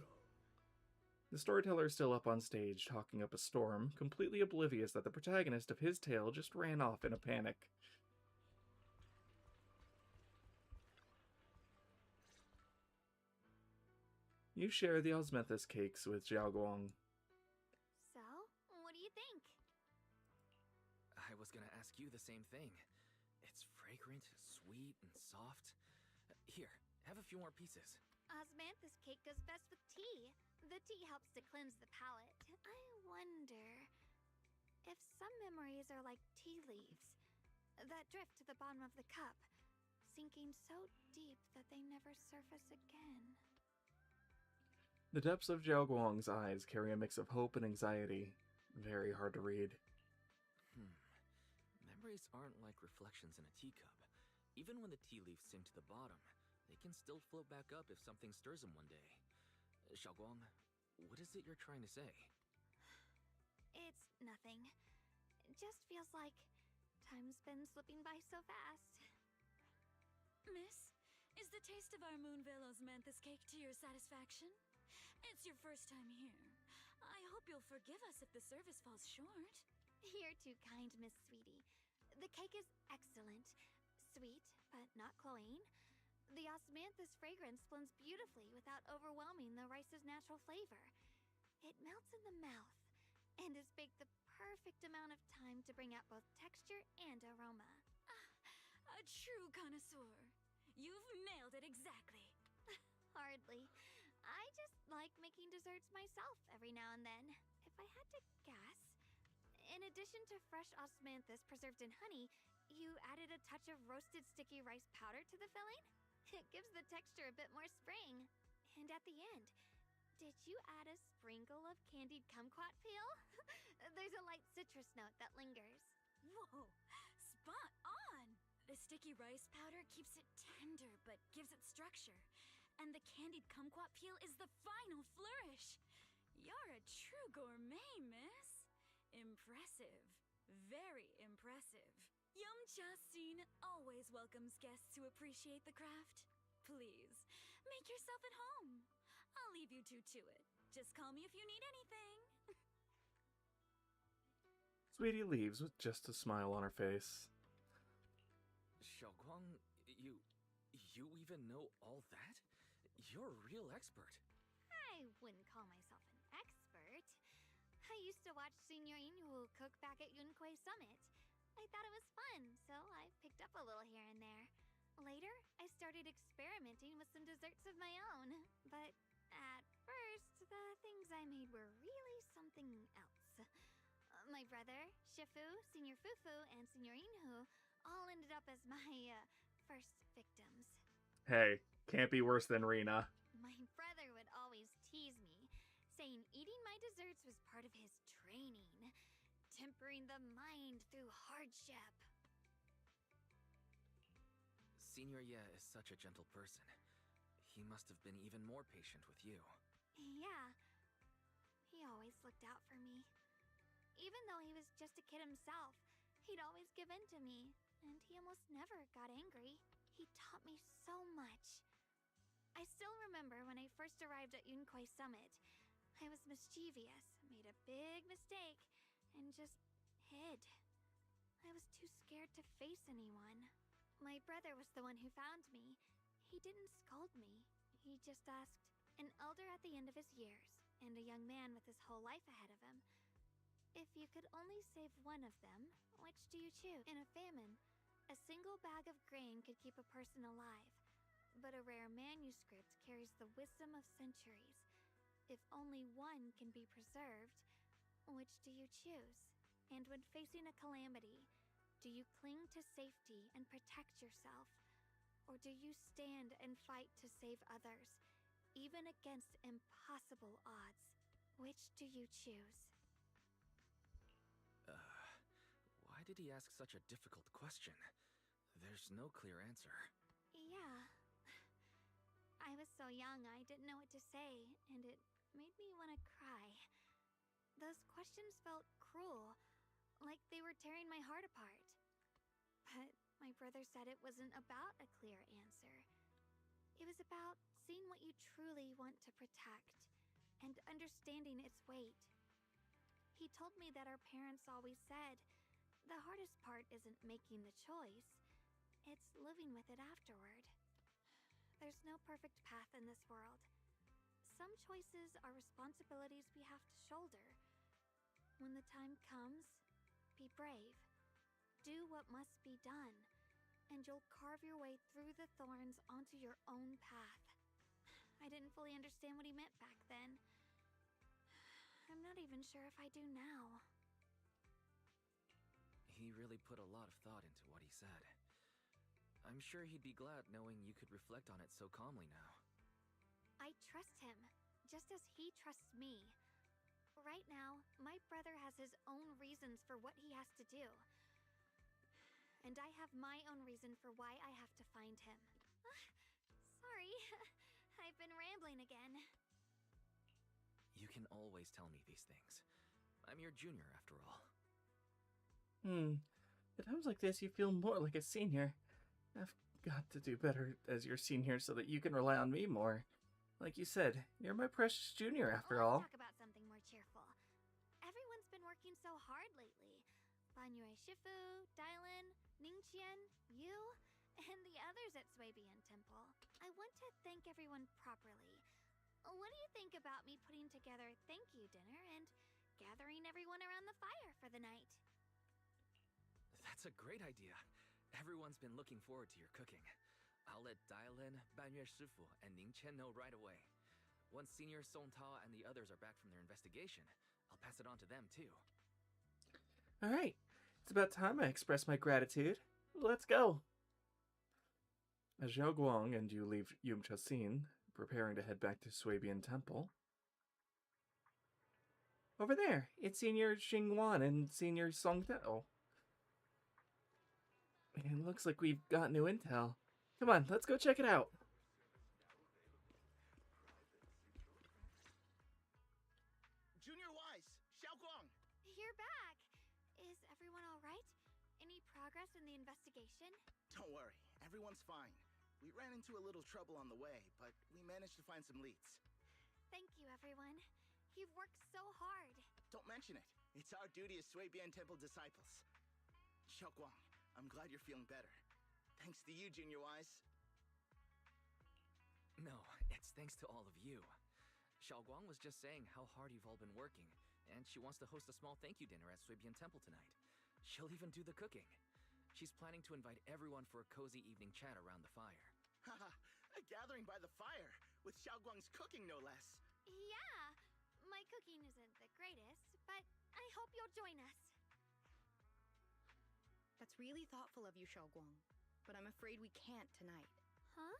The storyteller is still up on stage, talking up a storm, completely oblivious that the protagonist of his tale just ran off in a panic. You share the osmanthus cakes with Xiao Guang. So, what do you think? I was gonna ask you the same thing. It's fragrant, sweet, and soft. Here, have a few more pieces. Osmanthus cake goes best with tea. The tea helps to cleanse the palate. I wonder if some memories are like tea leaves that drift to the bottom of the cup, sinking so deep that they never surface again. The depths of Xiao Guang's eyes carry a mix of hope and anxiety. Very hard to read. Memories aren't like reflections in a teacup. Even when the tea leaves sink to the bottom, they can still float back up if something stirs them one day. Xiaoguang, what is it you're trying to say? It's nothing. It just feels like time's been slipping by so fast. Miss, is the taste of our Moonvale osmanthus cake to your satisfaction? It's your first time here. I hope you'll forgive us if the service falls short. You're too kind, Miss Sweetie. The cake is excellent. Sweet, but not cloying. The osmanthus fragrance blends beautifully without overwhelming the rice's natural flavor. It melts in the mouth and is baked the perfect amount of time to bring out both texture and aroma. A true connoisseur. You've nailed it exactly. Hardly. I just like making desserts myself every now and then. If I had to guess, in addition to fresh osmanthus preserved in honey, you added a touch of roasted sticky rice powder to the filling? It gives the texture a bit more spring. And at the end, did you add a sprinkle of candied kumquat peel? There's a light citrus note that lingers. Whoa, spot on! The sticky rice powder keeps it tender but gives it structure. And the candied kumquat peel is the final flourish. You're a true gourmet, miss. Impressive. Very impressive. Yumcha Scene always welcomes guests who appreciate the craft. Please, make yourself at home. I'll leave you two to it. Just call me if you need anything. Sweetie leaves with just a smile on her face. Xiaoguang, you even know all that? You're a real expert. I wouldn't call myself an expert. I used to watch Senior Inhu cook back at Yunquei Summit. I thought it was fun, so I picked up a little here and there. Later, I started experimenting with some desserts of my own. But at first, the things I made were really something else. My brother, Shifu, Senior Fufu, and Senior Inhu all ended up as my first victims. Hey, can't be worse than Rena. My brother would always tease me, saying eating my desserts was part of his training, tempering the mind through hardship. Senior Ye is such a gentle person. He must have been even more patient with you. Yeah, he always looked out for me. Even though he was just a kid himself, he'd always give in to me, and he almost never got angry. He taught me so much. I still remember when I first arrived at Yunquei Summit. I was mischievous, made a big mistake, and just hid. I was too scared to face anyone. My brother was the one who found me. He didn't scold me. He just asked, an elder at the end of his years, and a young man with his whole life ahead of him. If you could only save one of them, which do you choose? In a famine, a single bag of grain could keep a person alive, but a rare manuscript carries the wisdom of centuries. If only one can be preserved, which do you choose? And when facing a calamity, do you cling to safety and protect yourself? Or do you stand and fight to save others, even against impossible odds? Which do you choose? Why did he ask such a difficult question? There's no clear answer. Yeah. I was so young, I didn't know what to say, and it made me want to cry. Those questions felt cruel, like they were tearing my heart apart. But my brother said it wasn't about a clear answer. It was about seeing what you truly want to protect, and understanding its weight. He told me that our parents always said, the hardest part isn't making the choice, it's living with it afterward. There's no perfect path in this world. Some choices are responsibilities we have to shoulder. When the time comes, be brave. Do what must be done, and you'll carve your way through the thorns onto your own path. I didn't fully understand what he meant back then. I'm not even sure if I do now. He really put a lot of thought into what he said. I'm sure he'd be glad knowing you could reflect on it so calmly now. I trust him, just as he trusts me. Right now, my brother has his own reasons for what he has to do. And I have my own reason for why I have to find him. Sorry, I've been rambling again. You can always tell me these things. I'm your junior, after all. At times like this, you feel more like a senior. I've got to do better as your senior so that you can rely on me more. Like you said, you're my precious junior after all. Let's talk about something more cheerful. Everyone's been working so hard lately. Banyue Shifu, Dylan, Ningqian, you, and the others at Swabian Temple. I want to thank everyone properly. What do you think about me putting together a thank you dinner and gathering everyone around the fire for the night? That's a great idea. Everyone's been looking forward to your cooking. I'll let Dailin, Banyue Shifu, and Ningqian know right away. Once Senior Song Tao and the others are back from their investigation, I'll pass it on to them too. Alright, it's about time I express my gratitude. Let's go! As Zhao Guang and you leave Yumcha-sin, preparing to head back to Swabian Temple. Over there, it's Senior Xingwan and Senior Song Tao. It looks like we've got new intel. Come on, let's go check it out. Junior Wise, Xiaoguang. You're back. Is everyone all right? Any progress in the investigation? Don't worry, everyone's fine. We ran into a little trouble on the way, but we managed to find some leads. Thank you, everyone. You've worked so hard. Don't mention it. It's our duty as Swabian Temple disciples. Xiaoguang, I'm glad you're feeling better. Thanks to you, Junior Wise. No, it's thanks to all of you. Xiaoguang was just saying how hard you've all been working, and she wants to host a small thank you dinner at Swabian Temple tonight. She'll even do the cooking. She's planning to invite everyone for a cozy evening chat around the fire. Haha, a gathering by the fire, with Xiaoguang's cooking no less. Yeah, my cooking isn't the greatest, but I hope you'll join us. That's really thoughtful of you, Xiaoguang, but I'm afraid we can't tonight. Huh?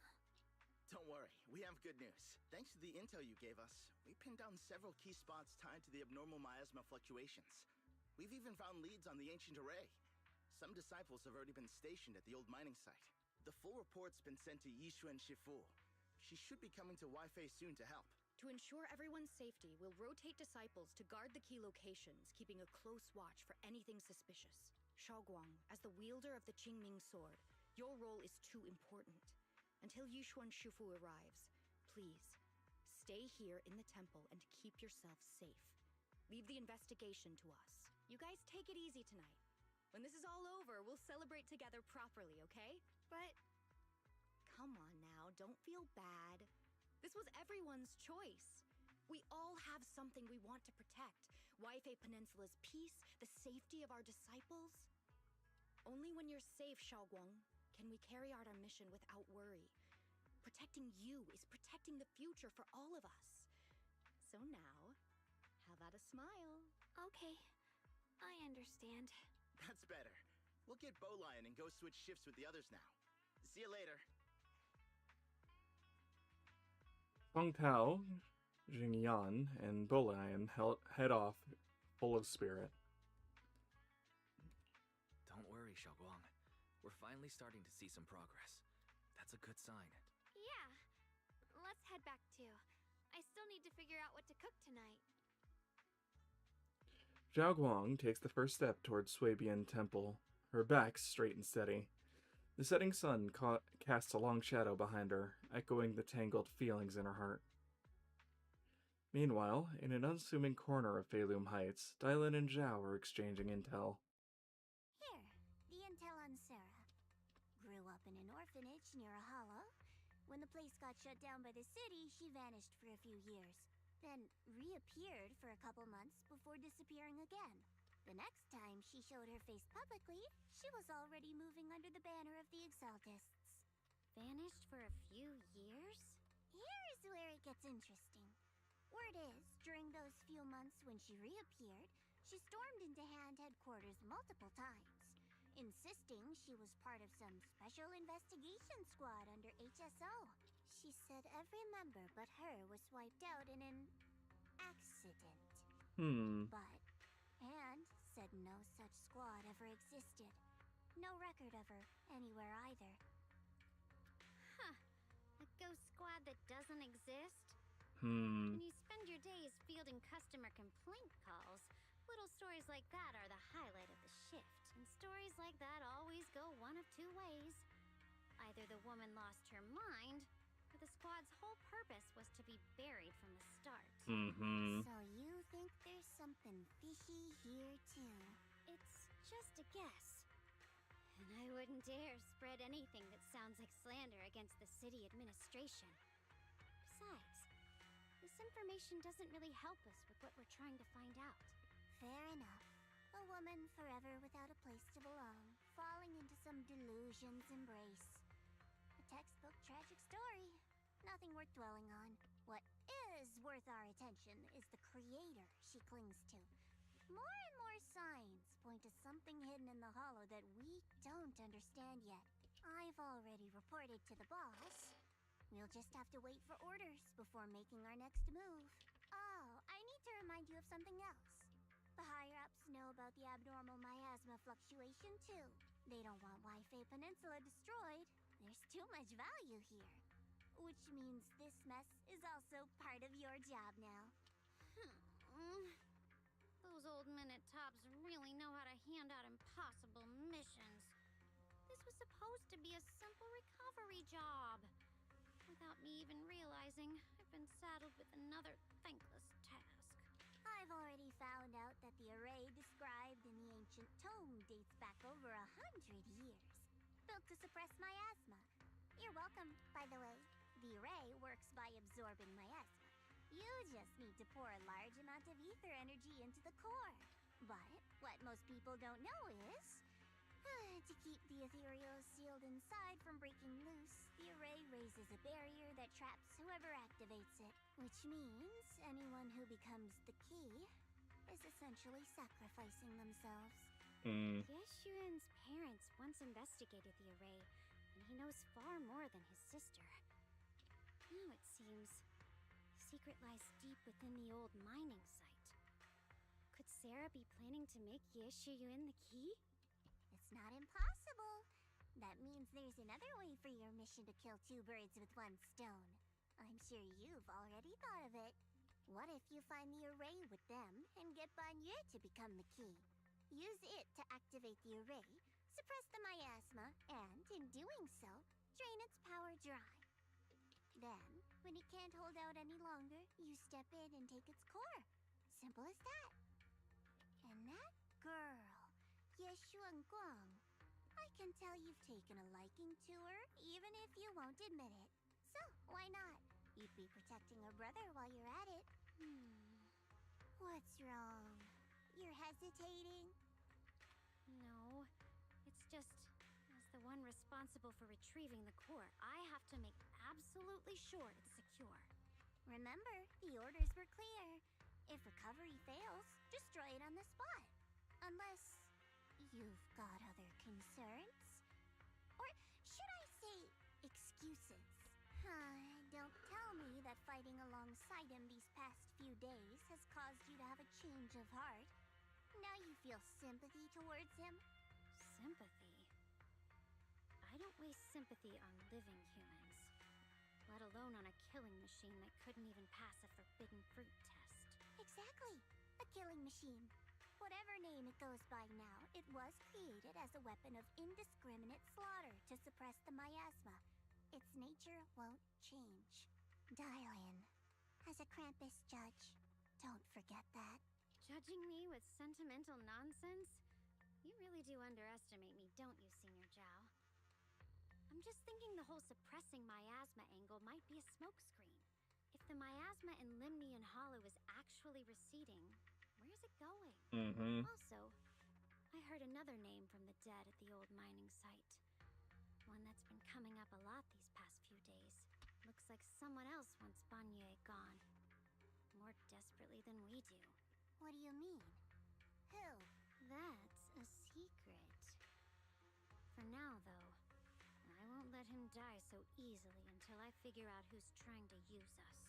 Don't worry, we have good news. Thanks to the intel you gave us, we pinned down several key spots tied to the abnormal miasma fluctuations. We've even found leads on the ancient array. Some disciples have already been stationed at the old mining site. The full report's been sent to Yishuan Shifu. She should be coming to Waifei soon to help. To ensure everyone's safety, we'll rotate disciples to guard the key locations, keeping a close watch for anything suspicious. Xiaoguang, as the wielder of the Qingming sword, your role is too important. Until Yishuan Shifu arrives, please, stay here in the temple and keep yourself safe. Leave the investigation to us. You guys take it easy tonight. When this is all over, we'll celebrate together properly, okay? But... Come on now, don't feel bad. This was everyone's choice. We all have something we want to protect. Waifei Peninsula's peace, the safety of our disciples. Only when you're safe, Xiaoguang, can we carry out our mission without worry. Protecting you is protecting the future for all of us. So now, how about a smile? Okay, I understand. That's better. We'll get Bowlion and go switch shifts with the others now. See you later. Song Tao, Jingyan, and Bolian head off, full of spirit. Don't worry, Xiaoguang. We're finally starting to see some progress. That's a good sign. Yeah. Let's head back too. I still need to figure out what to cook tonight. Zhao Guang takes the first step towards Swabian Temple, her back straight and steady. The setting sun casts a long shadow behind her, echoing the tangled feelings in her heart. Meanwhile, in an unassuming corner of Feilum Heights, Dylan and Zhao are exchanging intel. Here, the intel on Sarah. Grew up in an orphanage near a hollow. When the place got shut down by the city, she vanished for a few years. Then reappeared for a couple months before disappearing again. The next time she showed her face publicly, she was already moving under the banner of the Exaltists. Vanished for a few years? Here's where it gets interesting. Word is, during those few months when she reappeared, she stormed into Hand headquarters multiple times, insisting she was part of some special investigation squad under HSO. She said every member but her was wiped out in an accident. But Hand said no such squad ever existed. No record of her anywhere either. Huh. A ghost squad that doesn't exist? When you spend your days fielding customer complaint calls, what Little stories like that are the highlight of the shift, and stories like that always go one of two ways. Either the woman lost her mind, or the squad's whole purpose was to be buried from the start. Mm-hmm. So you think there's something fishy here too? It's just a guess. And I wouldn't dare spread anything that sounds like slander against the city administration. Besides, this information doesn't really help us with what we're trying to find out. Fair enough. A woman forever without a place to belong, falling into some delusion's embrace. A textbook tragic story. Nothing worth dwelling on. What is worth our attention is the creator she clings to. More and more signs point to something hidden in the hollow that we don't understand yet. I've already reported to the boss. We'll just have to wait for orders before making our next move. Oh, I need to remind you of something else. The higher-ups know about the abnormal miasma fluctuation, too. They don't want Wi-Fi Peninsula destroyed. There's too much value here. Which means this mess is also part of your job now. Those old minute-tops really know how to hand out impossible missions. This was supposed to be a simple recovery job. Without me even realizing, I've been saddled with another thankless task. I've already found out that the array described in the ancient tome dates back over 100 years. Built to suppress miasma. You're welcome, by the way. The array works by absorbing miasma. You just need to pour a large amount of ether energy into the core. But what most people don't know is, to keep the ethereal sealed inside from breaking loose, the array raises a barrier that traps whoever activates it. Which means anyone who becomes the key is essentially sacrificing themselves. Yeshuan's parents once investigated the array, and he knows far more than his sister. Now it seems the secret lies deep within the old mining site. Could Sarah be planning to make Yeshuyun the key? It's not impossible. That means there's another way for your mission to kill two birds with one stone. I'm sure you've already thought of it. What if you find the array with them and get Banye to become the key? Use it to activate the array, suppress the miasma, and in doing so, drain its power dry. Then, when it can't hold out any longer, you step in and take its core. Simple as that. And that girl, Yeshuan Guang, I can tell you've taken a liking to her, even if you won't admit it. So, why not? You'd be protecting her brother while you're at it. What's wrong? You're hesitating? No, it's just, as the one responsible for retrieving the core, I have to make absolutely sure it's secure. Remember, the orders were clear. If recovery fails, destroy it on the spot. Unless you've got other concerns? Or should I say, excuses? Don't tell me that fighting alongside him these past few days has caused you to have a change of heart. Now you feel sympathy towards him? Sympathy? I don't waste sympathy on living humans, let alone on a killing machine that couldn't even pass a forbidden fruit test. Exactly. A killing machine. Whatever name it goes by now, it was created as a weapon of indiscriminate slaughter to suppress the miasma. Its nature won't change. Darling, as a Krampus judge, don't forget that. Judging me with sentimental nonsense? You really do underestimate me, don't you, Senior Zhao? I'm just thinking the whole suppressing miasma angle might be a smokescreen. If the miasma in Limnian Hollow is actually receding, where's it going? Also, I heard another name from the dead at the old mining site. One that's been coming up a lot these past few days. Looks like someone else wants Banye gone. More desperately than we do. What do you mean? Who? That's a secret. For now, though, I won't let him die so easily until I figure out who's trying to use us.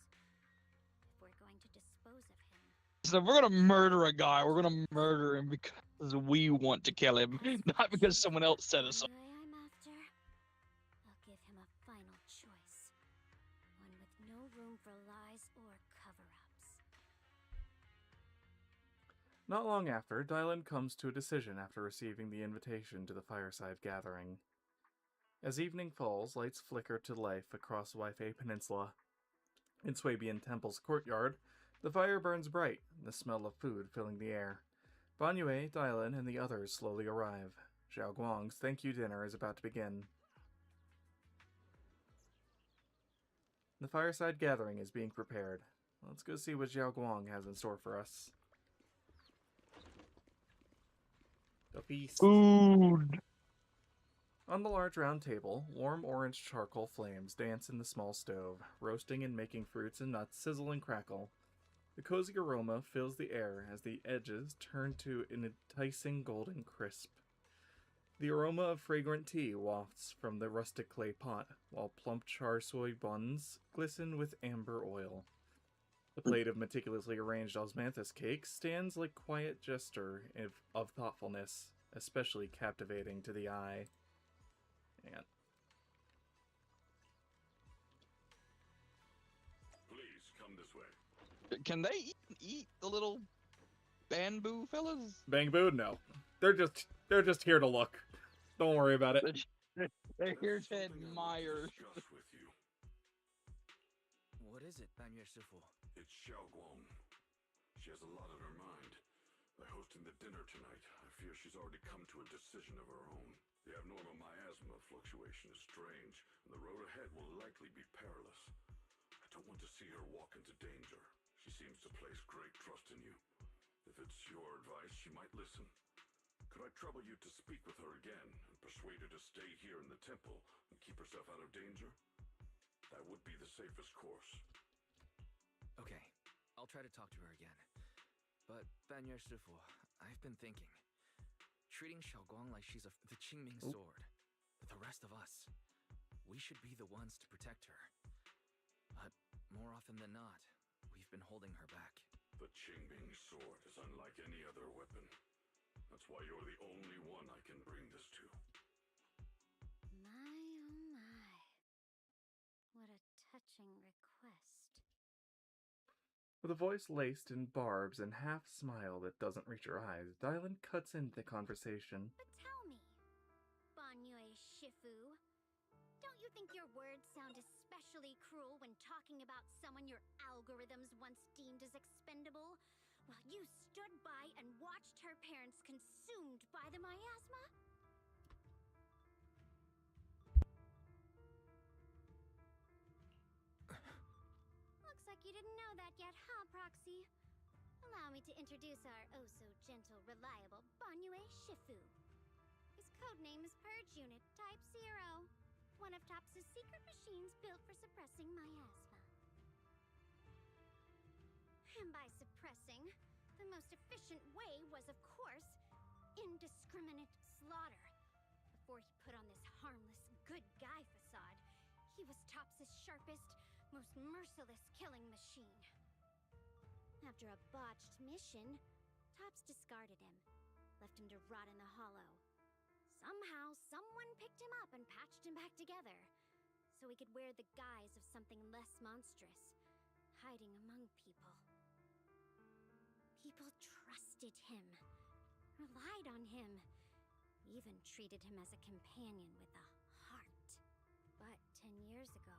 If we're going to dispose of him. So if we're gonna murder a guy, we're gonna murder him because we want to kill him, not because someone else set us up. I'm after, I'll give him a final choice. One with no room for lies or cover-ups. Not long after, Dylan comes to a decision after receiving the invitation to the fireside gathering. As evening falls, lights flicker to life across Waifei Peninsula. In Swabian Temple's courtyard, the fire burns bright, the smell of food filling the air. Banyue, Dylan, and the others slowly arrive. Xiao Guang's thank you dinner is about to begin. The fireside gathering is being prepared. Let's go see what Xiao Guang has in store for us. A feast. Food! On the large round table, warm orange charcoal flames dance in the small stove, roasting and making fruits and nuts sizzle and crackle. The cozy aroma fills the air as the edges turn to an enticing golden crisp. The aroma of fragrant tea wafts from the rustic clay pot, while plump char soy buns glisten with amber oil. The plate of meticulously arranged osmanthus cake stands like quiet gesture of thoughtfulness, especially captivating to the eye. And Please come this way. Can they eat the little bamboo fellas? Bamboo? No. They're just here to look. Don't worry about it. They're here to admire. What is it, Banyue Shifu? It's Xiao Guang. She has a lot on her mind. By hosting the dinner tonight, I fear she's already come to a decision of her own. The abnormal miasma fluctuation is strange, and the road ahead will likely be perilous. I don't want to see her walk into danger. She seems to place great trust in you. If it's your advice, she might listen. Could I trouble you to speak with her again and persuade her to stay here in the temple and keep herself out of danger? That would be the safest course. Okay, I'll try to talk to her again. But, Banyue Shifu, I've been thinking. Treating Xiaoguang like she's the Qingming sword. But the rest of us, we should be the ones to protect her. But more often than not, we've been holding her back. The Qingming sword is unlike any other weapon. That's why you're the only one I can bring this to. My, oh my. What a touching request. With a voice laced in barbs and half smile that doesn't reach her eyes, Dylan cuts into the conversation. But tell me, Banyue Shifu, don't you think your words sound especially cruel when talking about someone your algorithms once deemed as expendable, while you stood by and watched her parents consumed by the miasma? Looks like you didn't know that yet, huh, Proxy? Allow me to introduce our oh-so-gentle, reliable Banyue Shifu. His codename is Purge Unit Type 0, one of TOPS' secret machines built for suppressing miasma. And by suppressing, the most efficient way was, of course, indiscriminate slaughter. Before he put on this harmless, good guy facade, he was TOPS' sharpest, most merciless killing machine. After a botched mission, TOPS discarded him, left him to rot in the hollow. Somehow, someone picked him up and patched him back together, so he could wear the guise of something less monstrous, hiding among people. People trusted him, relied on him, even treated him as a companion with a heart. But 10 years ago,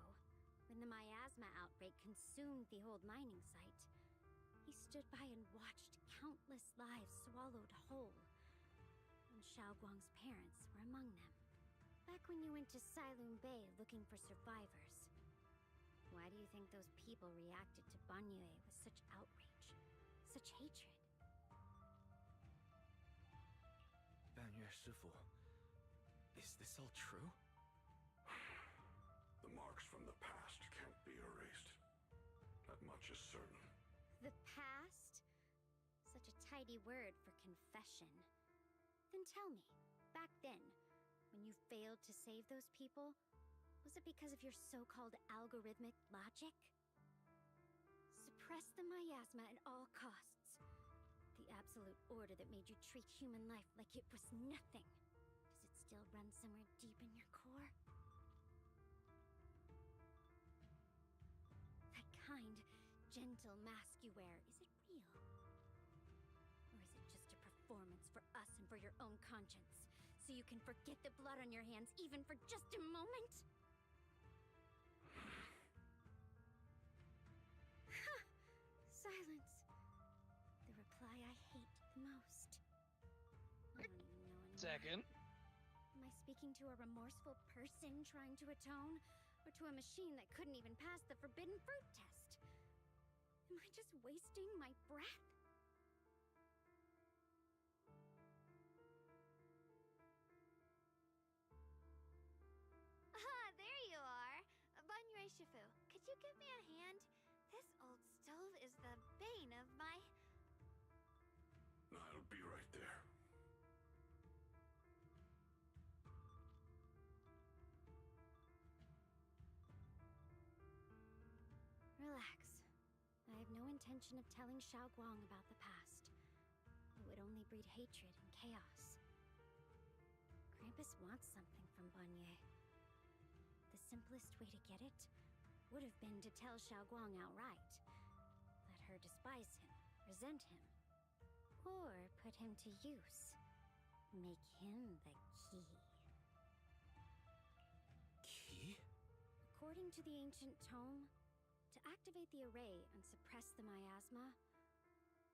when the miasma outbreak consumed the old mining site, he stood by and watched countless lives swallowed whole. And Xiaoguang's parents were among them. Back when you went to Silum Bay looking for survivors, why do you think those people reacted to Banyue with such outrage, such hatred? Banyue Shifu, is this all true? The marks from the past can't be erased. That much is certain. The past? Such a tidy word for confession. Then tell me, back then, when you failed to save those people, was it because of your so-called algorithmic logic? Suppress the miasma at all costs. The absolute order that made you treat human life like it was nothing. Does it still run somewhere deep in your core? That kind, gentle mask you wear, is it real? Or is it us and for your own conscience, so you can forget the blood on your hands even for just a moment? Silence. The reply I hate the most. I don't even know anymore. Second. Am I speaking to a remorseful person trying to atone, or to a machine that couldn't even pass the forbidden fruit test? Am I just wasting my breath? Ah, there you are. Banyue Shifu, could you give me a hand? This old stove is the bane of my... I'll be right there. Relax. I have no intention of telling Xiao Guang about the past. It would only breed hatred and chaos. Krampus wants something from Banyue. The simplest way to get it would have been to tell Xiao Guang outright. Let her despise him, resent him, or put him to use. Make him the key. Key? According to the ancient tome, to activate the array and suppress the miasma,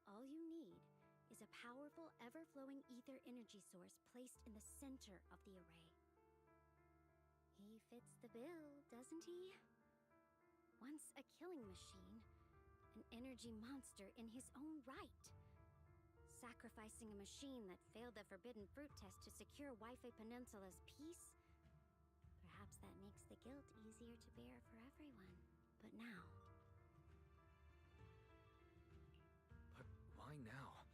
all you need is a powerful, ever-flowing ether energy source placed in the center of the array. He fits the bill, doesn't he? Once a killing machine, an energy monster in his own right. Sacrificing a machine that failed the forbidden fruit test to secure Waifei Peninsula's peace? Perhaps that makes the guilt easier to bear for everyone. But now... But why now?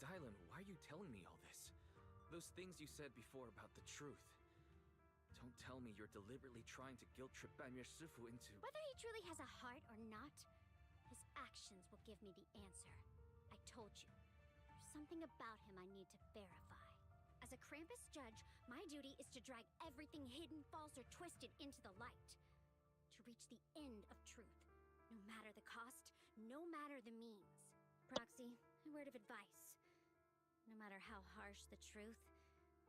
Dylan, why are you telling me all this? Those things you said before about the truth. Don't tell me you're deliberately trying to guilt-trip Banyue Shifu into... Whether he truly has a heart or not, his actions will give me the answer. I told you. There's something about him I need to verify. As a Krampus judge, my duty is to drag everything hidden, false, or twisted into the light. To reach the end of truth. No matter the cost, no matter the means. Proxy, a word of advice. No matter how harsh the truth,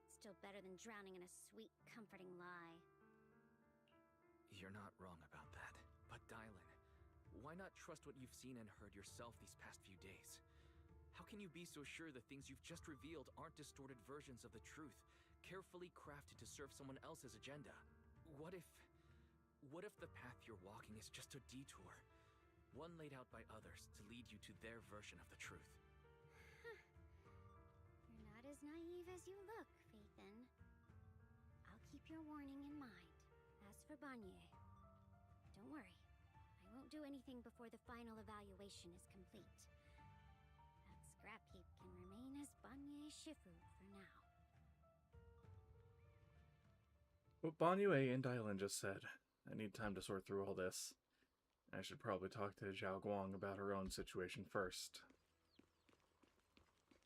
it's still better than drowning in a sweet, comforting lie. You're not wrong about that. But Dylan, why not trust what you've seen and heard yourself these past few days? How can you be so sure the things you've just revealed aren't distorted versions of the truth, carefully crafted to serve someone else's agenda? What if the path you're walking is just a detour? One laid out by others to lead you to their version of the truth. You're not as naive as you look, Phaethon. I'll keep your warning in mind. As for Banyue, don't worry. I won't do anything before the final evaluation is complete. That scrap heap can remain as Banyue Shifu for now. What Banyue and Dylan just said. I need time to sort through all this. I should probably talk to Xiao Guang about her own situation first.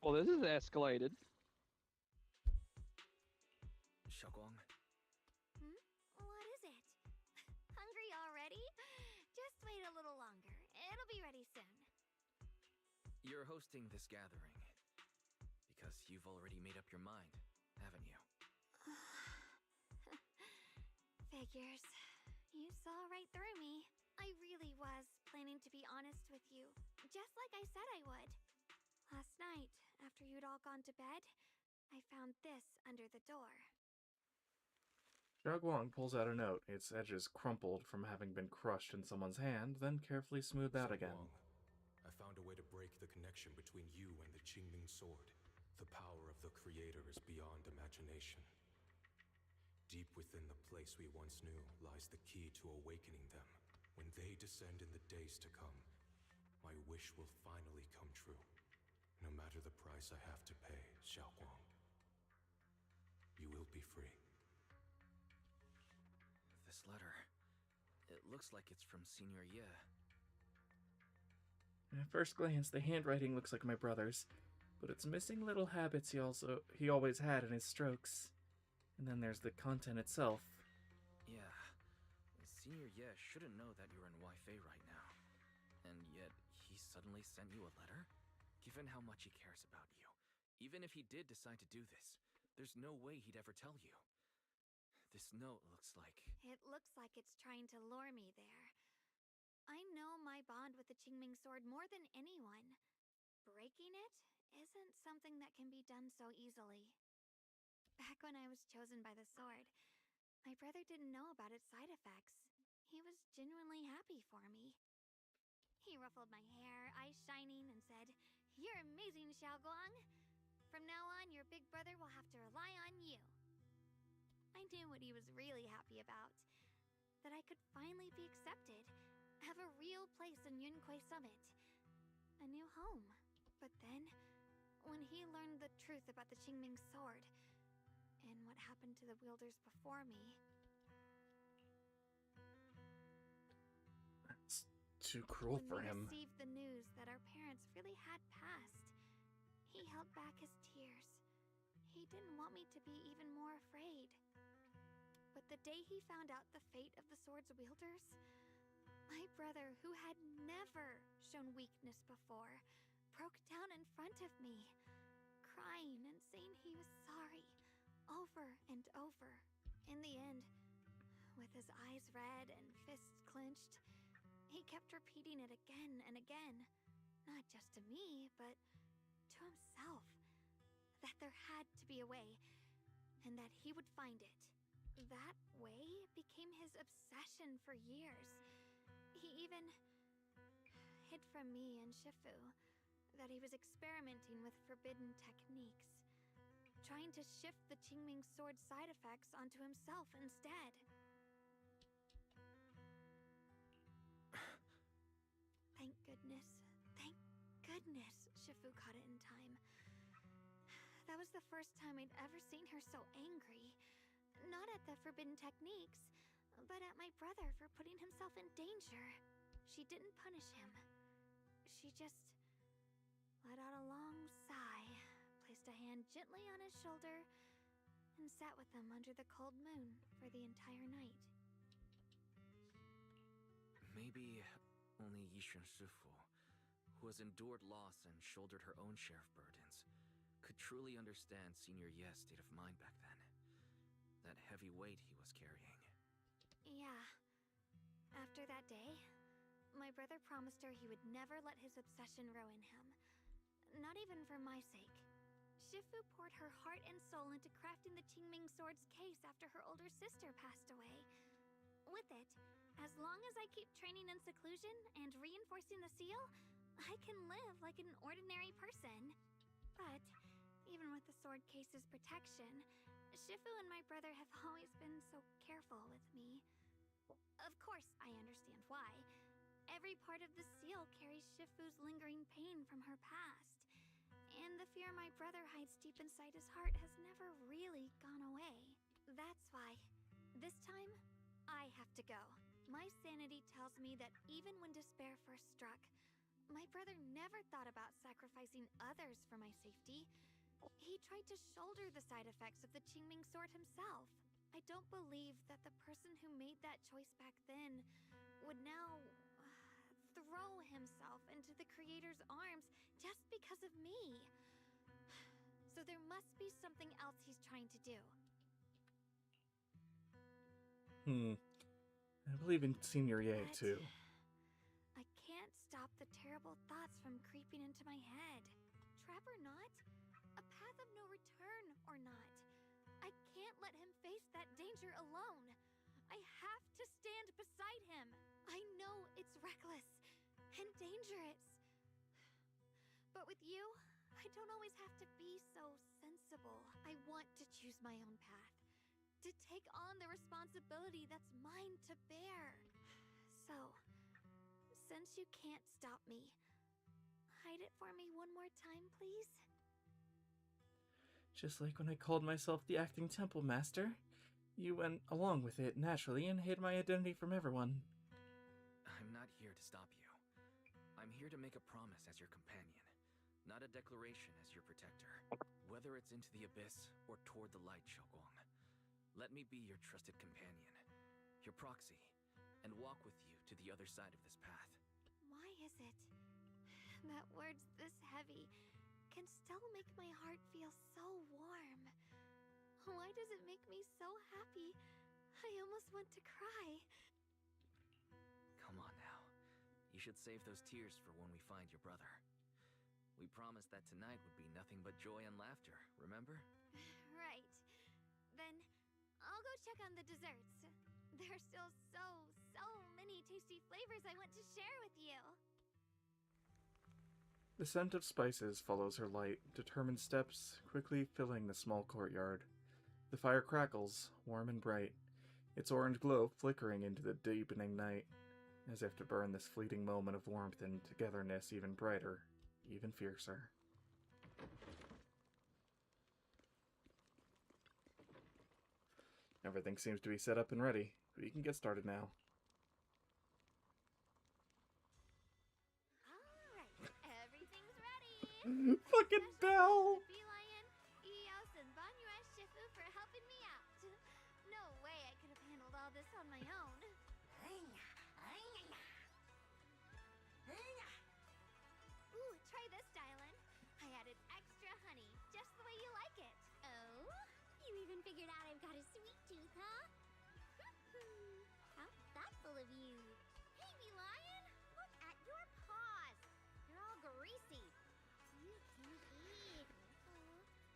Well, this is escalated. Xiao Guang? What is it? Hungry already? Just wait a little longer. It'll be ready soon. You're hosting this gathering because you've already made up your mind, haven't you? Figures. You saw right through me. I really was planning to be honest with you, just like I said I would. Last night, after you'd all gone to bed, I found this under the door. Xiao Guang pulls out a note, its edges crumpled from having been crushed in someone's hand, then carefully smoothed out again. I found a way to break the connection between you and the Qingming sword. The power of the Creator is beyond imagination. Deep within the place we once knew lies the key to awakening them. When they descend in the days to come, my wish will finally come true. No matter the price I have to pay, Xiao Guang. You will be free. This letter, it looks like it's from Senior Ye. At first glance, the handwriting looks like my brother's, but it's missing little habits he always had in his strokes. And then there's the content itself. Yeah. Senior Ye shouldn't know that you're in Waifei right now. And yet, he suddenly sent you a letter? Given how much he cares about you, Even if he did decide to do this, there's no way he'd ever tell you. This note looks like... It looks like it's trying to lure me there. I know my bond with the Qingming sword more than anyone. Breaking it isn't something that can be done so easily. Back when I was chosen by the sword, my brother didn't know about its side effects. He was genuinely happy for me. He ruffled my hair, eyes shining, and said, "You're amazing, Xiaoguang. From now on, your big brother will have to rely on you." I knew what he was really happy about. That I could finally be accepted, have a real place in Yunquei Summit. A new home. But then, when he learned the truth about the Qingming sword, and what happened to the wielders before me... That's too cruel for him. When we received the news that our parents really had passed, he held back his tears. He didn't want me to be even more afraid. But the day he found out the fate of the sword's wielders, my brother, who had never shown weakness before, broke down in front of me, crying and saying he was sorry, over and over. In the end, with his eyes red and fists clenched, he kept repeating it again and again, not just to me, but to himself, that there had to be a way, and that he would find it. That way became his obsession for years. He even hid from me and Shifu that he was experimenting with forbidden techniques, trying to shift the Qingming sword's side effects onto himself instead. Thank goodness Shifu caught it in time. That was the first time I'd ever seen her so angry. Not at the forbidden techniques, but at my brother for putting himself in danger. She didn't punish him. She just let out a long sigh, placed a hand gently on his shoulder, and sat with him under the cold moon for the entire night. Maybe only Yishun Shifu, who has endured loss and shouldered her own share of burdens, could truly understand Senior Ye's state of mind back then. That heavy weight he was carrying. Yeah. After that day, my brother promised her he would never let his obsession ruin him. Not even for my sake. Shifu poured her heart and soul into crafting the Qingming sword's case after her older sister passed away. With it, as long as I keep training in seclusion and reinforcing the seal, I can live like an ordinary person. But, even with the sword case's protection, Shifu and my brother have always been so careful with me. Of course, I understand why. Every part of the seal carries Shifu's lingering pain from her past. And the fear my brother hides deep inside his heart has never really gone away. That's why, this time, I have to go. My sanity tells me that even when despair first struck, my brother never thought about sacrificing others for my safety. He tried to shoulder the side effects of the Qingming sword himself. I don't believe that the person who made that choice back then would now throw himself into the Creator's arms just because of me. So there must be something else he's trying to do. I believe in Senior Ye, too. I can't stop the terrible thoughts from creeping into my head. Trap or not, a path of no return or not, I can't let him face that danger alone. I have to stand beside him. I know it's reckless and dangerous. But with you, I don't always have to be so sensible. I want to choose my own path, to take on the responsibility that's mine to bear. So, since you can't stop me, hide it for me one more time, please? Just like when I called myself the acting temple master, you went along with it naturally and hid my identity from everyone. I'm not here to stop you. I'm here to make a promise as your companion, not a declaration as your protector. Whether it's into the abyss or toward the light, Xiaoguang, let me be your trusted companion, your proxy, and walk with you to the other side of this path. Why is it that words this heavy can still make my heart feel so warm. Why does it make me so happy? I almost want to cry. Come on now. You should save those tears for when we find your brother. We promised that tonight would be nothing but joy and laughter, remember? Right. Then I'll go check on the desserts. There's still so many tasty flavors I want to share with you. The scent of spices follows her light, determined steps, quickly filling the small courtyard. The fire crackles, warm and bright, its orange glow flickering into the deepening night, as if to burn this fleeting moment of warmth and togetherness even brighter, even fiercer. Everything seems to be set up and ready. We can get started now. Everything's ready. Fucking bell! Lion, Eos, and Banyue Shifu for helping me out. No way I could have handled all this on my own. Ooh, try this, Dylan. I added extra honey, just the way you like it. Oh? You even figured out I've got a sweet tooth, huh? How thoughtful of you. Hey, me lion, look at your paws. They're all greasy. You can eat.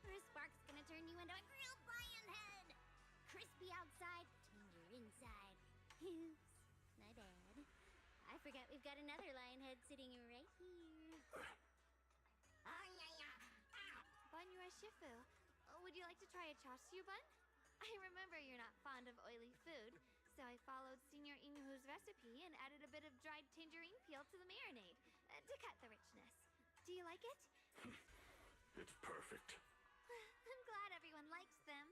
Or a spark's gonna turn you into a grilled lion head. Crispy outside, tender inside. Oops, my bad. I forgot we've got another lion head sitting right here. Banyue Shifu, would you like to try a chashu bun? I remember you're not fond of oily food, so I followed Senior Inuhu's recipe and added a bit of dried tangerine peel to the marinade to cut the richness. Do you like it? It's perfect. I'm glad everyone likes them.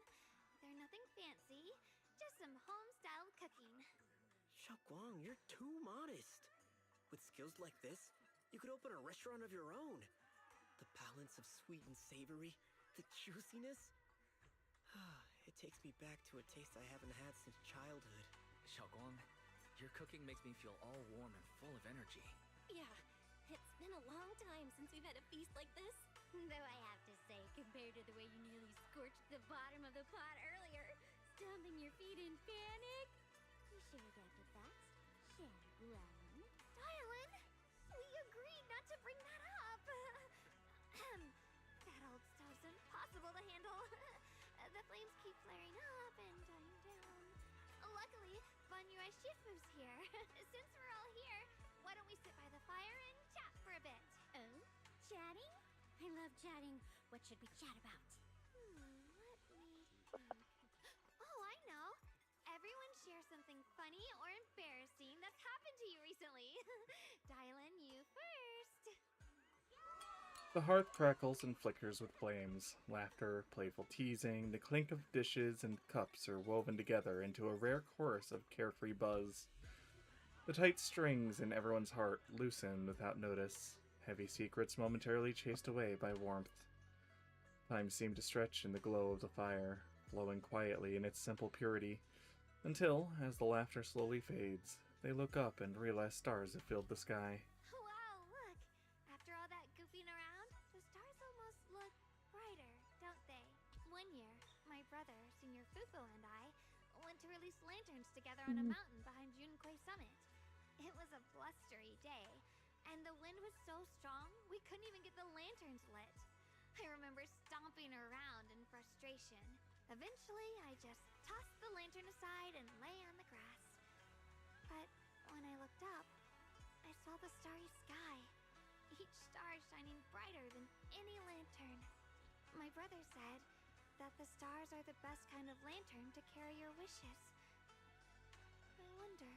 They're nothing fancy, just some home-style cooking. Xiaoguang, you're too modest. With skills like this, you could open a restaurant of your own. The balance of sweet and savory, the juiciness. It takes me back to a taste I haven't had since childhood. Xiaoguang, your cooking makes me feel all warm and full of energy. Yeah, it's been a long time since we've had a feast like this. Though I have to say, compared to the way you nearly scorched the bottom of the pot earlier, stomping your feet in panic. You sure adapted fast, Xiaoguang. Dylan, we agreed not to bring that up. That old stove's impossible to handle. The flames keep flaring up and dying down. Luckily, Banyue Shifu's here. Since we're all here, why don't we sit by the fire and chat for a bit? Oh, chatting? I love chatting. What should we chat about? Let me think. Oh, I know. Everyone share something funny or embarrassing that's happened to you recently. Dylan, you first. The hearth crackles and flickers with flames. Laughter, playful teasing, the clink of dishes and cups are woven together into a rare chorus of carefree buzz. The tight strings in everyone's heart loosen without notice, heavy secrets momentarily chased away by warmth. Time seemed to stretch in the glow of the fire, flowing quietly in its simple purity, until, as the laughter slowly fades, they look up and realize stars have filled the sky. Wow, look. After all that goofing around, the stars almost look brighter, don't they? One year, my brother, Senior Fufu, and I went to release lanterns together on a mountain behind Junquei Summit. It was a blustery day, and the wind was so strong we couldn't even get the lanterns lit. I remember stomping around in frustration. Eventually, I just tossed the lantern aside and lay on the grass. But when I looked up, I saw the starry sky, each star shining brighter than any lantern. My brother said that the stars are the best kind of lantern to carry your wishes. I wonder,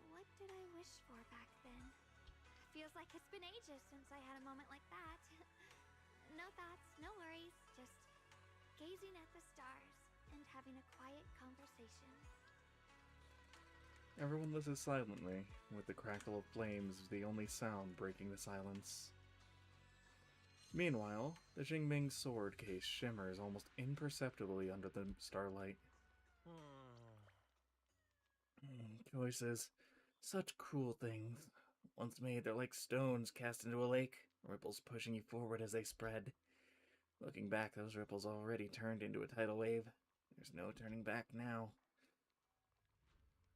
what did I wish for back then? Feels like it's been ages since I had a moment like that. No thoughts, no worries, just gazing at the stars and having a quiet conversation. Everyone listens silently, with the crackle of flames the only sound breaking the silence. Meanwhile, the Jingming sword case shimmers almost imperceptibly under the starlight. Choices. Such cruel things. Once made, they're like stones cast into a lake. ripples pushing you forward as they spread. Looking back, those ripples already turned into a tidal wave. There's no turning back now.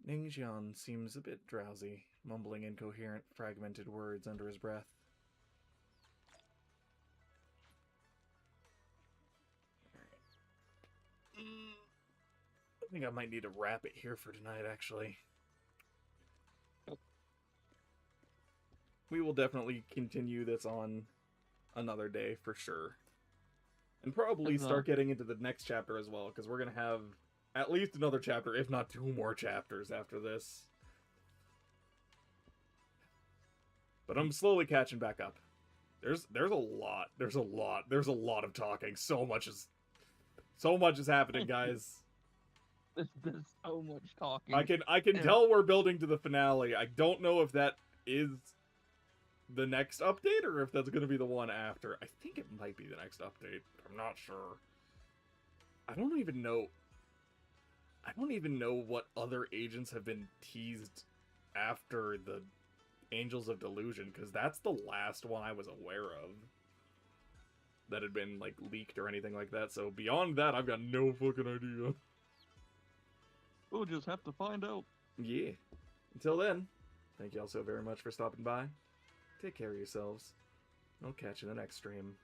Ningxian seems a bit drowsy, mumbling incoherent, fragmented words under his breath. I think I might need to wrap it here for tonight, actually. We will definitely continue this on another day for sure. And probably start getting into the next chapter as well, because we're going to have at least another chapter, if not 2 more chapters after this. But I'm slowly catching back up. There's a lot. There's a lot of talking. So much is happening, guys. There's so much talking. I can tell we're building to the finale. I don't know if that is the next update or if that's going to be the one after. I think it might be the next update. I'm not sure. I don't even know what other agents have been teased after the Angels of Delusion, because that's the last one I was aware of that had been, like, leaked or anything like that. So beyond that, I've got no fucking idea. We'll just have to find out. Yeah. Until then, thank you all so very much for stopping by. Take care of yourselves. I'll catch you in the next stream.